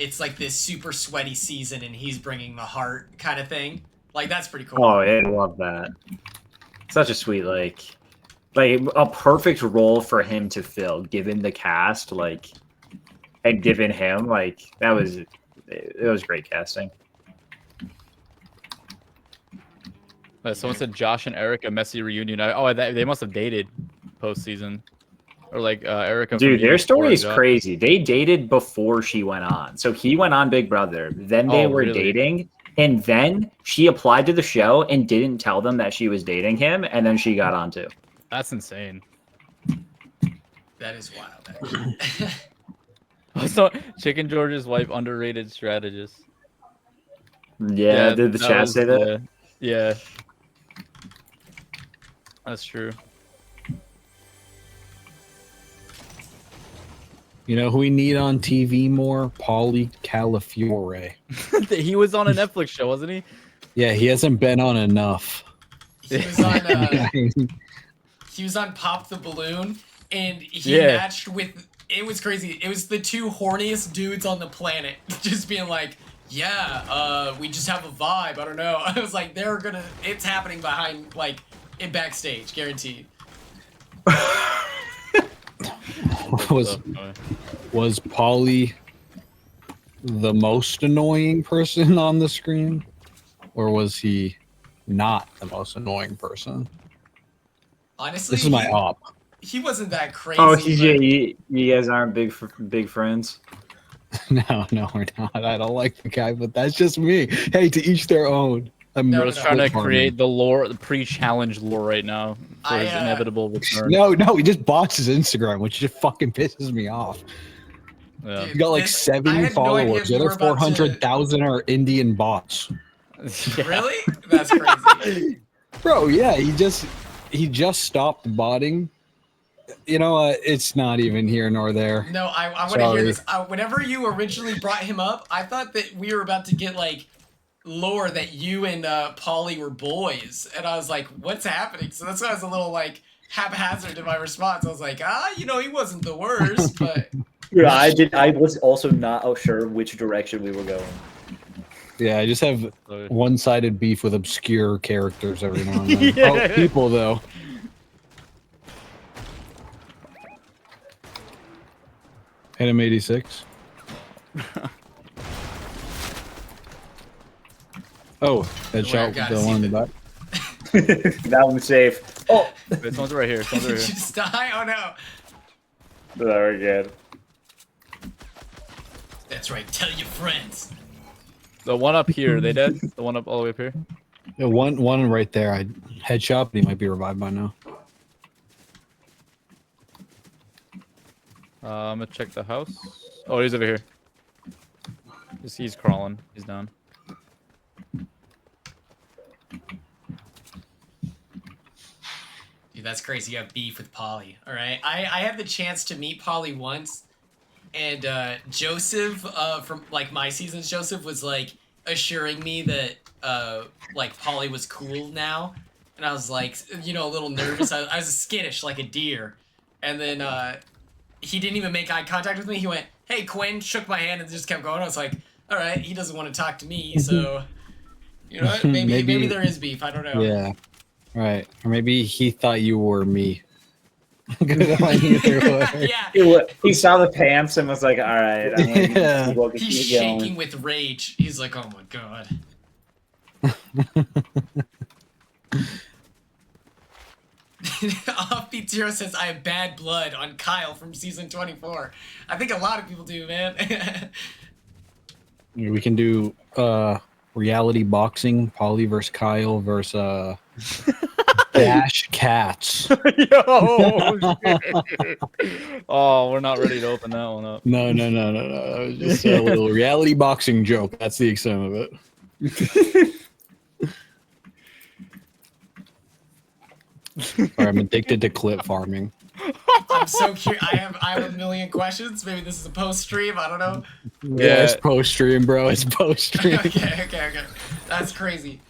it's like this super sweaty season, and he's bringing the heart kind of thing. Like that's pretty cool. Oh, I love that. Such a sweet like a perfect role for him to fill, given the cast, like, and given him like it was great casting. Someone said Josh and Erica messy reunion. They must have dated postseason. Or like Erica. Dude, their story is crazy. They dated before she went on. So he went on Big Brother. Then they were dating. And then she applied to the show and didn't tell them that she was dating him. And then she got on too. That's insane. That is wild, actually. Also, Chicken George's wife, underrated strategist. Yeah, did the chat say that? Yeah. That's true. You know who we need on TV more? Pauly Calafiore. He was on a Netflix show, wasn't he? Yeah, he hasn't been on enough. He was on Pop the Balloon, and he matched with. It was crazy. It was the two horniest dudes on the planet, just being like, "Yeah, we just have a vibe." I don't know. I was like, "They're gonna. It's happening behind, like, in backstage, guaranteed." Was Pauly the most annoying person on the screen, or was he not the most annoying person? Honestly, this is my op. He wasn't that crazy. Oh, you guys aren't big friends. No, we're not. I don't like the guy, but that's just me. Hey, to each their own. I'm just trying to create the lore, the pre-challenge lore right now for his inevitable return. No, he just bots his Instagram, which just fucking pisses me off. Yeah. He got like 70 followers. The other 400,000 are Indian bots. Really? That's crazy. Bro, yeah, he just stopped botting. You know, it's not even here nor there. No, I want to hear this. Whenever you originally brought him up, I thought that we were about to get like lore that you and Pauly were boys, and I was like, what's happening? So that's why I was a little like haphazard in my response. I was like, he wasn't the worst, but yeah, I was also not sure which direction we were going. Yeah, I just have one-sided beef with obscure characters every now and then. Oh, people though. Hit him 86. Oh, headshot with the one in the back. That one's safe. Oh! This one's right here. Did you just die? Oh no. Very good. That's right. Tell your friends. The one up here, they dead? The one up all the way up here? Yeah, one right there. I headshot, but he might be revived by now. I'm gonna check the house. Oh, he's over here. He's crawling. He's down. Dude, that's crazy. You have beef with Polly. All right. I had the chance to meet Polly once, and Joseph from like my seasons, Joseph was like assuring me that like Polly was cool now, and I was like, you know, a little nervous. I was skittish like a deer, and then he didn't even make eye contact with me. He went, "Hey, Quinn," shook my hand and just kept going. I was like, all right, he doesn't want to talk to me, so you know what? Maybe there is beef. I don't know. Yeah. Right. Or maybe he thought you were me. Yeah. He saw the pants and was like, all right. I'm gonna He's shaking with rage. He's like, oh my god. Offbeat Zero says, I have bad blood on Kyle from season 24. I think a lot of people do, man. We can do reality boxing, Polly versus Kyle versus Dash Cats. Yo! Oh, we're not ready to open that one up. No. That was just a little reality boxing joke. That's the extent of it. Sorry, I'm addicted to clip farming. I'm so curious. I have a million questions. Maybe this is a post stream. I don't know. Yeah, it's post stream, bro. It's post stream. Okay. That's crazy.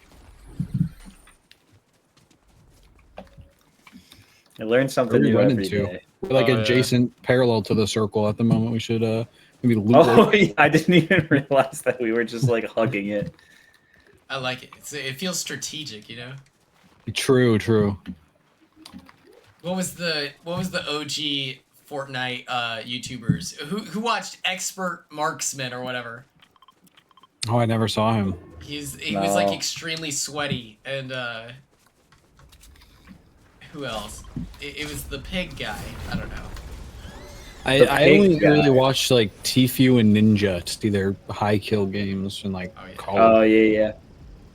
I learned something new every day. We're like adjacent, parallel to the circle at the moment. We should maybe loop. Oh, yeah, I didn't even realize that we were just like hugging it. I like it. It feels strategic, you know. True. What was the OG Fortnite YouTubers who watched Expert Marksman or whatever? Oh, I never saw him. He was like extremely sweaty, and who else? It was the pig guy. I don't know. I only really watched like Tfue and Ninja to do their high kill games and like. Oh yeah.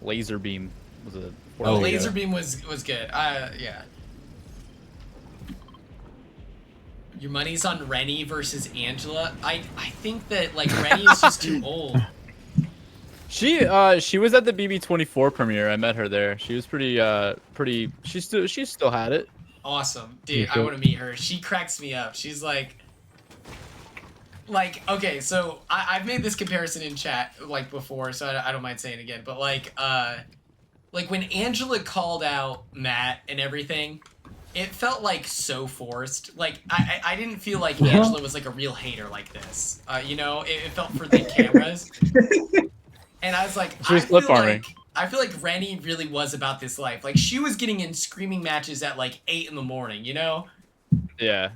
Laser beam was it? Oh, laser beam was good. Yeah. Your money's on Rennie versus Angela. I think that like Rennie is just too old. She was at the BB24 premiere. I met her there. She was pretty. She still had it. Awesome, dude. I want to meet her. She cracks me up. She's like okay. So I've made this comparison in chat like before, so I don't mind saying it again. But like when Angela called out Matt and everything, it felt like so forced. Like I didn't feel like Angela was like a real hater like this. You know, it felt for the cameras. And I was like, I feel like Rennie really was about this life. Like she was getting in screaming matches at like 8 in the morning. You know? Yeah.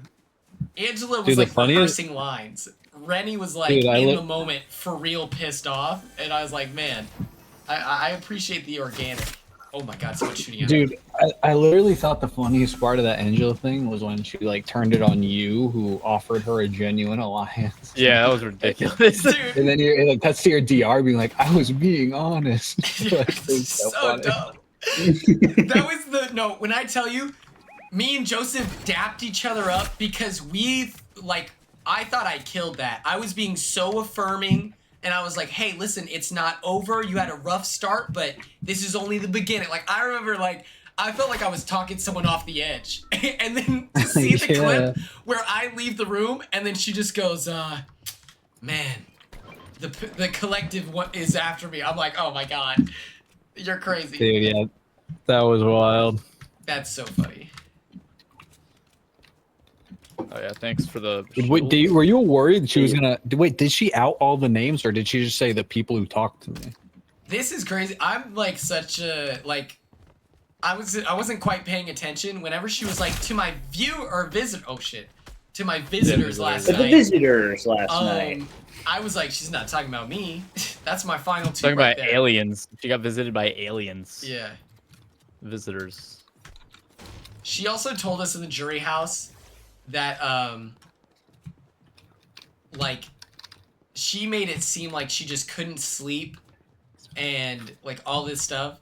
Angela was like rehearsing lines. Rennie was like in the moment for real pissed off, and I was like, man, I appreciate the organic. Oh my god, someone's shooting at me. Dude, I literally thought the funniest part of that Angela thing was when she like turned it on you, who offered her a genuine alliance. Yeah, that was ridiculous. Dude. And then you're like, that's to your DR being like, I was being honest. Like, so dumb. That was no. When I tell you, me and Joseph dapped each other up because I thought I killed that. I was being so affirming. And I was like, hey, listen, it's not over. You had a rough start, but this is only the beginning. Like, I remember, like, I felt like I was talking someone off the edge. And then to see the clip where I leave the room, and then she just goes, man, the collective is after me. I'm like, oh, my God. You're crazy. Dude, yeah. That was wild. That's so funny. Oh yeah, thanks for the. Wait, were you worried she was gonna? Wait, did she out all the names, or did she just say the people who talked to me? This is crazy. I'm like such a I wasn't quite paying attention whenever she was like to my to my visitors last night. The visitors last night. I was like, she's not talking about me. That's my final two. Talking about aliens. She got visited by aliens. Yeah. Visitors. She also told us in the jury house that like she made it seem like she just couldn't sleep and like all this stuff.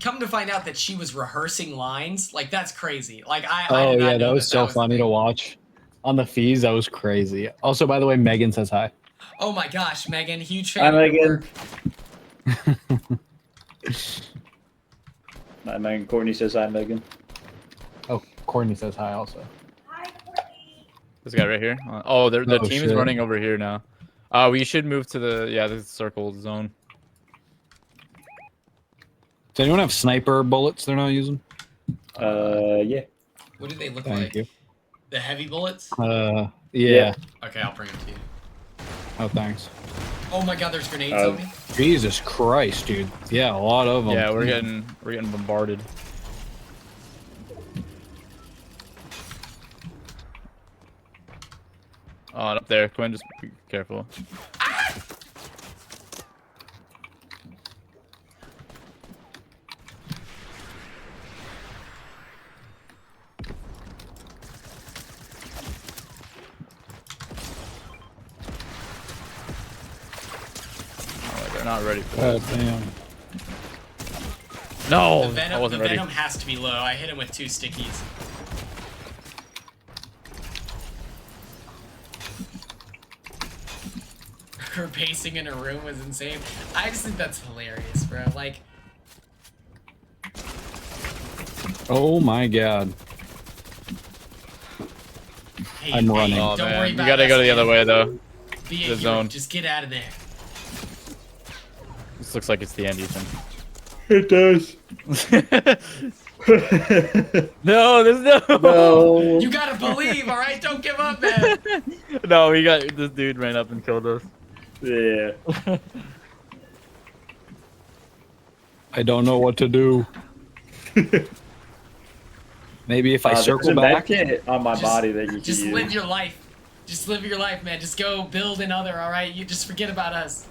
Come to find out that she was rehearsing lines. Like that's crazy. Like I did not know that was so funny to watch on the feeds. That was crazy. Also, by the way, Megan says hi. Oh my gosh, Megan, huge Hi, fan of your Megan. work. Hi, Megan. Courtney says hi, Megan. Oh, Courtney says hi also. This guy right here. Oh, the Oh, team is shit. running over here now. We should move to the circle zone. Does anyone have sniper bullets they're not using? Yeah. What do they look Thank like? you. The heavy bullets? Yeah. Okay, I'll bring them to you. Oh, thanks. Oh my god, there's grenades on me. Jesus Christ, dude. Yeah, a lot of them. Yeah, we're getting bombarded. Up there, Quinn, just be careful. Oh, they're not ready for that. Damn. No, The I wasn't ready. venom has to be low. I hit him with 2 stickies. Her pacing in her room was insane. I just think that's hilarious, bro. Like, Oh my god. hey, I'm running. Oh don't man, worry you about gotta us, go the other man. way though. Be a The hero. zone. Just get out of there. This looks like it's the end, Ethan. It does. No, there's no. No. You gotta believe, all right? Don't give up, man. No, we got this dude ran up and killed us. Yeah. I don't know what to do. Maybe if I circle there's a back. medkit on my body that you can Just use. live your life. Just live your life, man. Just go build another, all right? You just forget about us.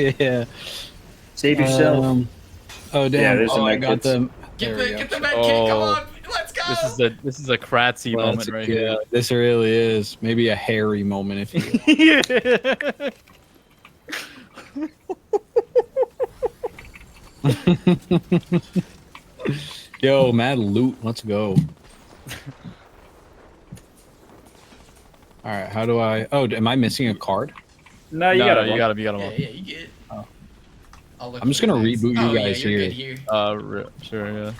Yeah. Save yourself. Oh damn! Yeah, there's some I med got kits. them. Get There we the go. med kit. Come Oh. on. Let's go. This is a Kratzy moment right Yeah, here. this really is. Maybe a hairy moment if you Yo, mad loot. Let's go. Alright, how do I... Oh, am I missing a card? No, you No, got no, it. you got him. Yeah, you get it. Oh. I'll look I'm just for gonna the next- reboot you oh, guys yeah, you're here. good here. Sure, yeah.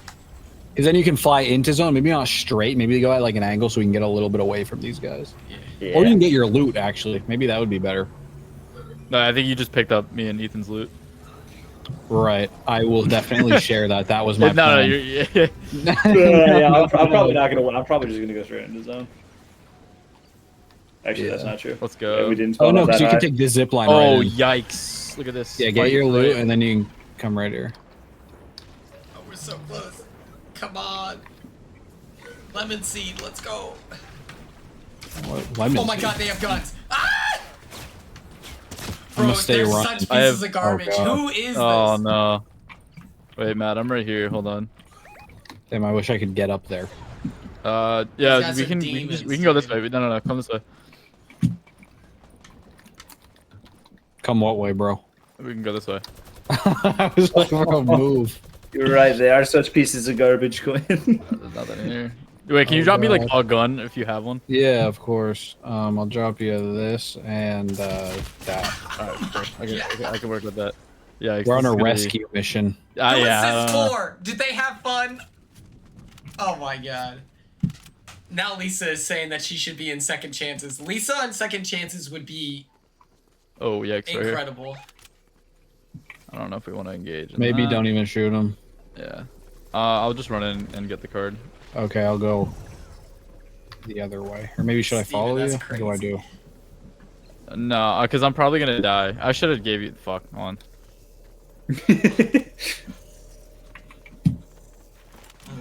Because then you can fly into zone. Maybe not straight. Maybe they go at like an angle so we can get a little bit away from these guys. Yeah. Or you can get your loot, actually. Maybe that would be better. No, I think you just picked up me and Ethan's loot. Right. I will definitely share that. That was my No, plan. you're, Yeah, I'm probably not gonna win. I'm probably just gonna go straight into zone. Actually, that's Yeah. not true. Let's go. Yeah, we didn't Oh, spawn no, up because that you can high. take this zip line Oh, right in. yikes. Look at this. Yeah, get Fight your loot, right. and then you can come right here. Oh, we're so close. Come on. Lemon seed, let's go. What, lemon Oh my seed? god, they have guns. Ah! I'm Bro, gonna stay they're running. such I pieces have- of garbage. oh, God. Who is Oh, this? no. Wait, Matt, I'm right here. Hold on. Damn, I wish I could get up there. Yeah, guys we are can demons, we can go this dude. way. No, come this way. Come what way, bro? We can go this way. I was like, bro, move. You're right. They are such pieces of garbage, Quinn. There's nothing in here. Wait, can you Oh, drop me like God. a gun if you have one? Yeah, of course. I'll drop you this and that. Alright, sure. I can work with that. Yeah, We're on a this is gonna be- rescue mission. Who yeah. is I this don't know. for? Did they have fun? Oh my god. Now Lisa is saying that she should be in second chances. Lisa on second chances would be Oh, yeah, right here. incredible. I don't know if we want to engage. in Maybe that. don't even shoot him. Yeah. I'll just run in and get the card. Okay, I'll go the other way. Or maybe should I Steven, follow you? that's What do I do? No, because I'm probably gonna die. I should have gave you the fuck on.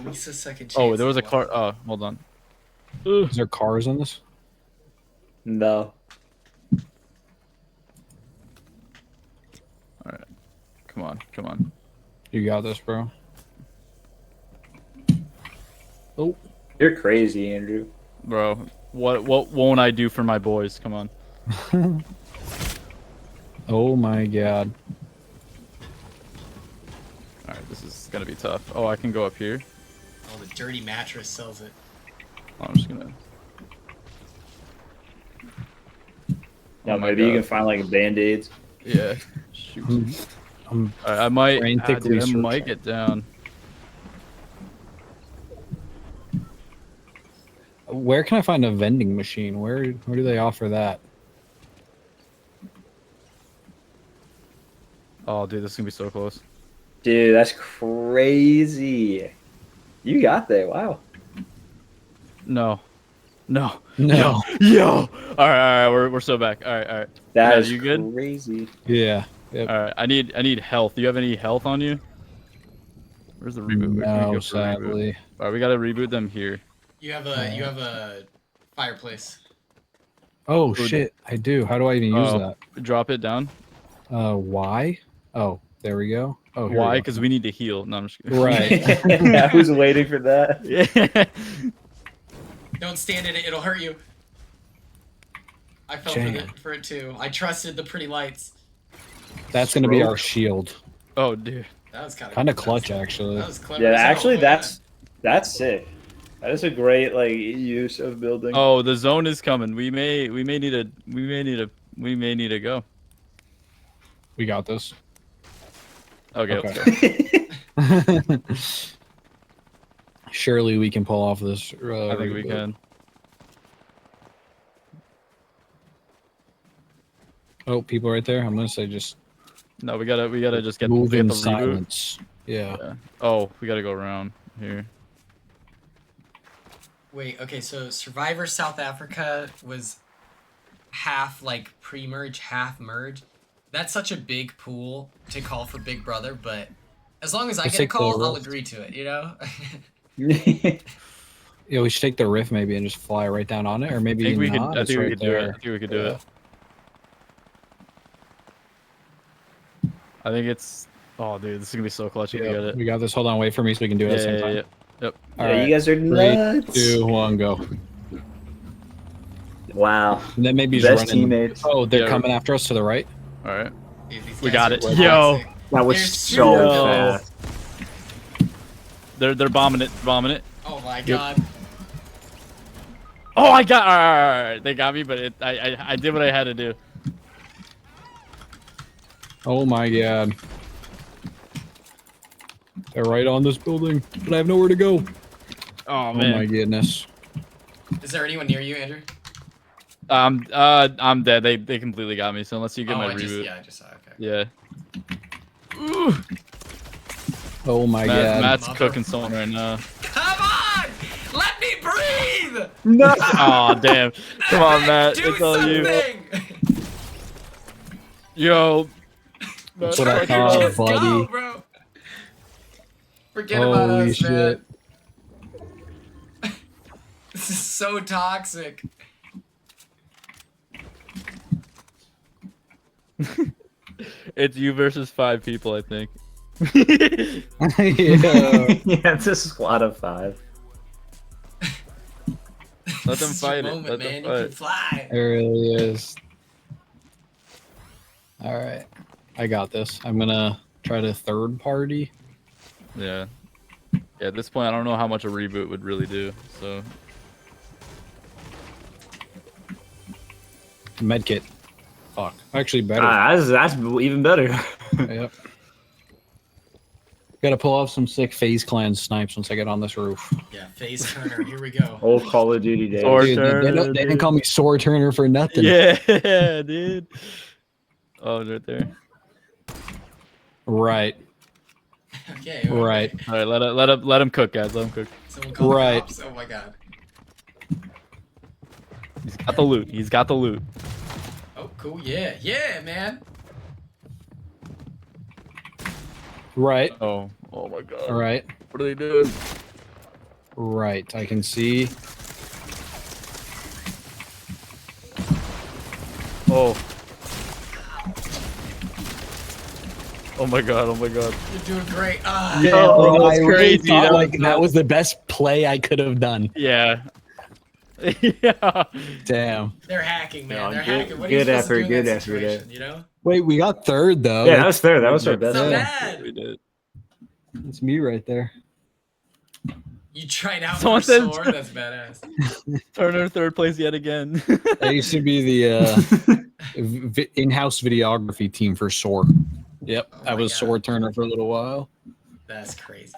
Lisa's second chance. Oh, there was a car. Oh, hold on. Is there cars in this? No. All right. Come on, come on. You got this, bro. Oh, You're crazy, Andrew. Bro, what won't I do for my boys? Come on. oh my god. All right, this is gonna be tough. Oh, I can go up here. Oh, the dirty mattress sells it. I'm just gonna. No, my maybe you God. can find like band-aids. Yeah. Shoot. I'm Alright, I might. frantic Dude, I research. might get down. Where can I find a vending machine? Where do they offer that? Oh, dude, this is gonna be so close. Dude, that's crazy. You got there. Wow. No. No. No. Yo. All right. We're so back. All right. That Matt, is you good? crazy. Yeah. Yep. All right. I need health. Do you have any health on you? Where's the reboot? Where can we No, go for reboot? sadly. All right, we gotta reboot them here. You have a fireplace. Oh shit! I do. How do I even use that? Drop it down. Why? Oh, there we go. Oh, here Why? we go. Because we need to heal. No, I'm just kidding. Right. I was waiting for that. Yeah. Don't stand in it; it'll hurt you. I fell for it too. I trusted the pretty lights. That's gonna be our shield. Oh, dude. That was Kind of clutch, actually. That was clever. Yeah, as hell. actually, Look at that's sick. That is a great like use of building. Oh, the zone is coming. We may need to go. We got this. Okay. Let's go. Surely we can pull off this. I think we can. Oh, people right there. I'm gonna say just. No, we gotta just get move the in reboot. silence. Yeah. Oh, we gotta go around here. Wait, okay, so Survivor South Africa was half like pre-merge, half merge. That's such a big pool to call for Big Brother, but as long as I Let's get a take the call, I'll rift. agree to it, you know? Yeah, we should take the rift maybe and just fly right down on it, or maybe I think we could. not. I It's think we right could do it. there. I think we could do it. I think it's. Oh, dude, this is gonna be so clutch if we get it. We got this. Hold on, wait for me so we can do it at the same time. Yep. All Yeah, you guys are nuts. 3, 2, 1, go. Wow. And then maybe Best just running. teammates. Oh, they're Yeah. coming after us to the right. All right. Dude, these We guys got are it. toxic. Yo. That was They're so super- fast. They're bombing it. Bombing it. Oh my god. Oh, I got. All right. They got me, but I did what I had to do. Oh my god. They're right on this building, but I have nowhere to go. Oh Oh man. my goodness. Is there anyone near you, Andrew? I'm dead. They completely got me. So unless you get my I reboot. just saw, okay. Yeah. Oh my god. Matt's cooking someone right now. Come on! Let me breathe! No. Oh damn! Come on, Matt. Do It's all you. something! Yo. That's what I Let's thought, just buddy. go, bro. Forget about Holy us, shit. man. This is so toxic. It's you versus 5 people, I think. Yeah. Yeah, it's a squad of 5. Let them This is your fight it. moment, Let man. them You can fight. fly. It really is. All right. I got this. I'm gonna try to third party. Yeah. Yeah, at this point, I don't know how much a reboot would really do. So. Medkit. Fuck. Actually, better. That's even better. Yep. Gotta pull off some sick FaZe Clan snipes once I get on this roof. Yeah, FaZe Turner. Here we go. Old Call of Duty days. Sword Dude, Turner, they didn't call me Sword Turner for nothing. Yeah, dude. Oh, right there. Right. Okay. Right. All right, let him cook, guys. Let him cook. Someone call Right. the cops. Oh my god. He's got the loot. He's got the loot. Oh, cool. Yeah. Yeah, man. Right. Oh my god. Right. What are they doing? Right. I can see. Oh. Oh my god. Oh my god. You're doing great. Ah. Yeah, Oh, that was I really crazy. thought, That like was that was the best play I could have done. Yeah. Yeah. Damn. They're hacking, man. Yeah, They're good- hacking. What are you good supposed to effort, do in good that effort, situation, you know? Wait, we got third though. Yeah, that was fair. That was our best. So Yeah. bad. We did. It's me right there. You tried out Someone for said- Soar? That's badass. Turner third place yet again. I used to be the in-house videography team for Soar. Yep, I was Soar Turner for a little while. That's crazy.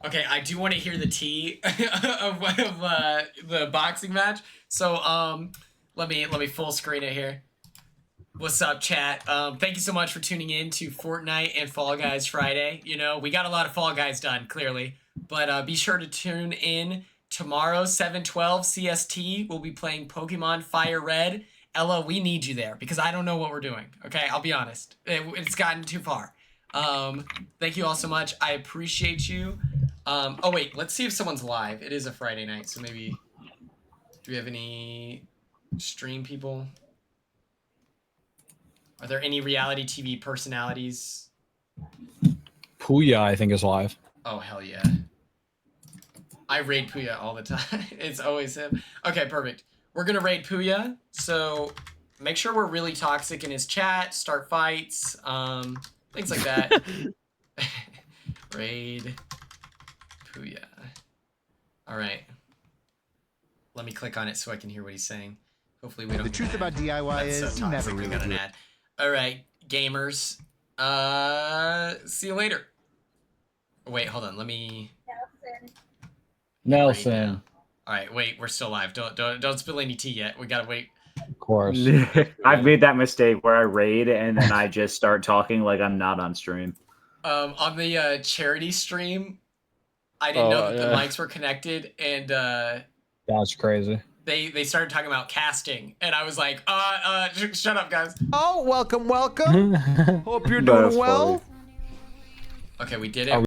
Okay, I do want to hear the tea of the boxing match. So let me full screen it here. What's up, chat? Thank you so much for tuning in to Fortnite and Fall Guys Friday. You know, we got a lot of Fall Guys done, clearly. But be sure to tune in tomorrow, 7:12 CST. We'll be playing Pokemon Fire Red. Ella, we need you there because I don't know what we're doing. Okay, I'll be honest. It's gotten too far. Thank you all so much. I appreciate you. Oh, wait, let's see if someone's live. It is a Friday night, so maybe... Do we have any stream people? Are there any reality TV personalities? Puya, I think, is live. Oh, hell yeah. I raid Puya all the time. It's always him. Okay, perfect. We're going to raid Puya, so make sure we're really toxic in his chat, start fights, things like that. Raid Puya. All right. Let me click on it so I can hear what he's saying. Hopefully we don't. The truth about DIY That's is so you never toxic. We really got an do it. ad. All right, gamers. See you later. Wait, hold on. Let me. Nelson. All right, wait. We're still live. Don't spill any tea yet. We gotta wait. Of course. I've made that mistake where I raid and then I just start talking like I'm not on stream. On the charity stream, I didn't know that the mics were connected, and That's crazy. they started talking about casting, and I was like, shut up, guys. Oh, welcome. Hope you're doing well. Okay, we did it.